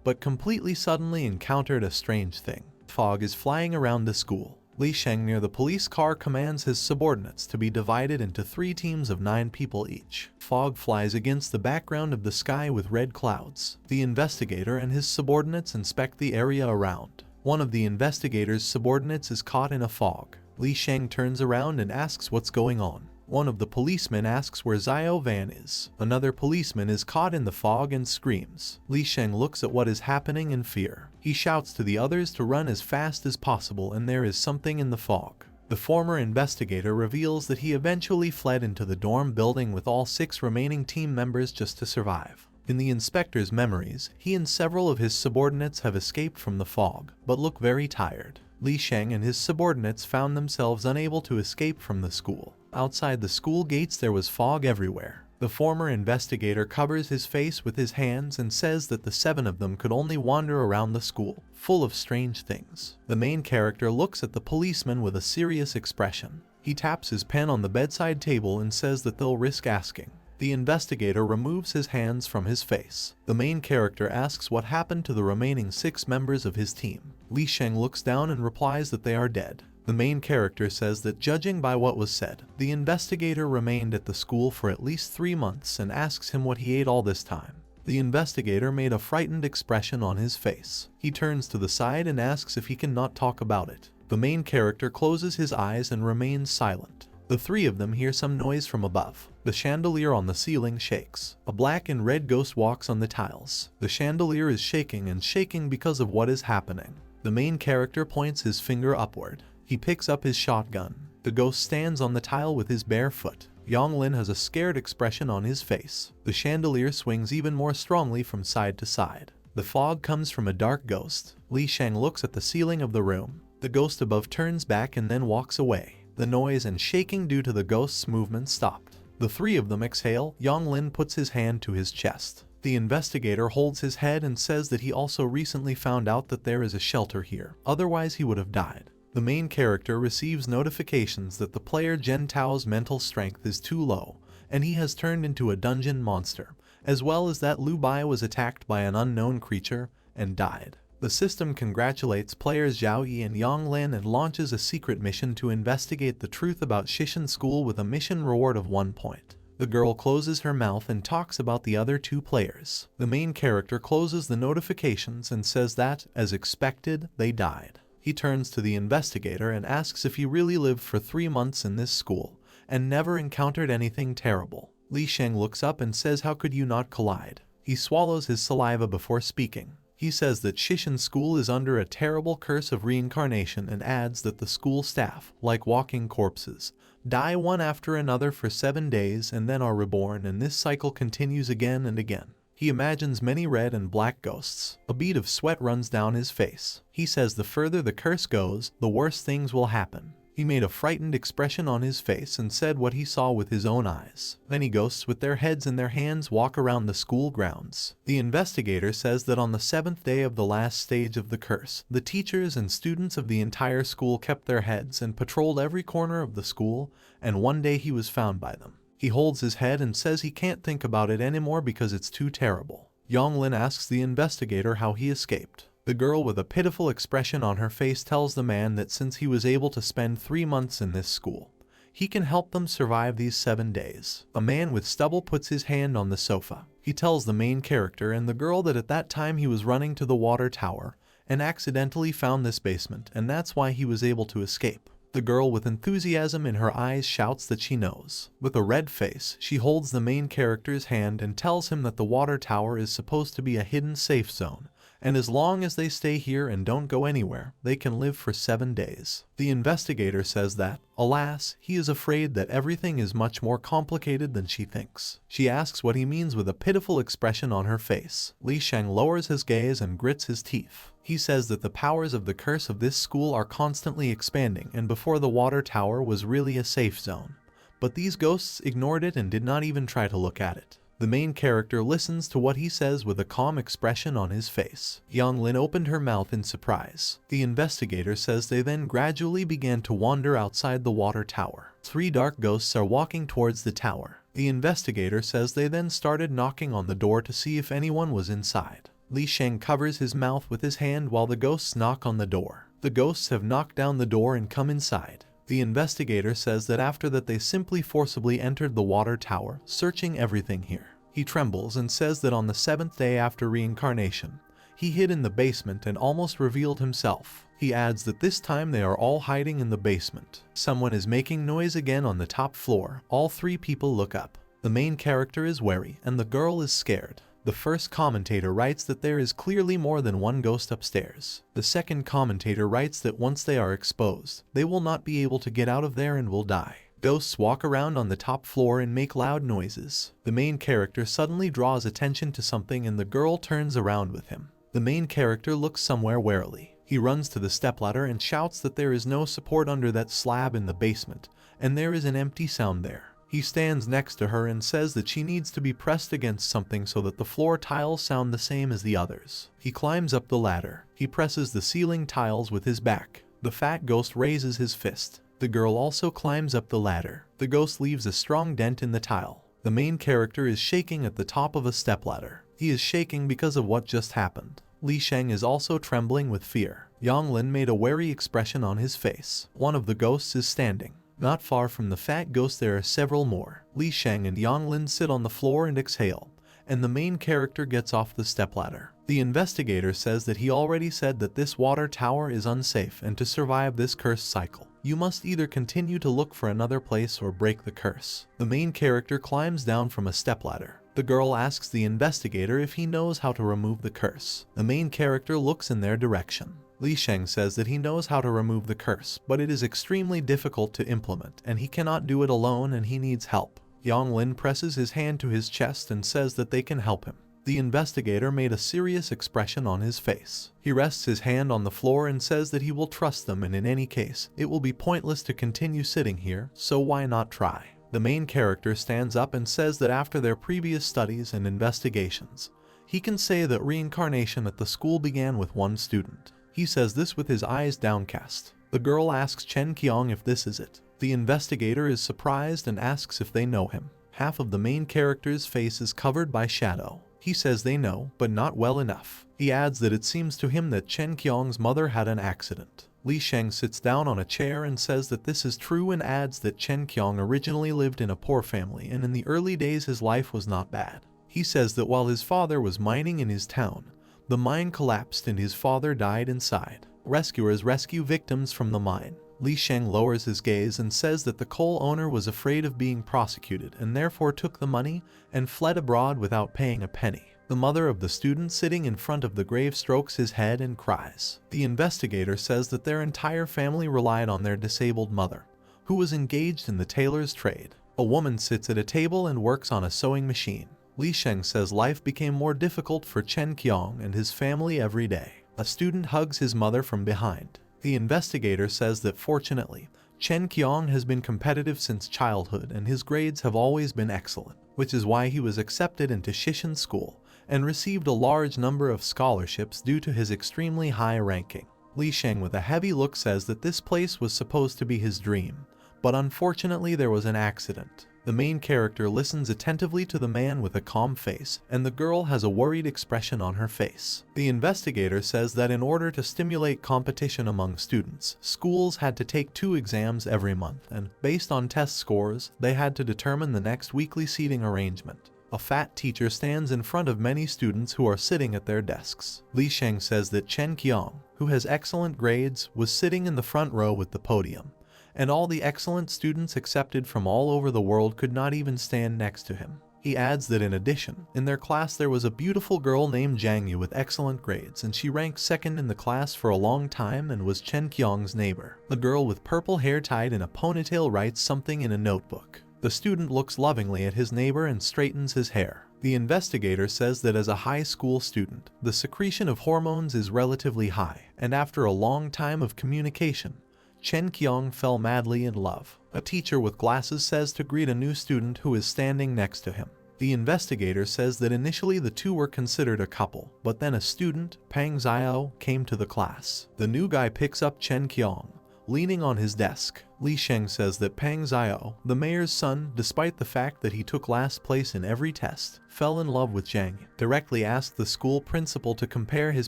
but completely suddenly encountered a strange thing. Fog is flying around the school. Li Sheng near the police car commands his subordinates to be divided into 3 teams of 9 people each. Fog flies against the background of the sky with red clouds. The investigator and his subordinates inspect the area around. One of the investigator's subordinates is caught in a fog. Li Sheng turns around and asks what's going on. One of the policemen asks where Xiao Van is. Another policeman is caught in the fog and screams. Li Sheng looks at what is happening in fear. He shouts to the others to run as fast as possible, and there is something in the fog. The former investigator reveals that he eventually fled into the dorm building with all 6 remaining team members just to survive. In the inspector's memories, he and several of his subordinates have escaped from the fog, but look very tired. Li Sheng and his subordinates found themselves unable to escape from the school. Outside the school gates there was fog everywhere. The former investigator covers his face with his hands and says that the 7 of them could only wander around the school, full of strange things. The main character looks at the policeman with a serious expression. He taps his pen on the bedside table and says that they'll risk asking. The investigator removes his hands from his face. The main character asks what happened to the remaining 6 members of his team. Li Sheng looks down and replies that they are dead. The main character says that judging by what was said, the investigator remained at the school for at least 3 months and asks him what he ate all this time. The investigator made a frightened expression on his face. He turns to the side and asks if he cannot talk about it. The main character closes his eyes and remains silent. The 3 of them hear some noise from above. The chandelier on the ceiling shakes. A black and red ghost walks on the tiles. The chandelier is shaking and shaking because of what is happening. The main character points his finger upward. He picks up his shotgun. The ghost stands on the tile with his bare foot. Yang Lin has a scared expression on his face. The chandelier swings even more strongly from side to side. The fog comes from a dark ghost. Li Sheng looks at the ceiling of the room. The ghost above turns back and then walks away. The noise and shaking due to the ghost's movement stopped. The 3 of them exhale. Yang Lin puts his hand to his chest. The investigator holds his head and says that he also recently found out that there is a shelter here. Otherwise he would have died. The main character receives notifications that the player Jen Tao's mental strength is too low, and he has turned into a dungeon monster, as well as that Lu Bai was attacked by an unknown creature and died. The system congratulates players Zhao Yi and Yang Lin and launches a secret mission to investigate the truth about Shishin School with a mission reward of 1 point. The girl closes her mouth and talks about the other 2 players. The main character closes the notifications and says that, as expected, they died. He turns to the investigator and asks if he really lived for 3 months in this school and never encountered anything terrible. Li Sheng looks up and says, "How could you not collide?" He swallows his saliva before speaking. He says that Shishin School is under a terrible curse of reincarnation and adds that the school staff, like walking corpses, die one after another for 7 days and then are reborn, and this cycle continues again and again. He imagines many red and black ghosts. A bead of sweat runs down his face. He says the further the curse goes, the worse things will happen. He made a frightened expression on his face and said what he saw with his own eyes. Many ghosts with their heads in their hands walk around the school grounds. The investigator says that on the 7th day of the last stage of the curse, the teachers and students of the entire school kept their heads and patrolled every corner of the school, and one day he was found by them. He holds his head and says he can't think about it anymore because it's too terrible. Yang Lin asks the investigator how he escaped. The girl with a pitiful expression on her face tells the man that since he was able to spend 3 months in this school, he can help them survive these 7 days. A man with stubble puts his hand on the sofa. He tells the main character and the girl that at that time he was running to the water tower and accidentally found this basement, and that's why he was able to escape. The girl with enthusiasm in her eyes shouts that she knows. With a red face, she holds the main character's hand and tells him that the water tower is supposed to be a hidden safe zone, and as long as they stay here and don't go anywhere, they can live for 7 days. The investigator says that, alas, he is afraid that everything is much more complicated than she thinks. She asks what he means with a pitiful expression on her face. Li Sheng lowers his gaze and grits his teeth. He says that the powers of the curse of this school are constantly expanding, and before the water tower was really a safe zone. But these ghosts ignored it and did not even try to look at it. The main character listens to what he says with a calm expression on his face. Yang Lin opened her mouth in surprise. The investigator says they then gradually began to wander outside the water tower. 3 dark ghosts are walking towards the tower. The investigator says they then started knocking on the door to see if anyone was inside. Li Sheng covers his mouth with his hand while the ghosts knock on the door. The ghosts have knocked down the door and come inside. The investigator says that after that they simply forcibly entered the water tower, searching everything here. He trembles and says that on the 7th day after reincarnation, he hid in the basement and almost revealed himself. He adds that this time they are all hiding in the basement. Someone is making noise again on the top floor. All 3 people look up. The main character is wary and the girl is scared. The first commentator writes that there is clearly more than 1 ghost upstairs. The second commentator writes that once they are exposed, they will not be able to get out of there and will die. Ghosts walk around on the top floor and make loud noises. The main character suddenly draws attention to something and the girl turns around with him. The main character looks somewhere warily. He runs to the stepladder and shouts that there is no support under that slab in the basement, and there is an empty sound there. He stands next to her and says that she needs to be pressed against something so that the floor tiles sound the same as the others. He climbs up the ladder. He presses the ceiling tiles with his back. The fat ghost raises his fist. The girl also climbs up the ladder. The ghost leaves a strong dent in the tile. The main character is shaking at the top of a stepladder. He is shaking because of what just happened. Li Sheng is also trembling with fear. Yang Lin made a wary expression on his face. One of the ghosts is standing. Not far from the fat ghost there are several more. Li Sheng and Yang Lin sit on the floor and exhale, and the main character gets off the stepladder. The investigator says that he already said that this water tower is unsafe, and to survive this curse cycle, you must either continue to look for another place or break the curse. The main character climbs down from a stepladder. The girl asks the investigator if he knows how to remove the curse. The main character looks in their direction. Li Sheng says that he knows how to remove the curse, but it is extremely difficult to implement, and he cannot do it alone and he needs help. Yang Lin presses his hand to his chest and says that they can help him. The investigator made a serious expression on his face. He rests his hand on the floor and says that he will trust them, and in any case, it will be pointless to continue sitting here, so why not try? The main character stands up and says that after their previous studies and investigations, he can say that reincarnation at the school began with 1 student. He says this with his eyes downcast. The girl asks Chen Qiang if this is it. The investigator is surprised and asks if they know him. Half of the main character's face is covered by shadow. He says they know, but not well enough. He adds that it seems to him that Chen Qiang's mother had an accident. Li Sheng sits down on a chair and says that this is true and adds that Chen Qiang originally lived in a poor family and in the early days his life was not bad. He says that while his father was mining in his town, the mine collapsed and his father died inside. Rescuers rescue victims from the mine. Li Sheng lowers his gaze and says that the coal owner was afraid of being prosecuted and therefore took the money and fled abroad without paying a penny. The mother of the student sitting in front of the grave strokes his head and cries. The investigator says that their entire family relied on their disabled mother, who was engaged in the tailor's trade. A woman sits at a table and works on a sewing machine. Li Sheng says life became more difficult for Chen Qiang and his family every day. A student hugs his mother from behind. The investigator says that fortunately, Chen Qiang has been competitive since childhood and his grades have always been excellent, which is why he was accepted into Shishin school and received a large number of scholarships due to his extremely high ranking. Li Sheng with a heavy look says that this place was supposed to be his dream, but unfortunately there was an accident. The main character listens attentively to the man with a calm face, and the girl has a worried expression on her face. The investigator says that in order to stimulate competition among students, schools had to take 2 exams every month, and based on test scores, they had to determine the next weekly seating arrangement. A fat teacher stands in front of many students who are sitting at their desks. Li Sheng says that Chen Qiang, who has excellent grades, was sitting in the front row with the podium, and all the excellent students accepted from all over the world could not even stand next to him. He adds that in addition, in their class there was a beautiful girl named Zhang Yu with excellent grades, and she ranked second in the class for a long time and was Chen Qiang's neighbor. The girl with purple hair tied in a ponytail writes something in a notebook. The student looks lovingly at his neighbor and straightens his hair. The investigator says that as a high school student, the secretion of hormones is relatively high, and after a long time of communication, Chen Qiang fell madly in love. A teacher with glasses says to greet a new student who is standing next to him. The investigator says that initially the two were considered a couple, but then a student, Pang Xiao, came to the class. The new guy picks up Chen Qiang, leaning on his desk. Li Sheng says that Pang Xiao, the mayor's son, despite the fact that he took last place in every test, fell in love with Zhang, directly asked the school principal to compare his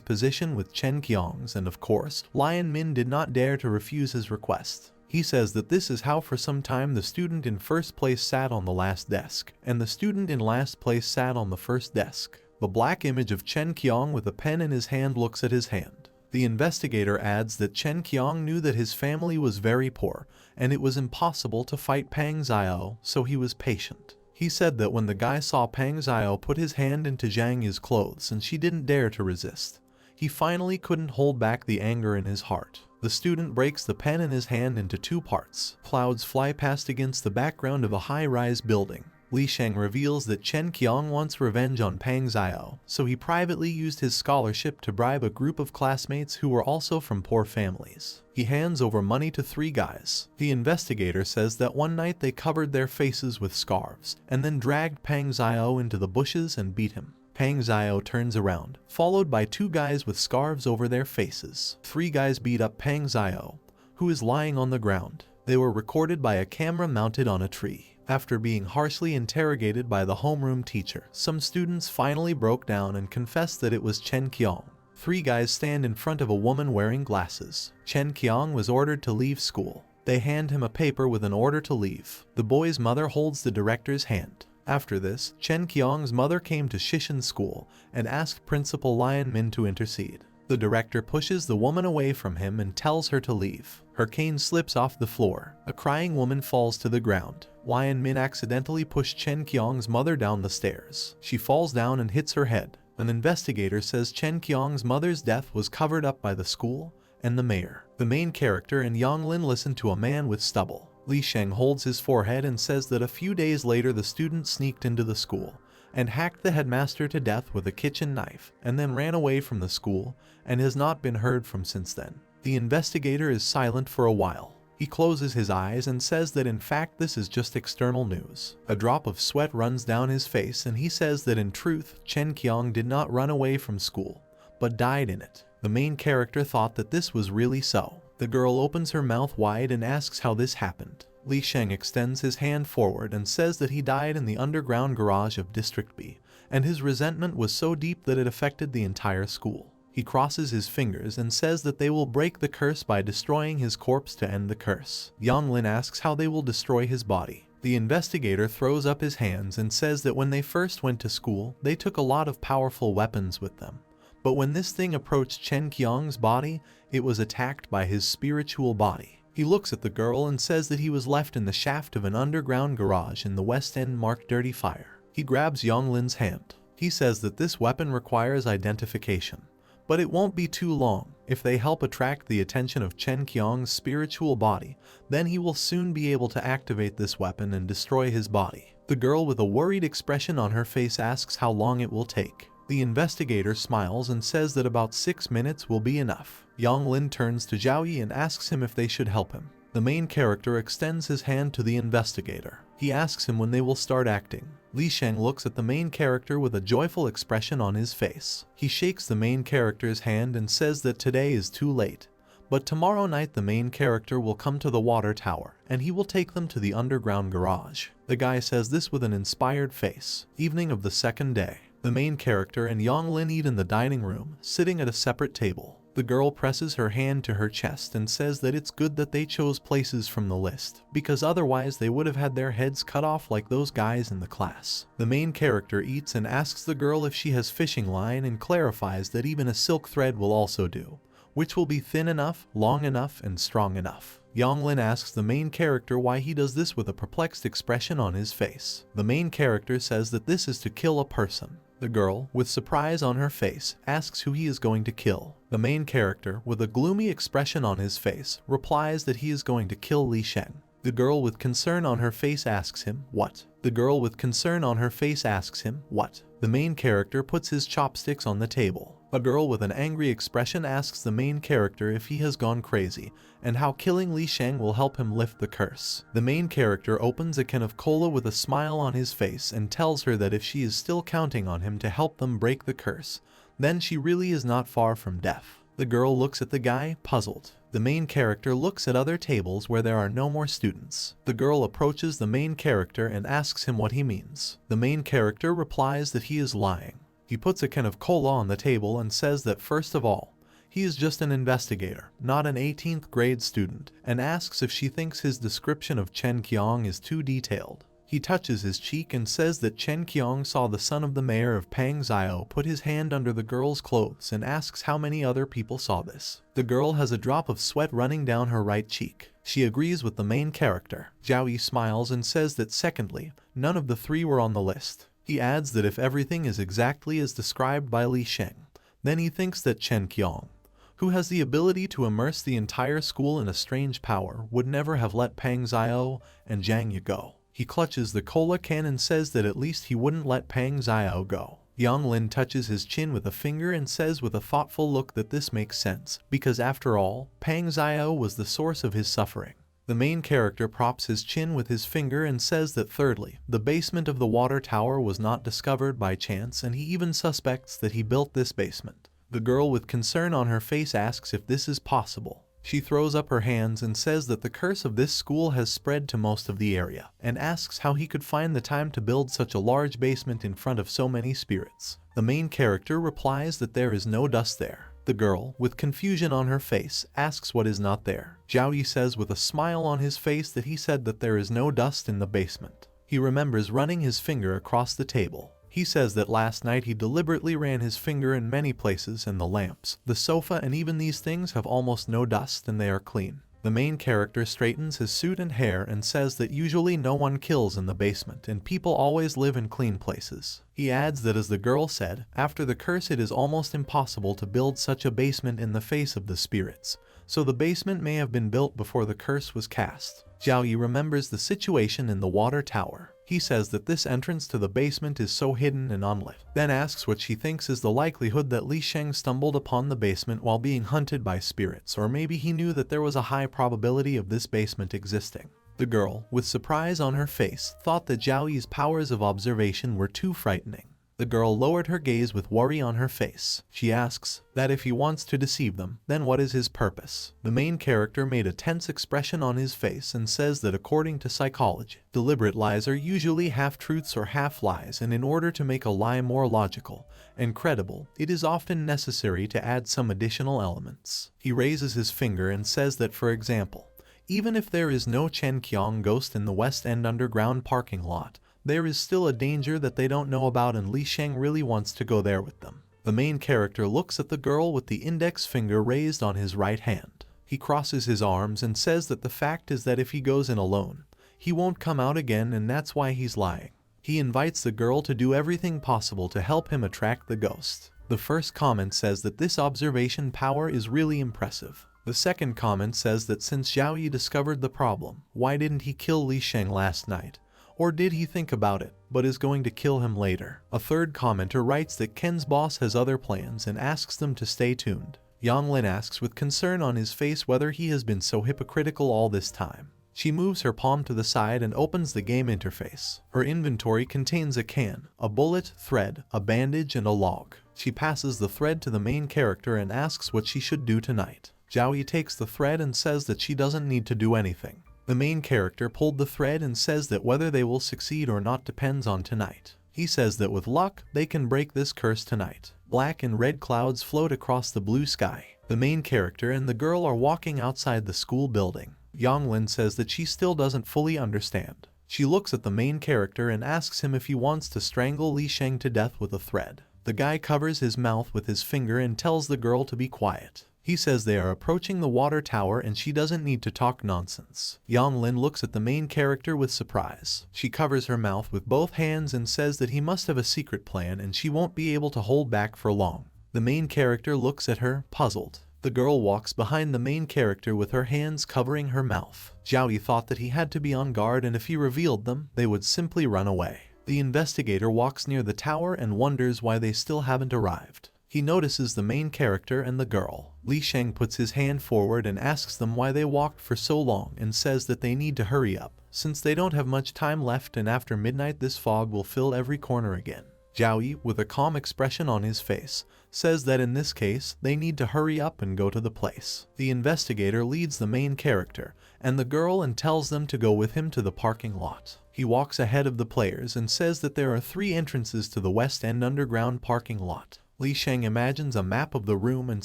position with Chen Qiang's, and of course, Lion Min did not dare to refuse his request. He says that this is how for some time the student in first place sat on the last desk, and the student in last place sat on the first desk. The black image of Chen Qiang with a pen in his hand looks at his hand. The investigator adds that Chen Qiang knew that his family was very poor, and it was impossible to fight Pang Xiao, so he was patient. He said that when the guy saw Pang Xiao put his hand into Zhang Yu's clothes and she didn't dare to resist, he finally couldn't hold back the anger in his heart. The student breaks the pen in his hand into two parts. Clouds fly past against the background of a high-rise building. Li Sheng reveals that Chen Qiang wants revenge on Pang Xiao, so he privately used his scholarship to bribe a group of classmates who were also from poor families. He hands over money to three guys. The investigator says that one night they covered their faces with scarves, and then dragged Pang Xiao into the bushes and beat him. Pang Xiao turns around, followed by two guys with scarves over their faces. Three guys beat up Pang Xiao, who is lying on the ground. They were recorded by a camera mounted on a tree. After being harshly interrogated by the homeroom teacher, some students finally broke down and confessed that it was Chen Qiang. Three guys stand in front of a woman wearing glasses. Chen Qiang was ordered to leave school. They hand him a paper with an order to leave. The boy's mother holds the director's hand. After this, Chen Qiang's mother came to Shishin school and asked Principal Lion Min to intercede. The director pushes the woman away from him and tells her to leave. Her cane slips off the floor. A crying woman falls to the ground. Lion Min accidentally pushed Chen Qiang's mother down the stairs. She falls down and hits her head. An investigator says Chen Qiang's mother's death was covered up by the school and the mayor. The main character and Yang Lin listen to a man with stubble. Li Sheng holds his forehead and says that a few days later the student sneaked into the school and hacked the headmaster to death with a kitchen knife, and then ran away from the school and has not been heard from since then. The investigator is silent for a while. He closes his eyes and says that in fact this is just external news. A drop of sweat runs down his face and he says that in truth Chen Qiang did not run away from school, but died in it. The main character thought that this was really so. The girl opens her mouth wide and asks how this happened. Li Sheng extends his hand forward and says that he died in the underground garage of District B, and his resentment was so deep that it affected the entire school. He crosses his fingers and says that they will break the curse by destroying his corpse to end the curse. Yang Lin asks how they will destroy his body. The investigator throws up his hands and says that when they first went to school, they took a lot of powerful weapons with them. But when this thing approached Chen Qiang's body, it was attacked by his spiritual body. He looks at the girl and says that he was left in the shaft of an underground garage in the West End marked Dirty Fire. He grabs Yang Lin's hand. He says that this weapon requires identification, but it won't be too long. If they help attract the attention of Chen Qiang's spiritual body, then he will soon be able to activate this weapon and destroy his body. The girl with a worried expression on her face asks how long it will take. The investigator smiles and says that about 6 minutes will be enough. Yang Lin turns to Zhao Yi and asks him if they should help him. The main character extends his hand to the investigator. He asks him when they will start acting. Li Sheng looks at the main character with a joyful expression on his face. He shakes the main character's hand and says that today is too late, but tomorrow night the main character will come to the water tower and he will take them to the underground garage. The guy says this with an inspired face. Evening of the second day. The main character and Yang Lin eat in the dining room, sitting at a separate table. The girl presses her hand to her chest and says that it's good that they chose places from the list, because otherwise they would have had their heads cut off like those guys in the class. The main character eats and asks the girl if she has fishing line and clarifies that even a silk thread will also do, which will be thin enough, long enough, and strong enough. Yonglin asks the main character why he does this with a perplexed expression on his face. The main character says that this is to kill a person. The girl, with surprise on her face, asks who he is going to kill. The main character, with a gloomy expression on his face, replies that he is going to kill Li Sheng. The girl with concern on her face asks him, what? The girl with concern on her face asks him, what? The main character puts his chopsticks on the table. A girl with an angry expression asks the main character if he has gone crazy, and how killing Li Sheng will help him lift the curse. The main character opens a can of cola with a smile on his face and tells her that if she is still counting on him to help them break the curse, then she really is not far from death. The girl looks at the guy, puzzled. The main character looks at other tables where there are no more students. The girl approaches the main character and asks him what he means. The main character replies that he is lying. He puts a can of cola on the table and says that first of all, he is just an investigator, not an 18th grade student, and asks if she thinks his description of Chen Qiang is too detailed. He touches his cheek and says that Chen Qiang saw the son of the mayor of Pangzhou put his hand under the girl's clothes and asks how many other people saw this. The girl has a drop of sweat running down her right cheek. She agrees with the main character. Zhao Yi smiles and says that secondly, none of the three were on the list. He adds that if everything is exactly as described by Li Sheng, then he thinks that Chen Qiang, who has the ability to immerse the entire school in a strange power, would never have let Pang Zhao and Zhang Yi go. He clutches the cola can and says that at least he wouldn't let Pang Zhao go. Yang Lin touches his chin with a finger and says with a thoughtful look that this makes sense, because after all, Pang Zhao was the source of his suffering. The main character props his chin with his finger and says that thirdly, the basement of the water tower was not discovered by chance, and he even suspects that he built this basement. The girl with concern on her face asks if this is possible. She throws up her hands and says that the curse of this school has spread to most of the area, and asks how he could find the time to build such a large basement in front of so many spirits. The main character replies that there is no dust there. The girl, with confusion on her face, asks what is not there. Zhao Yi says with a smile on his face that he said that there is no dust in the basement. He remembers running his finger across the table. He says that last night he deliberately ran his finger in many places, and the lamps, the sofa, and even these things have almost no dust and they are clean. The main character straightens his suit and hair and says that usually no one kills in the basement and people always live in clean places. He adds that as the girl said, after the curse it is almost impossible to build such a basement in the face of the spirits, so the basement may have been built before the curse was cast. Zhao Yi remembers the situation in the water tower. He says that this entrance to the basement is so hidden and unlit, then asks what she thinks is the likelihood that Li Sheng stumbled upon the basement while being hunted by spirits, or maybe he knew that there was a high probability of this basement existing. The girl, with surprise on her face, thought that Zhao Yi's powers of observation were too frightening. The girl lowered her gaze with worry on her face. She asks that if he wants to deceive them, then what is his purpose? The main character made a tense expression on his face and says that according to psychology, deliberate lies are usually half-truths or half-lies, and in order to make a lie more logical and credible, it is often necessary to add some additional elements. He raises his finger and says that, for example, even if there is no Chen Qiang ghost in the West End underground parking lot, there is still a danger that they don't know about, and Li Sheng really wants to go there with them. The main character looks at the girl with the index finger raised on his right hand. He crosses his arms and says that the fact is that if he goes in alone, he won't come out again, and that's why he's lying. He invites the girl to do everything possible to help him attract the ghost. The first comment says that this observation power is really impressive. The second comment says that since Zhao Yi discovered the problem, why didn't he kill Li Sheng last night? Or did he think about it, but is going to kill him later? A third commenter writes that Ken's boss has other plans and asks them to stay tuned. Yang Lin asks with concern on his face whether he has been so hypocritical all this time. She moves her palm to the side and opens the game interface. Her inventory contains a can, a bullet, thread, a bandage, and a log. She passes the thread to the main character and asks what she should do tonight. Zhao Yi takes the thread and says that she doesn't need to do anything. The main character pulled the thread and says that whether they will succeed or not depends on tonight. He says that with luck, they can break this curse tonight. Black and red clouds float across the blue sky. The main character and the girl are walking outside the school building. Yonglin says that she still doesn't fully understand. She looks at the main character and asks him if he wants to strangle Li Sheng to death with a thread. The guy covers his mouth with his finger and tells the girl to be quiet. He says they are approaching the water tower and she doesn't need to talk nonsense. Yonglin looks at the main character with surprise. She covers her mouth with both hands and says that he must have a secret plan and she won't be able to hold back for long. The main character looks at her, puzzled. The girl walks behind the main character with her hands covering her mouth. Zhao thought that he had to be on guard and if he revealed them, they would simply run away. The investigator walks near the tower and wonders why they still haven't arrived. He notices the main character and the girl. Li Sheng puts his hand forward and asks them why they walked for so long and says that they need to hurry up, since they don't have much time left and after midnight this fog will fill every corner again. Zhao, with a calm expression on his face, says that in this case, they need to hurry up and go to the place. The investigator leads the main character and the girl and tells them to go with him to the parking lot. He walks ahead of the players and says that there are 3 entrances to the West End underground parking lot. Li Sheng imagines a map of the room and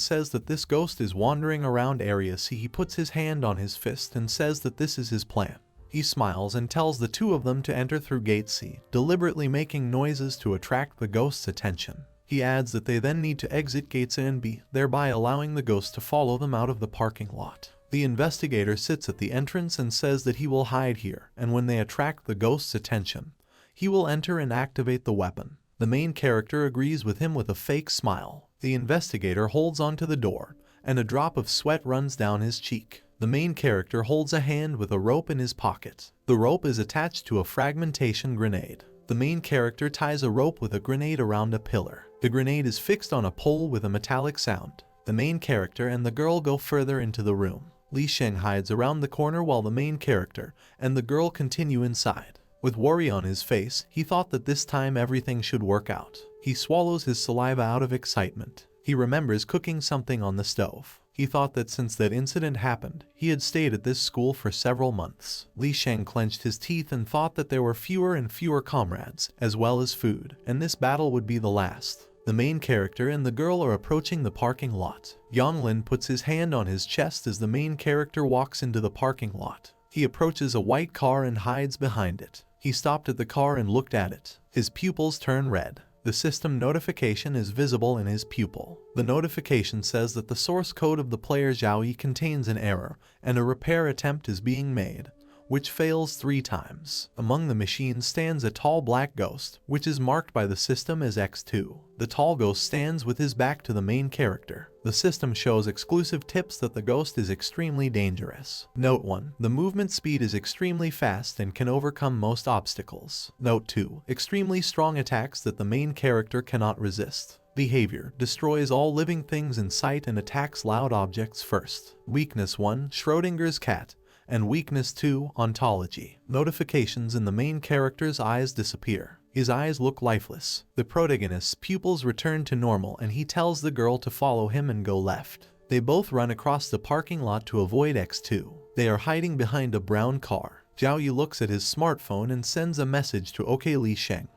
says that this ghost is wandering around area C. He puts his hand on his fist and says that this is his plan. He smiles and tells the 2 of them to enter through gate C, deliberately making noises to attract the ghost's attention. He adds that they then need to exit gates A and B, thereby allowing the ghost to follow them out of the parking lot. The investigator sits at the entrance and says that he will hide here, and when they attract the ghost's attention, he will enter and activate the weapon. The main character agrees with him with a fake smile. The investigator holds onto the door, and a drop of sweat runs down his cheek. The main character holds a hand with a rope in his pocket. The rope is attached to a fragmentation grenade. The main character ties a rope with a grenade around a pillar. The grenade is fixed on a pole with a metallic sound. The main character and the girl go further into the room. Li Sheng hides around the corner while the main character and the girl continue inside. With worry on his face, he thought that this time everything should work out. He swallows his saliva out of excitement. He remembers cooking something on the stove. He thought that since that incident happened, he had stayed at this school for several months. Li Sheng clenched his teeth and thought that there were fewer and fewer comrades, as well as food, and this battle would be the last. The main character and the girl are approaching the parking lot. Yonglin puts his hand on his chest as the main character walks into the parking lot. He approaches a white car and hides behind it. He stopped at the car and looked at it. His pupils turn red. The system notification is visible in his pupil. The notification says that the source code of the player Zhao contains an error, and a repair attempt is being made, which fails 3 times. Among the machines stands a tall black ghost, which is marked by the system as X2. The tall ghost stands with his back to the main character. The system shows exclusive tips that the ghost is extremely dangerous. Note 1. The movement speed is extremely fast and can overcome most obstacles. Note 2. Extremely strong attacks that the main character cannot resist. Behavior: destroys all living things in sight and attacks loud objects first. Weakness 1. Schrodinger's cat. And weakness 2. Ontology. Notifications in the main character's eyes disappear. His eyes look lifeless. The protagonist's pupils return to normal and he tells the girl to follow him and go left. They both run across the parking lot to avoid X2. They are hiding behind a brown car. Zhao Yu looks at his smartphone and sends a message to OK Li Sheng,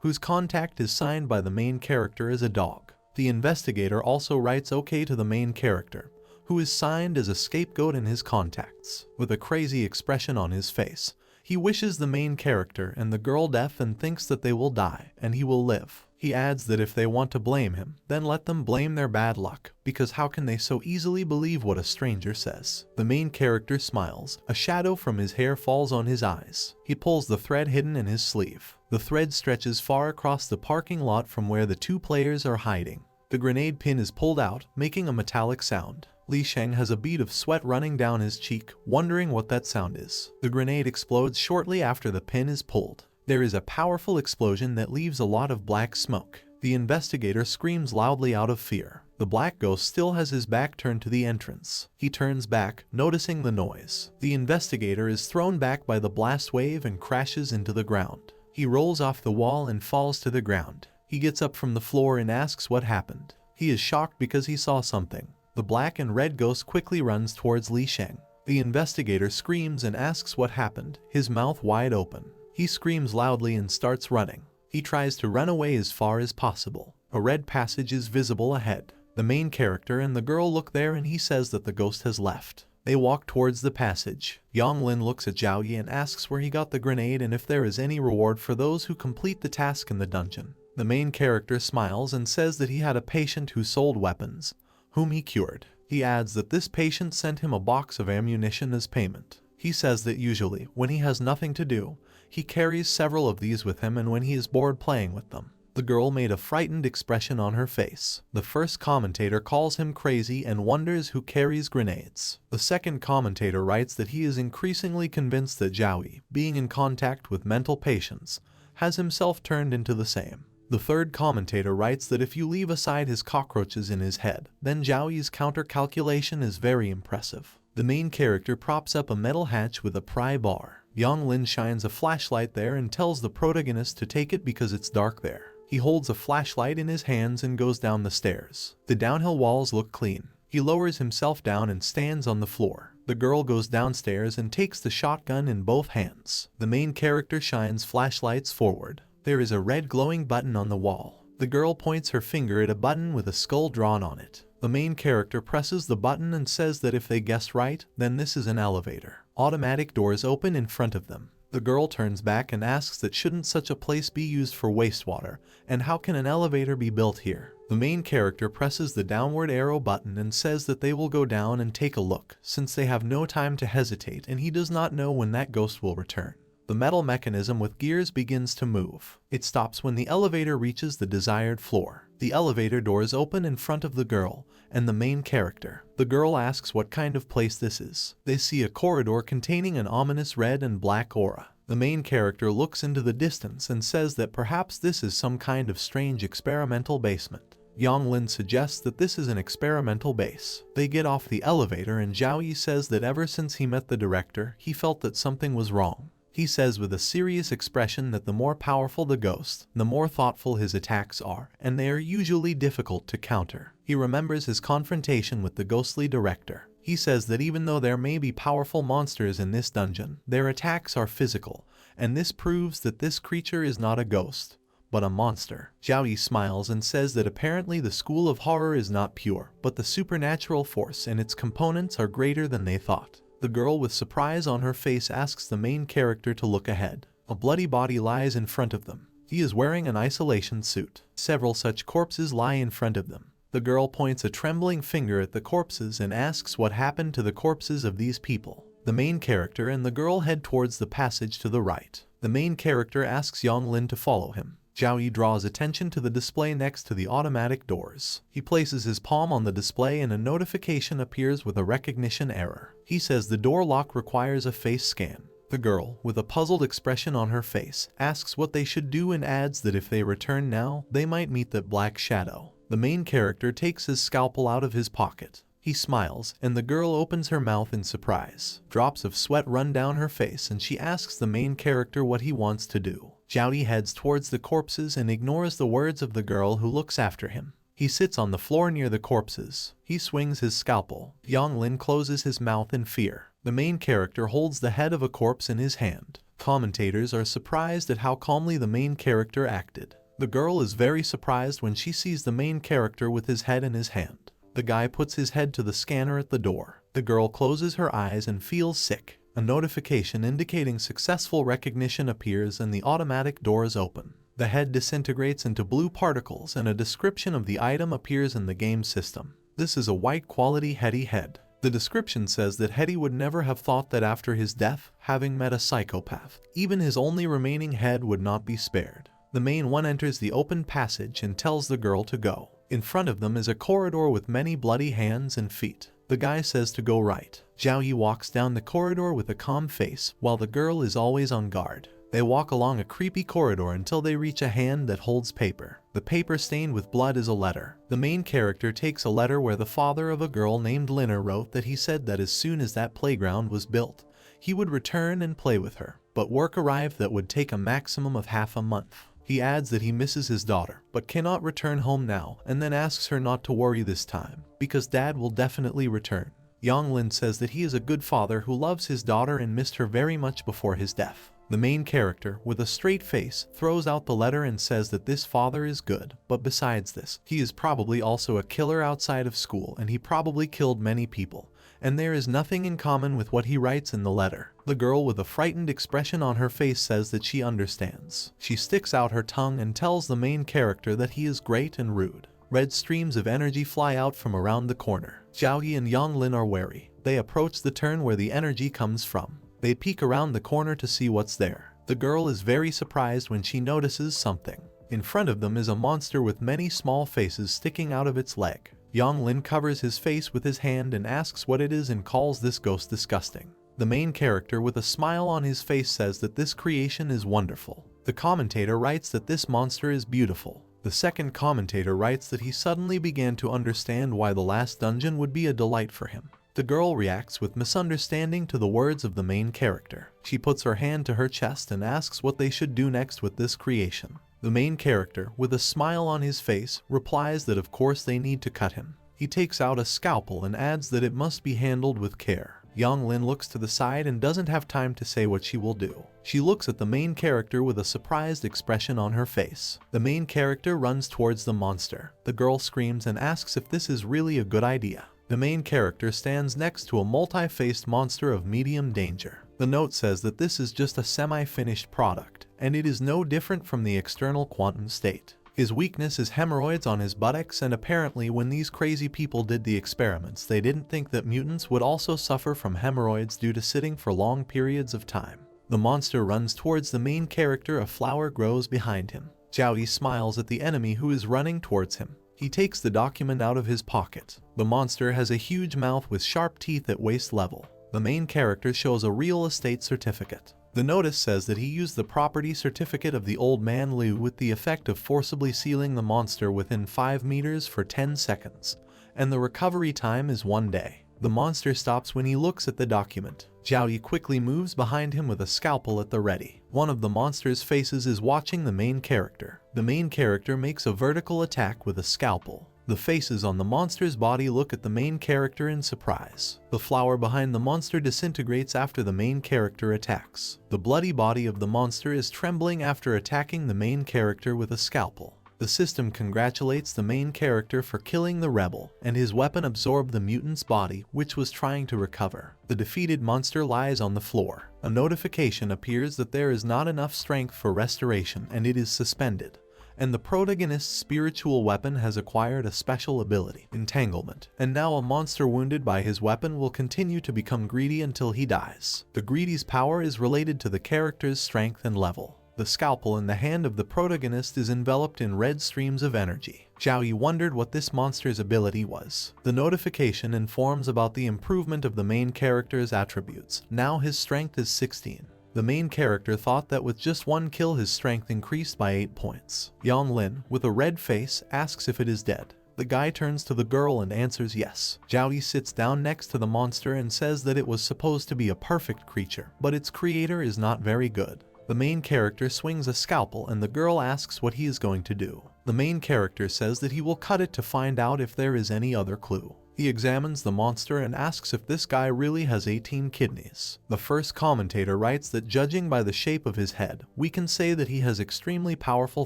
whose contact is signed by the main character as a dog. The investigator also writes OK to the main character, who is signed as a scapegoat in his contacts. With a crazy expression on his face, he wishes the main character and the girl death and thinks that they will die and he will live. He adds that if they want to blame him, then let them blame their bad luck, because how can they so easily believe what a stranger says? The main character smiles. A shadow from his hair falls on his eyes. He pulls the thread hidden in his sleeve. The thread stretches far across the parking lot from where the 2 players are hiding. The grenade pin is pulled out, making a metallic sound. Li Sheng has a bead of sweat running down his cheek, wondering what that sound is. The grenade explodes shortly after the pin is pulled. There is a powerful explosion that leaves a lot of black smoke. The investigator screams loudly out of fear. The black ghost still has his back turned to the entrance. He turns back, noticing the noise. The investigator is thrown back by the blast wave and crashes into the ground. He rolls off the wall and falls to the ground. He gets up from the floor and asks what happened. He is shocked because he saw something. The black and red ghost quickly runs towards Li Sheng. The investigator screams and asks what happened, his mouth wide open. He screams loudly and starts running. He tries to run away as far as possible. A red passage is visible ahead. The main character and the girl look there and he says that the ghost has left. They walk towards the passage. Yonglin looks at Zhao Yi and asks where he got the grenade and if there is any reward for those who complete the task in the dungeon. The main character smiles and says that he had a patient who sold weapons, whom he cured. He adds that this patient sent him a box of ammunition as payment. He says that usually, when he has nothing to do, he carries several of these with him and when he is bored playing with them. The girl made a frightened expression on her face. The first commentator calls him crazy and wonders who carries grenades. The second commentator writes that he is increasingly convinced that Zhao Yi, being in contact with mental patients, has himself turned into the same. The third commentator writes that if you leave aside his cockroaches in his head, then Zhao Yi's counter-calculation is very impressive. The main character props up a metal hatch with a pry bar. Yonglin shines a flashlight there and tells the protagonist to take it because it's dark there. He holds a flashlight in his hands and goes down the stairs. The downhill walls look clean. He lowers himself down and stands on the floor. The girl goes downstairs and takes the shotgun in both hands. The main character shines flashlights forward. There is a red glowing button on the wall. The girl points her finger at a button with a skull drawn on it. The main character presses the button and says that if they guess right, then this is an elevator. Automatic doors open in front of them. The girl turns back and asks that shouldn't such a place be used for wastewater, and how can an elevator be built here? The main character presses the downward arrow button and says that they will go down and take a look, since they have no time to hesitate and he does not know when that ghost will return. The metal mechanism with gears begins to move. It stops when the elevator reaches the desired floor. The elevator doors open in front of the girl and the main character. The girl asks what kind of place this is. They see a corridor containing an ominous red and black aura. The main character looks into the distance and says that perhaps this is some kind of strange experimental basement. Yonglin suggests that this is an experimental base. They get off the elevator and Zhao Yi says that ever since he met the director, he felt that something was wrong. He says with a serious expression that the more powerful the ghost, the more thoughtful his attacks are, and they are usually difficult to counter. He remembers his confrontation with the ghostly director. He says that even though there may be powerful monsters in this dungeon, their attacks are physical, and this proves that this creature is not a ghost, but a monster. Zhao Yi smiles and says that apparently the school of horror is not pure, but the supernatural force and its components are greater than they thought. The girl with surprise on her face asks the main character to look ahead. A bloody body lies in front of them. He is wearing an isolation suit. Several such corpses lie in front of them. The girl points a trembling finger at the corpses and asks what happened to the corpses of these people. The main character and the girl head towards the passage to the right. The main character asks Yonglin to follow him. Zhao Yi draws attention to the display next to the automatic doors. He places his palm on the display and a notification appears with a recognition error. He says the door lock requires a face scan. The girl, with a puzzled expression on her face, asks what they should do and adds that if they return now, they might meet that black shadow. The main character takes his scalpel out of his pocket. He smiles, and the girl opens her mouth in surprise. Drops of sweat run down her face and she asks the main character what he wants to do. Zhao Yi heads towards the corpses and ignores the words of the girl who looks after him. He sits on the floor near the corpses. He swings his scalpel. Yonglin closes his mouth in fear. The main character holds the head of a corpse in his hand. Commentators are surprised at how calmly the main character acted. The girl is very surprised when she sees the main character with his head in his hand. The guy puts his head to the scanner at the door. The girl closes her eyes and feels sick. A notification indicating successful recognition appears and the automatic doors open. The head disintegrates into blue particles and a description of the item appears in the game system. This is a white quality Hetty head. The description says that Hetty would never have thought that after his death, having met a psychopath, even his only remaining head would not be spared. The main one enters the open passage and tells the girl to go. In front of them is a corridor with many bloody hands and feet. The guy says to go right. Zhao Yi walks down the corridor with a calm face, while the girl is always on guard. They walk along a creepy corridor until they reach a hand that holds paper. The paper stained with blood is a letter. The main character takes a letter where the father of a girl named Lina wrote that he said that as soon as that playground was built, he would return and play with her. But work arrived that would take a maximum of half a month. He adds that he misses his daughter, but cannot return home now, and then asks her not to worry this time, because dad will definitely return. Yonglin says that he is a good father who loves his daughter and missed her very much before his death. The main character, with a straight face, throws out the letter and says that this father is good, but besides this, he is probably also a killer outside of school and he probably killed many people, and there is nothing in common with what he writes in the letter. The girl with a frightened expression on her face says that she understands. She sticks out her tongue and tells the main character that he is great and rude. Red streams of energy fly out from around the corner. Xiaoyi and Yonglin are wary. They approach the turn where the energy comes from. They peek around the corner to see what's there. The girl is very surprised when she notices something. In front of them is a monster with many small faces sticking out of its leg. Yonglin covers his face with his hand and asks what it is and calls this ghost disgusting. The main character with a smile on his face says that this creation is wonderful. The commentator writes that this monster is beautiful. The second commentator writes that he suddenly began to understand why the last dungeon would be a delight for him. The girl reacts with misunderstanding to the words of the main character. She puts her hand to her chest and asks what they should do next with this creation. The main character, with a smile on his face, replies that of course they need to cut him. He takes out a scalpel and adds that it must be handled with care. Yonglin looks to the side and doesn't have time to say what she will do. She looks at the main character with a surprised expression on her face. The main character runs towards the monster. The girl screams and asks if this is really a good idea. The main character stands next to a multi-faced monster of medium danger. The note says that this is just a semi-finished product, and it is no different from the external quantum state. His weakness is hemorrhoids on his buttocks, and apparently when these crazy people did the experiments, they didn't think that mutants would also suffer from hemorrhoids due to sitting for long periods of time. The monster runs towards the main character. A flower grows behind him. Xiaoyi smiles at the enemy who is running towards him. He takes the document out of his pocket. The monster has a huge mouth with sharp teeth at waist level. The main character shows a real estate certificate. The notice says that he used the property certificate of the old man Liu with the effect of forcibly sealing the monster within 5 meters for 10 seconds, and the recovery time is 1 day. The monster stops when he looks at the document. Xiaoyi quickly moves behind him with a scalpel at the ready. One of the monster's faces is watching the main character. The main character makes a vertical attack with a scalpel. The faces on the monster's body look at the main character in surprise. The flower behind the monster disintegrates after the main character attacks. The bloody body of the monster is trembling after attacking the main character with a scalpel. The system congratulates the main character for killing the rebel, and his weapon absorbed the mutant's body, which was trying to recover. The defeated monster lies on the floor. A notification appears that there is not enough strength for restoration and it is suspended. And the protagonist's spiritual weapon has acquired a special ability, entanglement, and now a monster wounded by his weapon will continue to become greedy until he dies. The greedy's power is related to the character's strength and level. The scalpel in the hand of the protagonist is enveloped in red streams of energy. Xiaoyi wondered what this monster's ability was. The notification informs about the improvement of the main character's attributes. Now his strength is 16. The main character thought that with just 1 kill his strength increased by 8 points. Yonglin, with a red face, asks if it is dead. The guy turns to the girl and answers yes. Xiaoyi sits down next to the monster and says that it was supposed to be a perfect creature, but its creator is not very good. The main character swings a scalpel and the girl asks what he is going to do. The main character says that he will cut it to find out if there is any other clue. He examines the monster and asks if this guy really has 18 kidneys. The first commentator writes that judging by the shape of his head, we can say that he has extremely powerful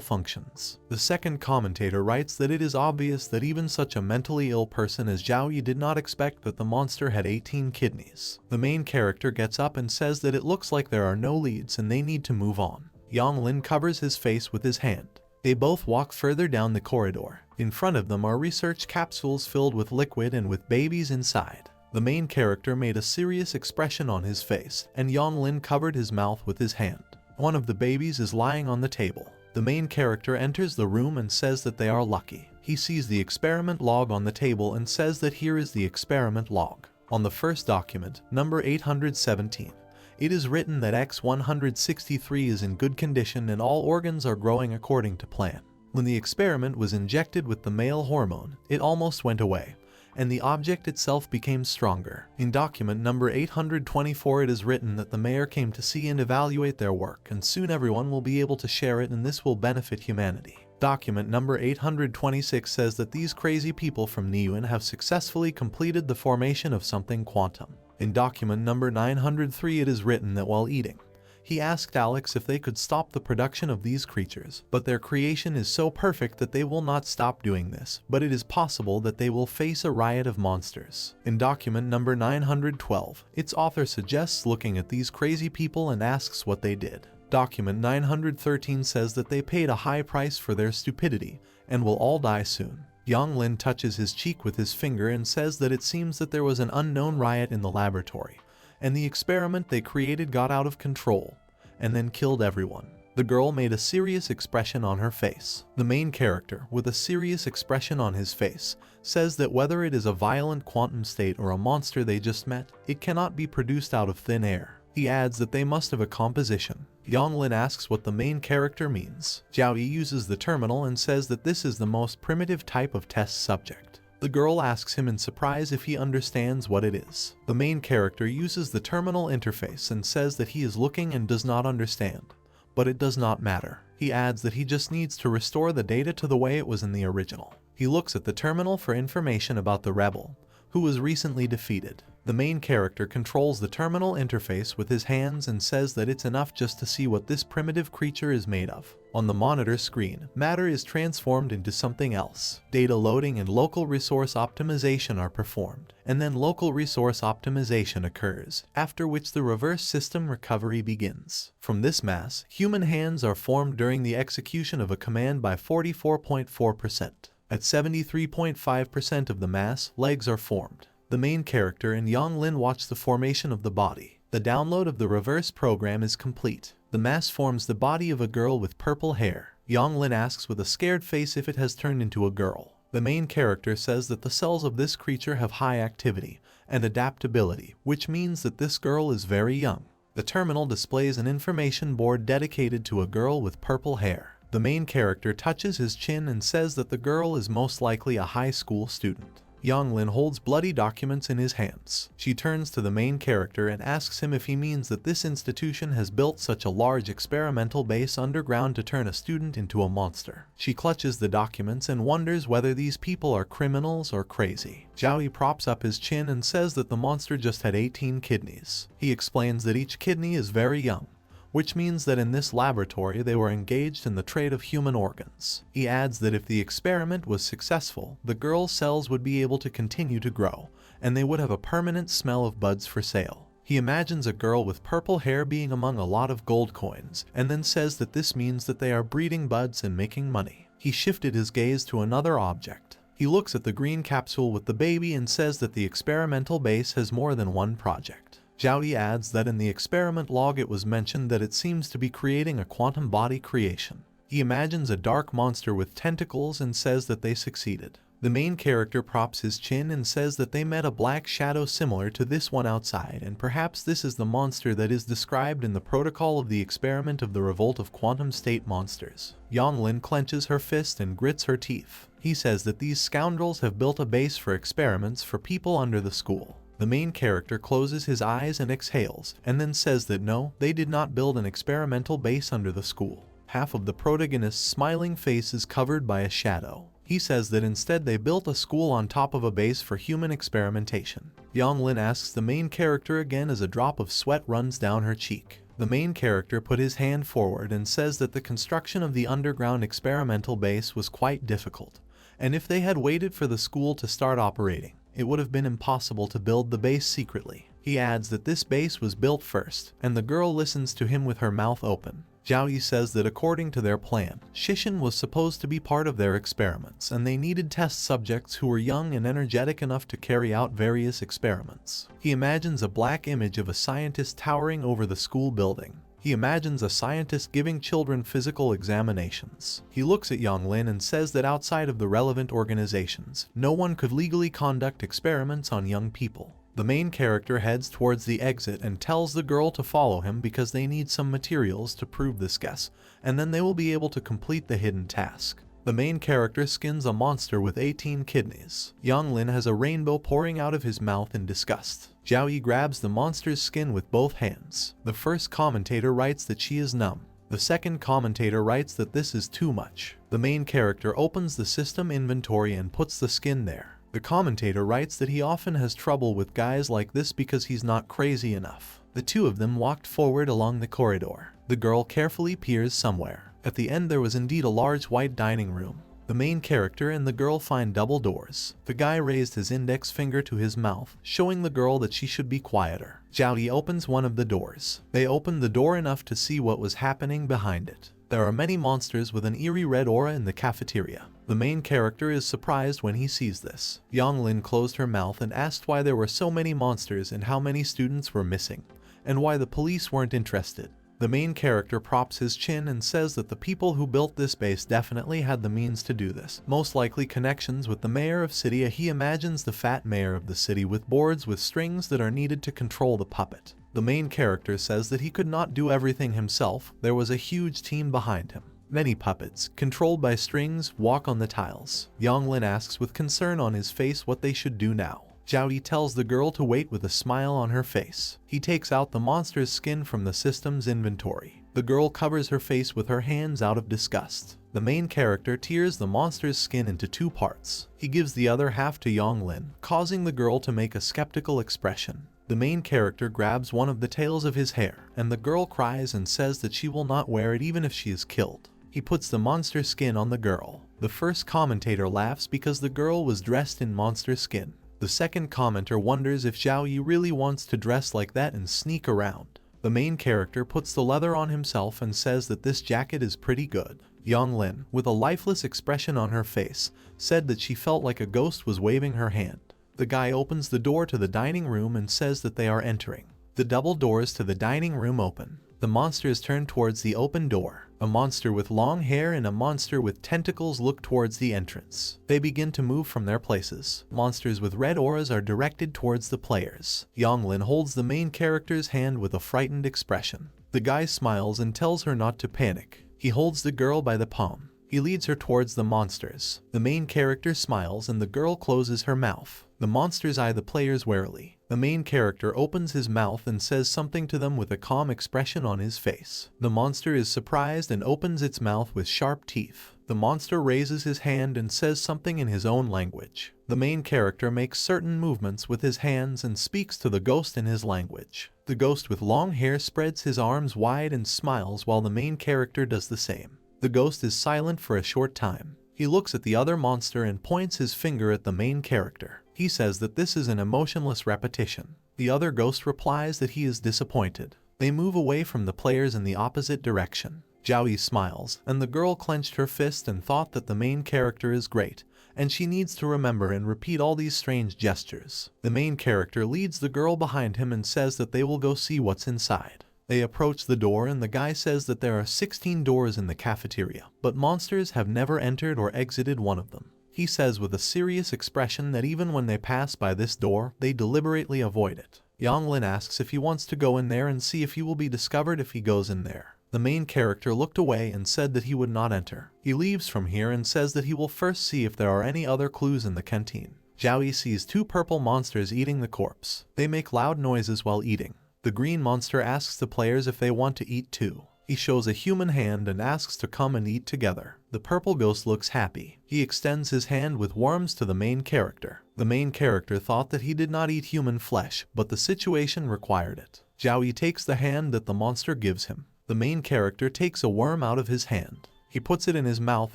functions. The second commentator writes that it is obvious that even such a mentally ill person as Xiaoyi did not expect that the monster had 18 kidneys. The main character gets up and says that it looks like there are no leads and they need to move on. Yonglin covers his face with his hand. They both walk further down the corridor. In front of them are research capsules filled with liquid and with babies inside. The main character made a serious expression on his face, and Yonglin covered his mouth with his hand. One of the babies is lying on the table. The main character enters the room and says that they are lucky. He sees the experiment log on the table and says that here is the experiment log. On the first document, number 817, it is written that X163 is in good condition and all organs are growing according to plan. When the experiment was injected with the male hormone, it almost went away, and the object itself became stronger. In document number 824 it is written that the mayor came to see and evaluate their work, and soon everyone will be able to share it and this will benefit humanity. Document number 826 says that these crazy people from Niyun have successfully completed the formation of something quantum. In document number 903 it is written that while eating, He asked Alex if they could stop the production of these creatures, but their creation is so perfect that they will not stop doing this, but it is possible that they will face a riot of monsters. In document number 912, its author suggests looking at these crazy people and asks what they did. Document 913 says that they paid a high price for their stupidity and will all die soon. Yonglin touches his cheek with his finger and says that it seems that there was an unknown riot in the laboratory, and the experiment they created got out of control, and then killed everyone. The girl made a serious expression on her face. The main character, with a serious expression on his face, says that whether it is a violent quantum state or a monster they just met, it cannot be produced out of thin air. He adds that they must have a composition. Yonglin asks what the main character means. Jiaoyi uses the terminal and says that this is the most primitive type of test subject. The girl asks him in surprise if he understands what it is. The main character uses the terminal interface and says that he is looking and does not understand, but it does not matter. He adds that he just needs to restore the data to the way it was in the original. He looks at the terminal for information about the rebel, who was recently defeated. The main character controls the terminal interface with his hands and says that it's enough just to see what this primitive creature is made of. On the monitor screen, matter is transformed into something else. Data loading and local resource optimization are performed, and then local resource optimization occurs, after which the reverse system recovery begins. From this mass, human hands are formed during the execution of a command by 44.4%. At 73.5% of the mass, legs are formed. The main character and Yonglin watch the formation of the body. The download of the reverse program is complete. The mass forms the body of a girl with purple hair. Yonglin asks with a scared face if it has turned into a girl. The main character says that the cells of this creature have high activity and adaptability, which means that this girl is very young. The terminal displays an information board dedicated to a girl with purple hair. The main character touches his chin and says that the girl is most likely a high school student. Yonglin holds bloody documents in his hands. She turns to the main character and asks him if he means that this institution has built such a large experimental base underground to turn a student into a monster. She clutches the documents and wonders whether these people are criminals or crazy. Jiaoyi props up his chin and says that the monster just had 18 kidneys. He explains that each kidney is very young, which means that in this laboratory they were engaged in the trade of human organs. He adds that if the experiment was successful, the girl's cells would be able to continue to grow, and they would have a permanent smell of buds for sale. He imagines a girl with purple hair being among a lot of gold coins, and then says that this means that they are breeding buds and making money. He shifted his gaze to another object. He looks at the green capsule with the baby and says that the experimental base has more than one project. Jiaoyi adds that in the experiment log it was mentioned that it seems to be creating a quantum body creation. He imagines a dark monster with tentacles and says that they succeeded. The main character props his chin and says that they met a black shadow similar to this one outside, and perhaps this is the monster that is described in the protocol of the experiment of the revolt of quantum state monsters. Yonglin clenches her fist and grits her teeth. He says that these scoundrels have built a base for experiments for people under the school. The main character closes his eyes and exhales, and then says that no, they did not build an experimental base under the school. Half of the protagonist's smiling face is covered by a shadow. He says that instead they built a school on top of a base for human experimentation. Yonglin asks the main character again as a drop of sweat runs down her cheek. The main character put his hand forward and says that the construction of the underground experimental base was quite difficult, and if they had waited for the school to start operating, it would have been impossible to build the base secretly. He adds that this base was built first, and the girl listens to him with her mouth open. Jiaoyi says that according to their plan, Shishin was supposed to be part of their experiments, and they needed test subjects who were young and energetic enough to carry out various experiments. He imagines a black image of a scientist towering over the school building. He imagines a scientist giving children physical examinations. He looks at Yonglin and says that outside of the relevant organizations, no one could legally conduct experiments on young people. The main character heads towards the exit and tells the girl to follow him because they need some materials to prove this guess, and then they will be able to complete the hidden task. The main character skins a monster with 18 kidneys. Yonglin has a rainbow pouring out of his mouth in disgust. Jiaoyi grabs the monster's skin with both hands. The first commentator writes that she is numb. The second commentator writes that this is too much. The main character opens the system inventory and puts the skin there. The commentator writes that he often has trouble with guys like this because he's not crazy enough. The two of them walked forward along the corridor. The girl carefully peers somewhere. At the end there was indeed a large white dining room. The main character and the girl find double doors. The guy raised his index finger to his mouth, showing the girl that she should be quieter. Zhao opens one of the doors. They opened the door enough to see what was happening behind it. There are many monsters with an eerie red aura in the cafeteria. The main character is surprised when he sees this. Yonglin closed her mouth and asked why there were so many monsters and how many students were missing, and why the police weren't interested. The main character props his chin and says that the people who built this base definitely had the means to do this. Most likely connections with the mayor of city. He imagines the fat mayor of the city with boards with strings that are needed to control the puppet. The main character says that he could not do everything himself. There was a huge team behind him. Many puppets, controlled by strings, walk on the tiles. Yonglin asks with concern on his face what they should do now. Zhao tells the girl to wait with a smile on her face. He takes out the monster's skin from the system's inventory. The girl covers her face with her hands out of disgust. The main character tears the monster's skin into two parts. He gives the other half to Yonglin, causing the girl to make a skeptical expression. The main character grabs one of the tails of his hair, and the girl cries and says that she will not wear it even if she is killed. He puts the monster skin on the girl. The first commentator laughs because the girl was dressed in monster skin. The second commenter wonders if Zhao really wants to dress like that and sneak around. The main character puts the leather on himself and says that this jacket is pretty good. Yonglin, with a lifeless expression on her face, said that she felt like a ghost was waving her hand. The guy opens the door to the dining room and says that they are entering. The double doors to the dining room open. The monsters turn towards the open door. A monster with long hair and a monster with tentacles look towards the entrance. They begin to move from their places. Monsters with red auras are directed towards the players. Yonglin holds the main character's hand with a frightened expression. The guy smiles and tells her not to panic. He holds the girl by the palm. He leads her towards the monsters. The main character smiles and the girl closes her mouth. The monsters eye the players warily. The main character opens his mouth and says something to them with a calm expression on his face. The monster is surprised and opens its mouth with sharp teeth. The monster raises his hand and says something in his own language. The main character makes certain movements with his hands and speaks to the ghost in his language. The ghost with long hair spreads his arms wide and smiles while the main character does the same. The ghost is silent for a short time. He looks at the other monster and points his finger at the main character. He says that this is an emotionless repetition. The other ghost replies that he is disappointed. They move away from the players in the opposite direction. Zhao smiles, and the girl clenched her fist and thought that the main character is great, and she needs to remember and repeat all these strange gestures. The main character leads the girl behind him and says that they will go see what's inside. They approach the door and the guy says that there are 16 doors in the cafeteria, but monsters have never entered or exited one of them. He says with a serious expression that even when they pass by this door, they deliberately avoid it. Yonglin asks if he wants to go in there and see if he will be discovered if he goes in there. The main character looked away and said that he would not enter. He leaves from here and says that he will first see if there are any other clues in the canteen. Zhao sees two purple monsters eating the corpse. They make loud noises while eating. The green monster asks the players if they want to eat too. He shows a human hand and asks to come and eat together. The purple ghost looks happy. He extends his hand with worms to the main character. The main character thought that he did not eat human flesh, but the situation required it. Zhao takes the hand that the monster gives him. The main character takes a worm out of his hand. He puts it in his mouth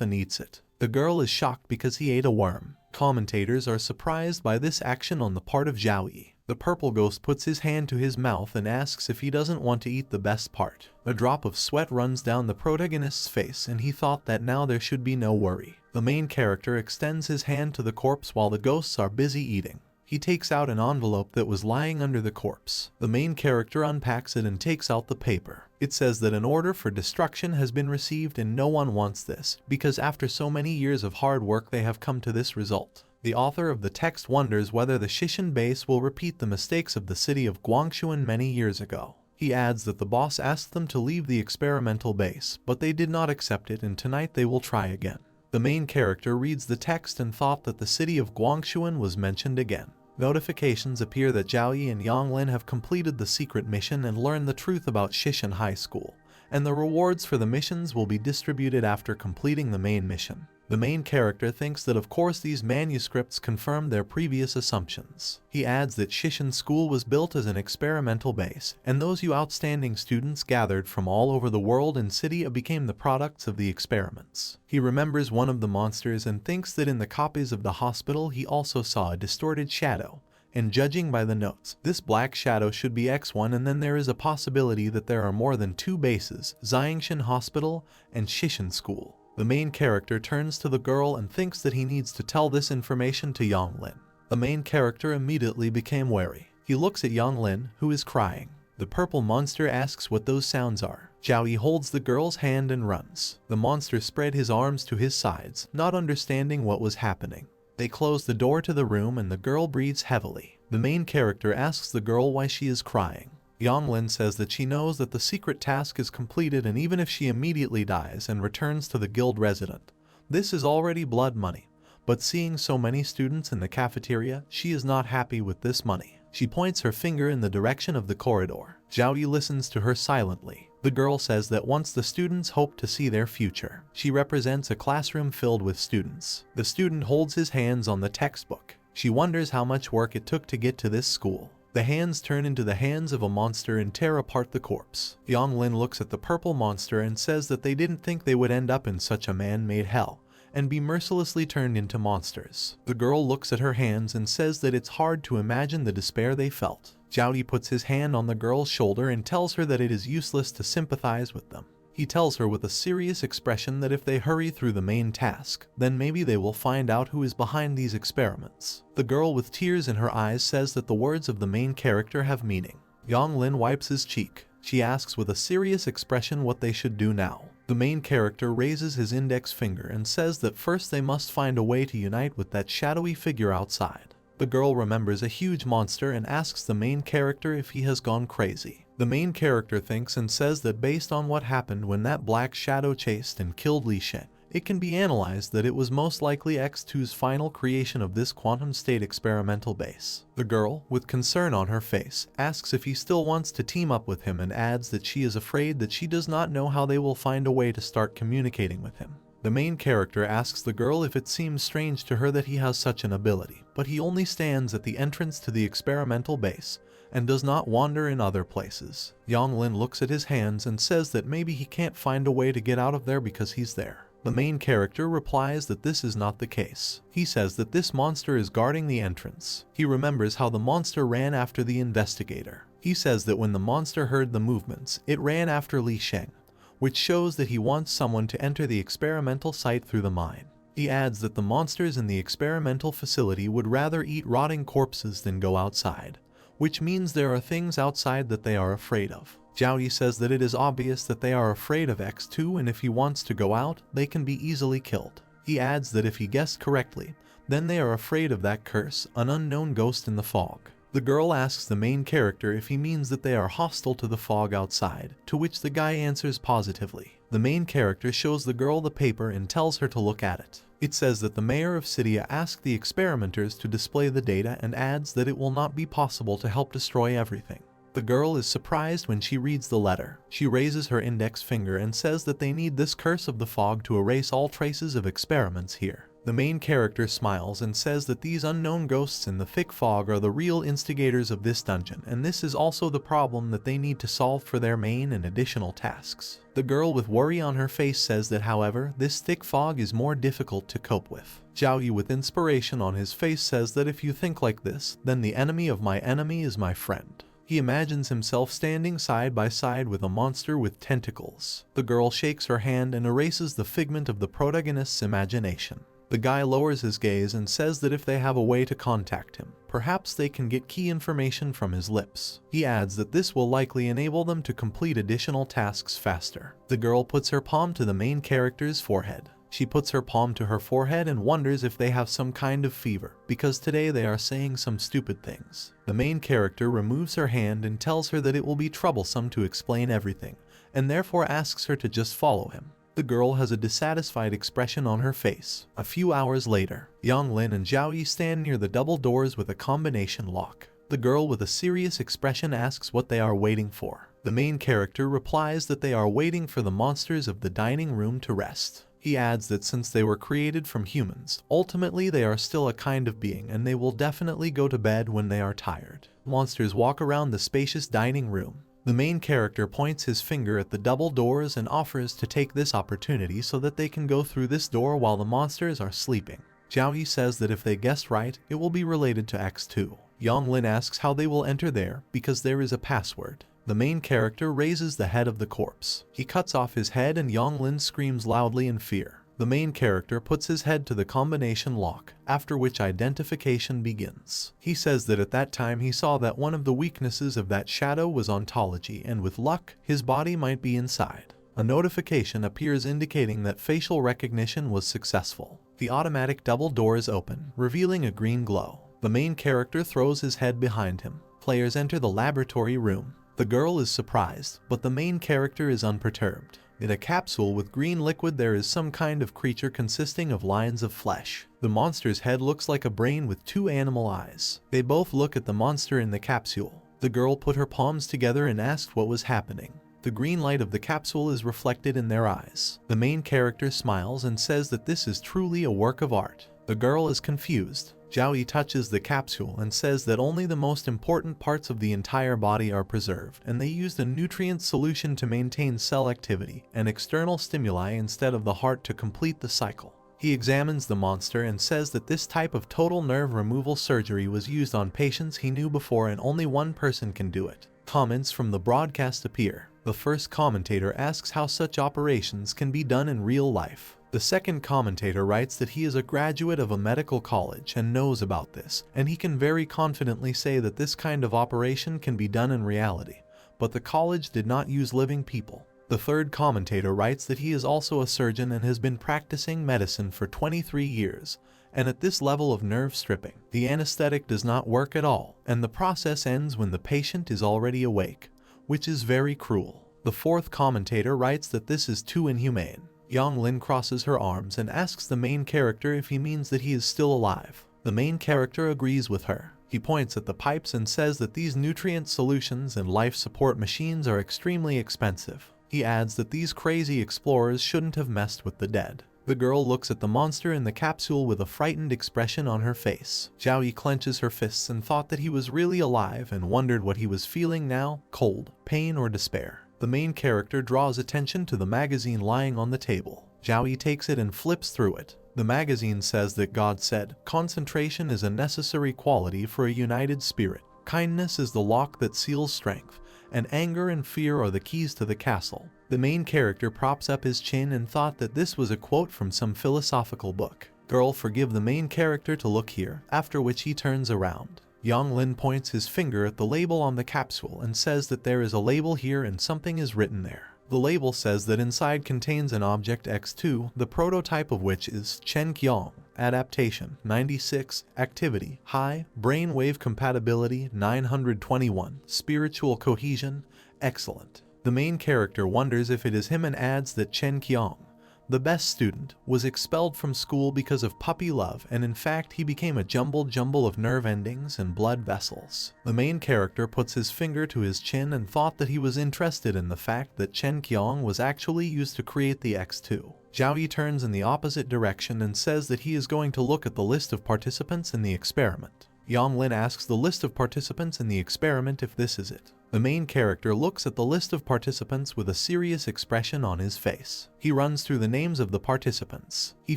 and eats it. The girl is shocked because he ate a worm. Commentators are surprised by this action on the part of Zhao. The purple ghost puts his hand to his mouth and asks if he doesn't want to eat the best part. A drop of sweat runs down the protagonist's face and he thought that now there should be no worry. The main character extends his hand to the corpse while the ghosts are busy eating. He takes out an envelope that was lying under the corpse. The main character unpacks it and takes out the paper. It says that an order for destruction has been received and no one wants this, because after so many years of hard work they have come to this result. The author of the text wonders whether the Shishin base will repeat the mistakes of the city of Guangshuan many years ago. He adds that the boss asked them to leave the experimental base, but they did not accept it and tonight they will try again. The main character reads the text and thought that the city of Guangshuan was mentioned again. Notifications appear that Zhao and Yonglin have completed the secret mission and learned the truth about Shishin High School, and the rewards for the missions will be distributed after completing the main mission. The main character thinks that of course these manuscripts confirm their previous assumptions. He adds that Shishin School was built as an experimental base, and those outstanding students gathered from all over the world and city became the products of the experiments. He remembers one of the monsters and thinks that in the copies of the hospital he also saw a distorted shadow, and judging by the notes, this black shadow should be X1, and then there is a possibility that there are more than 2 bases, Xiangshan Hospital and Shishin School. The main character turns to the girl and thinks that he needs to tell this information to Yonglin. The main character immediately became wary. He looks at Yonglin, who is crying. The purple monster asks what those sounds are. Zhao holds the girl's hand and runs. The monster spread his arms to his sides, not understanding what was happening. They close the door to the room and the girl breathes heavily. The main character asks the girl why she is crying. Yonglin says that she knows that the secret task is completed, and even if she immediately dies and returns to the guild resident, this is already blood money. But seeing so many students in the cafeteria, she is not happy with this money. She points her finger in the direction of the corridor. Zhao listens to her silently. The girl says that once the students hope to see their future. She represents a classroom filled with students. The student holds his hands on the textbook. She wonders how much work it took to get to this school. The hands turn into the hands of a monster and tear apart the corpse. Yonglin looks at the purple monster and says that they didn't think they would end up in such a man-made hell and be mercilessly turned into monsters. The girl looks at her hands and says that it's hard to imagine the despair they felt. Zhao puts his hand on the girl's shoulder and tells her that it is useless to sympathize with them. He tells her with a serious expression that if they hurry through the main task, then maybe they will find out who is behind these experiments. The girl with tears in her eyes says that the words of the main character have meaning. Yonglin wipes his cheek. She asks with a serious expression what they should do now. The main character raises his index finger and says that first they must find a way to unite with that shadowy figure outside. The girl remembers a huge monster and asks the main character if he has gone crazy. The main character thinks and says that based on what happened when that black shadow chased and killed Li Shen, it can be analyzed that it was most likely X2's final creation of this quantum state experimental base. The girl, with concern on her face, asks if he still wants to team up with him and adds that she is afraid that she does not know how they will find a way to start communicating with him. The main character asks the girl if it seems strange to her that he has such an ability, but he only stands at the entrance to the experimental base and does not wander in other places. Yonglin looks at his hands and says that maybe he can't find a way to get out of there because he's there. The main character replies that this is not the case. He says that this monster is guarding the entrance. He remembers how the monster ran after the investigator. He says that when the monster heard the movements, it ran after Li Sheng, which shows that he wants someone to enter the experimental site through the mine. He adds that the monsters in the experimental facility would rather eat rotting corpses than go outside, which means there are things outside that they are afraid of. Zhao says that it is obvious that they are afraid of X2, and if he wants to go out, they can be easily killed. He adds that if he guessed correctly, then they are afraid of that curse, an unknown ghost in the fog. The girl asks the main character if he means that they are hostile to the fog outside, to which the guy answers positively. The main character shows the girl the paper and tells her to look at it. It says that the mayor of Cydia asked the experimenters to display the data and adds that it will not be possible to help destroy everything. The girl is surprised when she reads the letter. She raises her index finger and says that they need this curse of the fog to erase all traces of experiments here. The main character smiles and says that these unknown ghosts in the thick fog are the real instigators of this dungeon, and this is also the problem that they need to solve for their main and additional tasks. The girl with worry on her face says that however, this thick fog is more difficult to cope with. Zhao with inspiration on his face says that if you think like this, then the enemy of my enemy is my friend. He imagines himself standing side by side with a monster with tentacles. The girl shakes her hand and erases the figment of the protagonist's imagination. The guy lowers his gaze and says that if they have a way to contact him, perhaps they can get key information from his lips. He adds that this will likely enable them to complete additional tasks faster. The girl puts her palm to the main character's forehead. She puts her palm to her forehead and wonders if they have some kind of fever, because today they are saying some stupid things. The main character removes her hand and tells her that it will be troublesome to explain everything, and therefore asks her to just follow him. The girl has a dissatisfied expression on her face. A few hours later, Yonglin and Zhao stand near the double doors with a combination lock. The girl with a serious expression asks what they are waiting for. The main character replies that they are waiting for the monsters of the dining room to rest. He adds that since they were created from humans, ultimately they are still a kind of being and they will definitely go to bed when they are tired. Monsters walk around the spacious dining room. The main character points his finger at the double doors and offers to take this opportunity so that they can go through this door while the monsters are sleeping. Jiaoyi says that if they guess right, it will be related to X2. Yonglin asks how they will enter there because there is a password. The main character raises the head of the corpse. He cuts off his head and Yonglin screams loudly in fear. The main character puts his head to the combination lock, after which identification begins. He says that at that time he saw that one of the weaknesses of that shadow was ontology and with luck, his body might be inside. A notification appears indicating that facial recognition was successful. The automatic double doors open, revealing a green glow. The main character throws his head behind him. Players enter the laboratory room. The girl is surprised, but the main character is unperturbed. In a capsule with green liquid there is some kind of creature consisting of lines of flesh. The monster's head looks like a brain with two animal eyes. They both look at the monster in the capsule. The girl put her palms together and asked what was happening. The green light of the capsule is reflected in their eyes. The main character smiles and says that this is truly a work of art. The girl is confused. Jiaoyi touches the capsule and says that only the most important parts of the entire body are preserved, and they used a nutrient solution to maintain cell activity and external stimuli instead of the heart to complete the cycle. He examines the monster and says that this type of total nerve removal surgery was used on patients he knew before and only one person can do it. Comments from the broadcast appear. The first commentator asks how such operations can be done in real life. The second commentator writes that he is a graduate of a medical college and knows about this, and he can very confidently say that this kind of operation can be done in reality, but the college did not use living people. The third commentator writes that he is also a surgeon and has been practicing medicine for 23 years, and at this level of nerve stripping, the anesthetic does not work at all, and the process ends when the patient is already awake, which is very cruel. The fourth commentator writes that this is too inhumane. Yonglin crosses her arms and asks the main character if he means that he is still alive. The main character agrees with her. He points at the pipes and says that these nutrient solutions and life support machines are extremely expensive. He adds that these crazy explorers shouldn't have messed with the dead. The girl looks at the monster in the capsule with a frightened expression on her face. Jiaoyi clenches her fists and thought that he was really alive and wondered what he was feeling now, cold, pain or despair. The main character draws attention to the magazine lying on the table. Jiaoyi takes it and flips through it. The magazine says that God said, "Concentration is a necessary quality for a united spirit. Kindness is the lock that seals strength, and anger and fear are the keys to the castle." The main character props up his chin and thought that this was a quote from some philosophical book. Girl forgive the main character to look here, after which he turns around. Yonglin points his finger at the label on the capsule and says that there is a label here and something is written there. The label says that inside contains an object X2, the prototype of which is Chen Qiang, adaptation 96, activity high, brainwave compatibility 921, spiritual cohesion excellent. The main character wonders if it is him and adds that Chen Qiang, the best student, was expelled from school because of puppy love, and in fact he became a jumble of nerve endings and blood vessels. The main character puts his finger to his chin and thought that he was interested in the fact that Chen Qiang was actually used to create the X2. Jiaoyi turns in the opposite direction and says that he is going to look at the list of participants in the experiment. Yonglin asks the list of participants in the experiment if this is it. The main character looks at the list of participants with a serious expression on his face. He runs through the names of the participants. He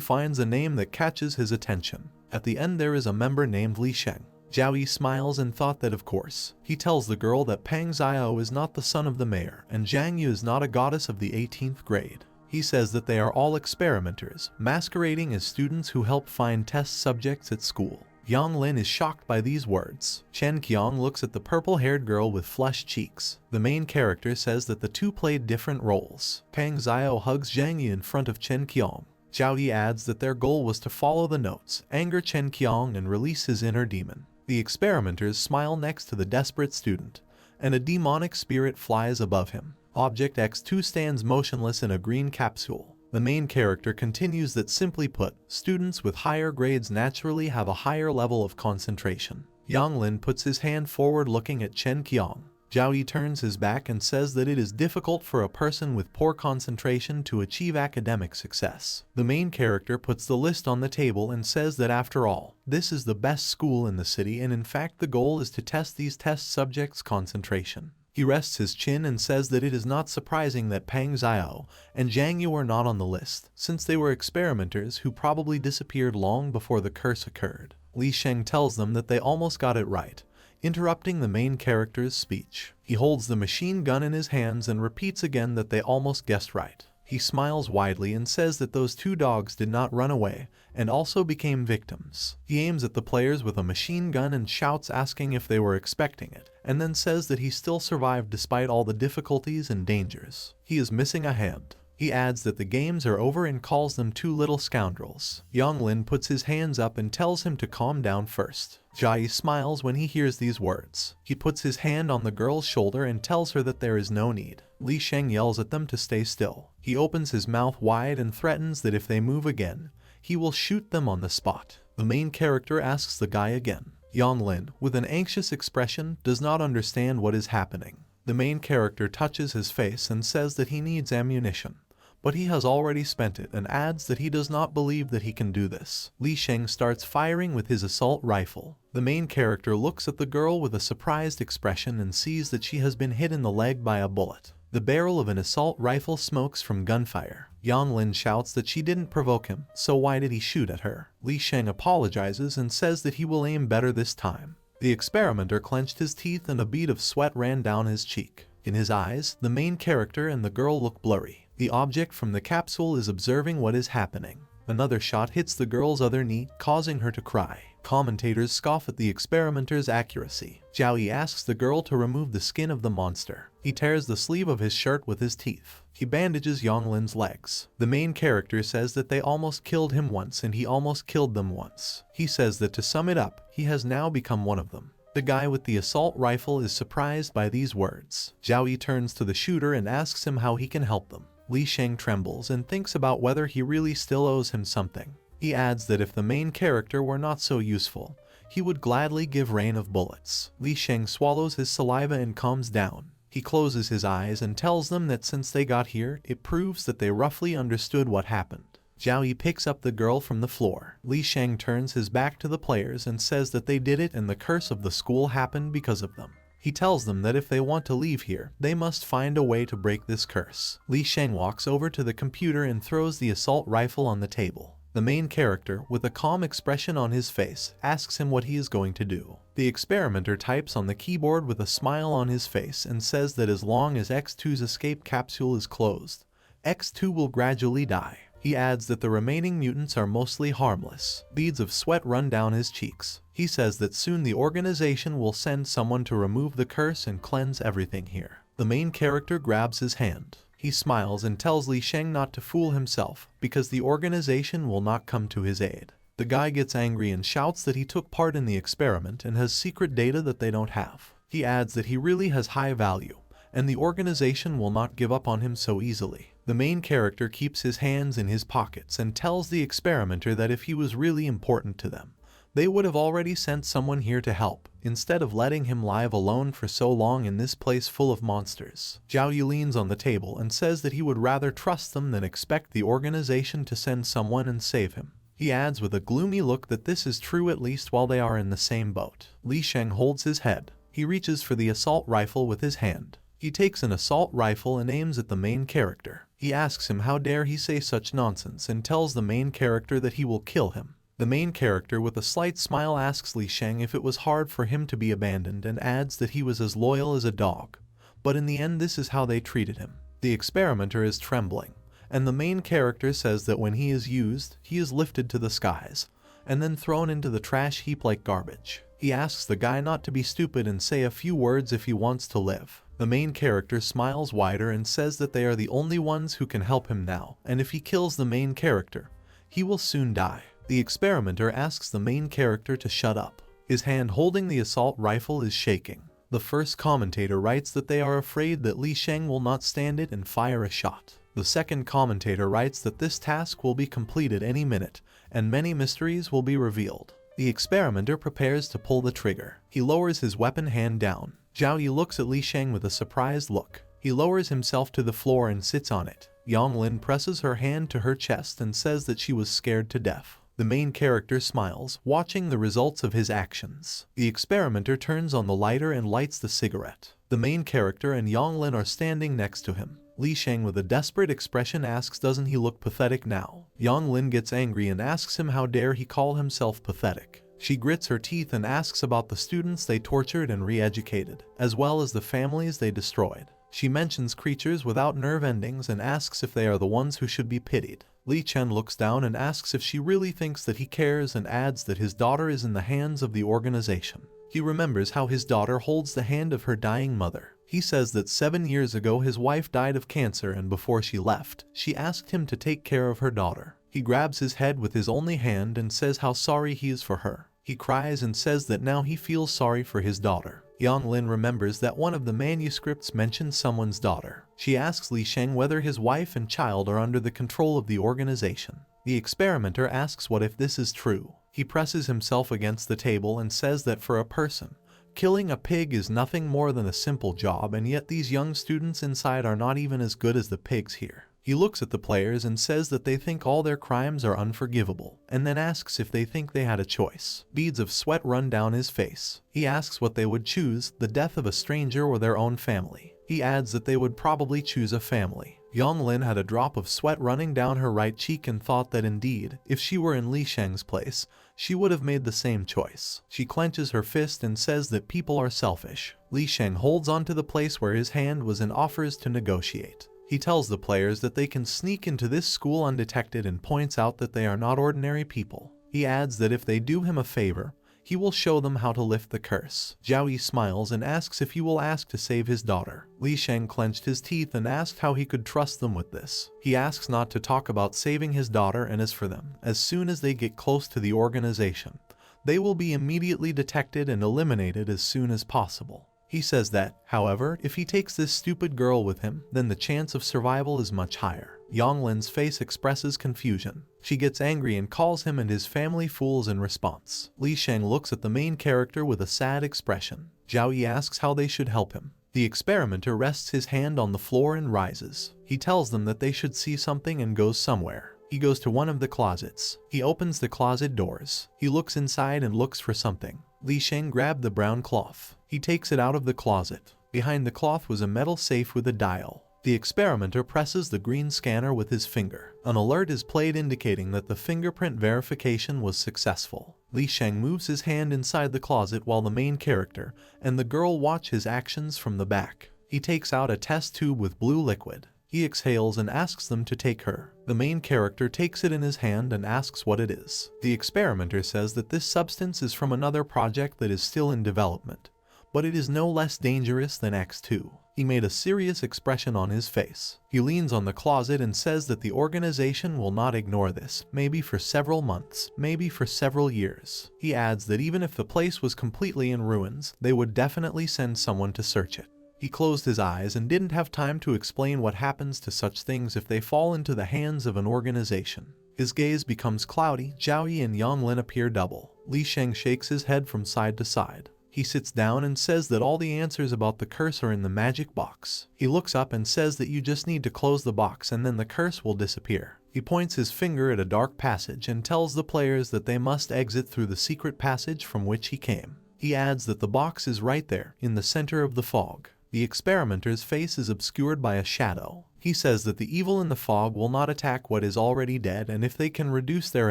finds a name that catches his attention. At the end there is a member named Li Sheng. Jiaoyi smiles and thought that of course. He tells the girl that Pang Xiao is not the son of the mayor and Zhang Yu is not a goddess of the 18th grade. He says that they are all experimenters, masquerading as students who help find test subjects at school. Yonglin is shocked by these words. Chen Qiang looks at the purple-haired girl with flushed cheeks. The main character says that the two played different roles. Pang Xiao hugs Zhang Yi in front of Chen Qiang. Jiaoyi adds that their goal was to follow the notes, anger Chen Qiang and release his inner demon. The experimenters smile next to the desperate student, and a demonic spirit flies above him. Object X2 stands motionless in a green capsule. The main character continues that simply put, students with higher grades naturally have a higher level of concentration. Yonglin puts his hand forward looking at Chen Qiang. Zhao Yi turns his back and says that it is difficult for a person with poor concentration to achieve academic success. The main character puts the list on the table and says that after all, this is the best school in the city, and in fact the goal is to test these test subjects' concentration. He rests his chin and says that it is not surprising that Pang Xiao and Zhang Yu are not on the list, since they were experimenters who probably disappeared long before the curse occurred. Li Sheng tells them that they almost got it right, interrupting the main character's speech. He holds the machine gun in his hands and repeats again that they almost guessed right. He smiles widely and says that those two dogs did not run away and also became victims. He aims at the players with a machine gun and shouts, asking if they were expecting it, and then says that he still survived despite all the difficulties and dangers. He is missing a hand. He adds that the games are over and calls them two little scoundrels. Yang Lin puts his hands up and tells him to calm down first. Zhao Yi smiles when he hears these words. He puts his hand on the girl's shoulder and tells her that there is no need. Li Sheng yells at them to stay still. He opens his mouth wide and threatens that if they move again, he will shoot them on the spot. The main character asks the guy again. Yang Lin, with an anxious expression, does not understand what is happening. The main character touches his face and says that he needs ammunition, but he has already spent it, and adds that he does not believe that he can do this. Li Sheng starts firing with his assault rifle. The main character looks at the girl with a surprised expression and sees that she has been hit in the leg by a bullet. The barrel of an assault rifle smokes from gunfire. Yang Lin shouts that she didn't provoke him, so why did he shoot at her? Li Sheng apologizes and says that he will aim better this time. The experimenter clenched his teeth and a bead of sweat ran down his cheek. In his eyes, the main character and the girl look blurry. The object from the capsule is observing what is happening. Another shot hits the girl's other knee, causing her to cry. Commentators scoff at the experimenter's accuracy. Zhao Yi asks the girl to remove the skin of the monster. He tears the sleeve of his shirt with his teeth. He bandages Yang Lin's legs. The main character says that they almost killed him once and he almost killed them once. He says that to sum it up, he has now become one of them. The guy with the assault rifle is surprised by these words. Zhao Yi turns to the shooter and asks him how he can help them. Li Sheng trembles and thinks about whether he really still owes him something. He adds that if the main character were not so useful, he would gladly give rain of bullets. Li Sheng swallows his saliva and calms down. He closes his eyes and tells them that since they got here, it proves that they roughly understood what happened. Zhao Yi picks up the girl from the floor. Li Sheng turns his back to the players and says that they did it and the curse of the school happened because of them. He tells them that if they want to leave here, they must find a way to break this curse. Li Sheng walks over to the computer and throws the assault rifle on the table. The main character, with a calm expression on his face, asks him what he is going to do. The experimenter types on the keyboard with a smile on his face and says that as long as X2's escape capsule is closed, X2 will gradually die. He adds that the remaining mutants are mostly harmless. Beads of sweat run down his cheeks. He says that soon the organization will send someone to remove the curse and cleanse everything here. The main character grabs his hand. He smiles and tells Li Sheng not to fool himself, because the organization will not come to his aid. The guy gets angry and shouts that he took part in the experiment and has secret data that they don't have. He adds that he really has high value, and the organization will not give up on him so easily. The main character keeps his hands in his pockets and tells the experimenter that if he was really important to them, they would have already sent someone here to help, instead of letting him live alone for so long in this place full of monsters. Zhao Yi leans on the table and says that he would rather trust them than expect the organization to send someone and save him. He adds with a gloomy look that this is true at least while they are in the same boat. Li Sheng holds his head. He reaches for the assault rifle with his hand. He takes an assault rifle and aims at the main character. He asks him how dare he say such nonsense and tells the main character that he will kill him. The main character with a slight smile asks Li Sheng if it was hard for him to be abandoned and adds that he was as loyal as a dog. But in the end this is how they treated him. The experimenter is trembling, and the main character says that when he is used, he is lifted to the skies, and then thrown into the trash heap like garbage. He asks the guy not to be stupid and say a few words if he wants to live. The main character smiles wider and says that they are the only ones who can help him now, and if he kills the main character, he will soon die. The experimenter asks the main character to shut up. His hand holding the assault rifle is shaking. The first commentator writes that they are afraid that Li Sheng will not stand it and fire a shot. The second commentator writes that this task will be completed any minute, and many mysteries will be revealed. The experimenter prepares to pull the trigger. He lowers his weapon hand down. Zhao Yi looks at Li Sheng with a surprised look. He lowers himself to the floor and sits on it. Yang Lin presses her hand to her chest and says that she was scared to death. The main character smiles, watching the results of his actions. The experimenter turns on the lighter and lights the cigarette. The main character and Yang Lin are standing next to him. Li Sheng with a desperate expression asks, doesn't he look pathetic now? Yang Lin gets angry and asks him how dare he call himself pathetic. She grits her teeth and asks about the students they tortured and re-educated, as well as the families they destroyed. She mentions creatures without nerve endings and asks if they are the ones who should be pitied. Li Chen looks down and asks if she really thinks that he cares and adds that his daughter is in the hands of the organization. He remembers how his daughter holds the hand of her dying mother. He says that 7 years ago his wife died of cancer and before she left, she asked him to take care of her daughter. He grabs his head with his only hand and says how sorry he is for her. He cries and says that now he feels sorry for his daughter. Yang Lin remembers that one of the manuscripts mentions someone's daughter. She asks Li Sheng whether his wife and child are under the control of the organization. The experimenter asks what if this is true. He presses himself against the table and says that for a person, killing a pig is nothing more than a simple job, and yet these young students inside are not even as good as the pigs here. He looks at the players and says that they think all their crimes are unforgivable, and then asks if they think they had a choice. Beads of sweat run down his face. He asks what they would choose, the death of a stranger or their own family. He adds that they would probably choose a family. Yang Lin had a drop of sweat running down her right cheek and thought that indeed, if she were in Li Sheng's place, she would have made the same choice. She clenches her fist and says that people are selfish. Li Sheng holds onto the place where his hand was and offers to negotiate. He tells the players that they can sneak into this school undetected and points out that they are not ordinary people. He adds that if they do him a favor, he will show them how to lift the curse. Zhao Yi smiles and asks if he will ask to save his daughter. Li Sheng clenched his teeth and asked how he could trust them with this. He asks not to talk about saving his daughter, and as for them, as soon as they get close to the organization, they will be immediately detected and eliminated as soon as possible. He says that, however, if he takes this stupid girl with him, then the chance of survival is much higher. Yang Lin's face expresses confusion. She gets angry and calls him and his family fools in response. Li Sheng looks at the main character with a sad expression. Zhao Yi asks how they should help him. The experimenter rests his hand on the floor and rises. He tells them that they should see something and goes somewhere. He goes to one of the closets. He opens the closet doors. He looks inside and looks for something. Li Sheng grabbed the brown cloth. He takes it out of the closet. Behind the cloth was a metal safe with a dial. The experimenter presses the green scanner with his finger. An alert is played indicating that the fingerprint verification was successful. Li Sheng moves his hand inside the closet while the main character and the girl watch his actions from the back. He takes out a test tube with blue liquid. He exhales and asks them to take her. The main character takes it in his hand and asks what it is. The experimenter says that this substance is from another project that is still in development, but it is no less dangerous than X2. He made a serious expression on his face. He leans on the closet and says that the organization will not ignore this, maybe for several months, maybe for several years. He adds that even if the place was completely in ruins, they would definitely send someone to search it. He closed his eyes and didn't have time to explain what happens to such things if they fall into the hands of an organization. His gaze becomes cloudy. Zhao Yi and Yang Lin appear double. Li Sheng shakes his head from side to side. He sits down and says that all the answers about the curse are in the magic box. He looks up and says that you just need to close the box and then the curse will disappear. He points his finger at a dark passage and tells the players that they must exit through the secret passage from which he came. He adds that the box is right there, in the center of the fog. The experimenter's face is obscured by a shadow. He says that the evil in the fog will not attack what is already dead, and if they can reduce their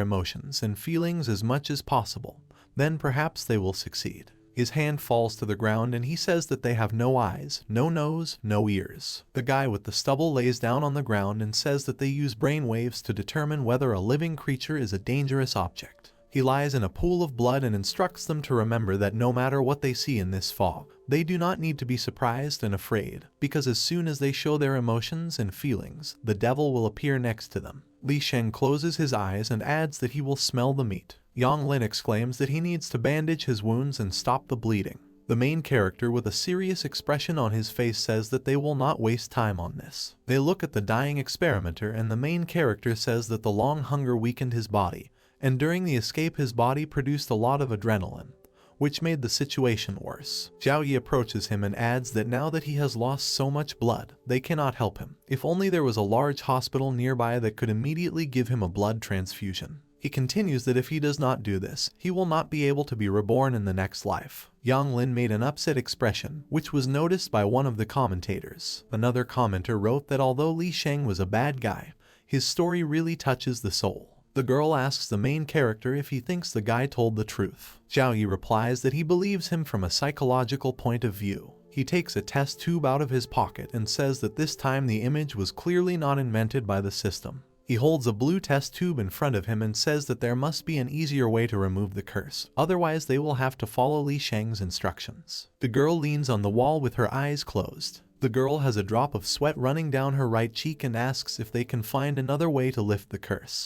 emotions and feelings as much as possible, then perhaps they will succeed. His hand falls to the ground and he says that they have no eyes, no nose, no ears. The guy with the stubble lays down on the ground and says that they use brain waves to determine whether a living creature is a dangerous object. He lies in a pool of blood and instructs them to remember that no matter what they see in this fog, they do not need to be surprised and afraid, because as soon as they show their emotions and feelings, the devil will appear next to them. Li Sheng closes his eyes and adds that he will smell the meat. Yang Lin exclaims that he needs to bandage his wounds and stop the bleeding. The main character with a serious expression on his face says that they will not waste time on this. They look at the dying experimenter and the main character says that the long hunger weakened his body, and during the escape his body produced a lot of adrenaline, which made the situation worse. Zhao Yi approaches him and adds that now that he has lost so much blood, they cannot help him. If only there was a large hospital nearby that could immediately give him a blood transfusion. He continues that if he does not do this, he will not be able to be reborn in the next life. Yang Lin made an upset expression, which was noticed by one of the commentators. Another commenter wrote that although Li Sheng was a bad guy, his story really touches the soul. The girl asks the main character if he thinks the guy told the truth. Zhao Yi replies that he believes him from a psychological point of view. He takes a test tube out of his pocket and says that this time the image was clearly not invented by the system. He holds a blue test tube in front of him and says that there must be an easier way to remove the curse, otherwise they will have to follow Li Sheng's instructions. The girl leans on the wall with her eyes closed. The girl has a drop of sweat running down her right cheek and asks if they can find another way to lift the curse.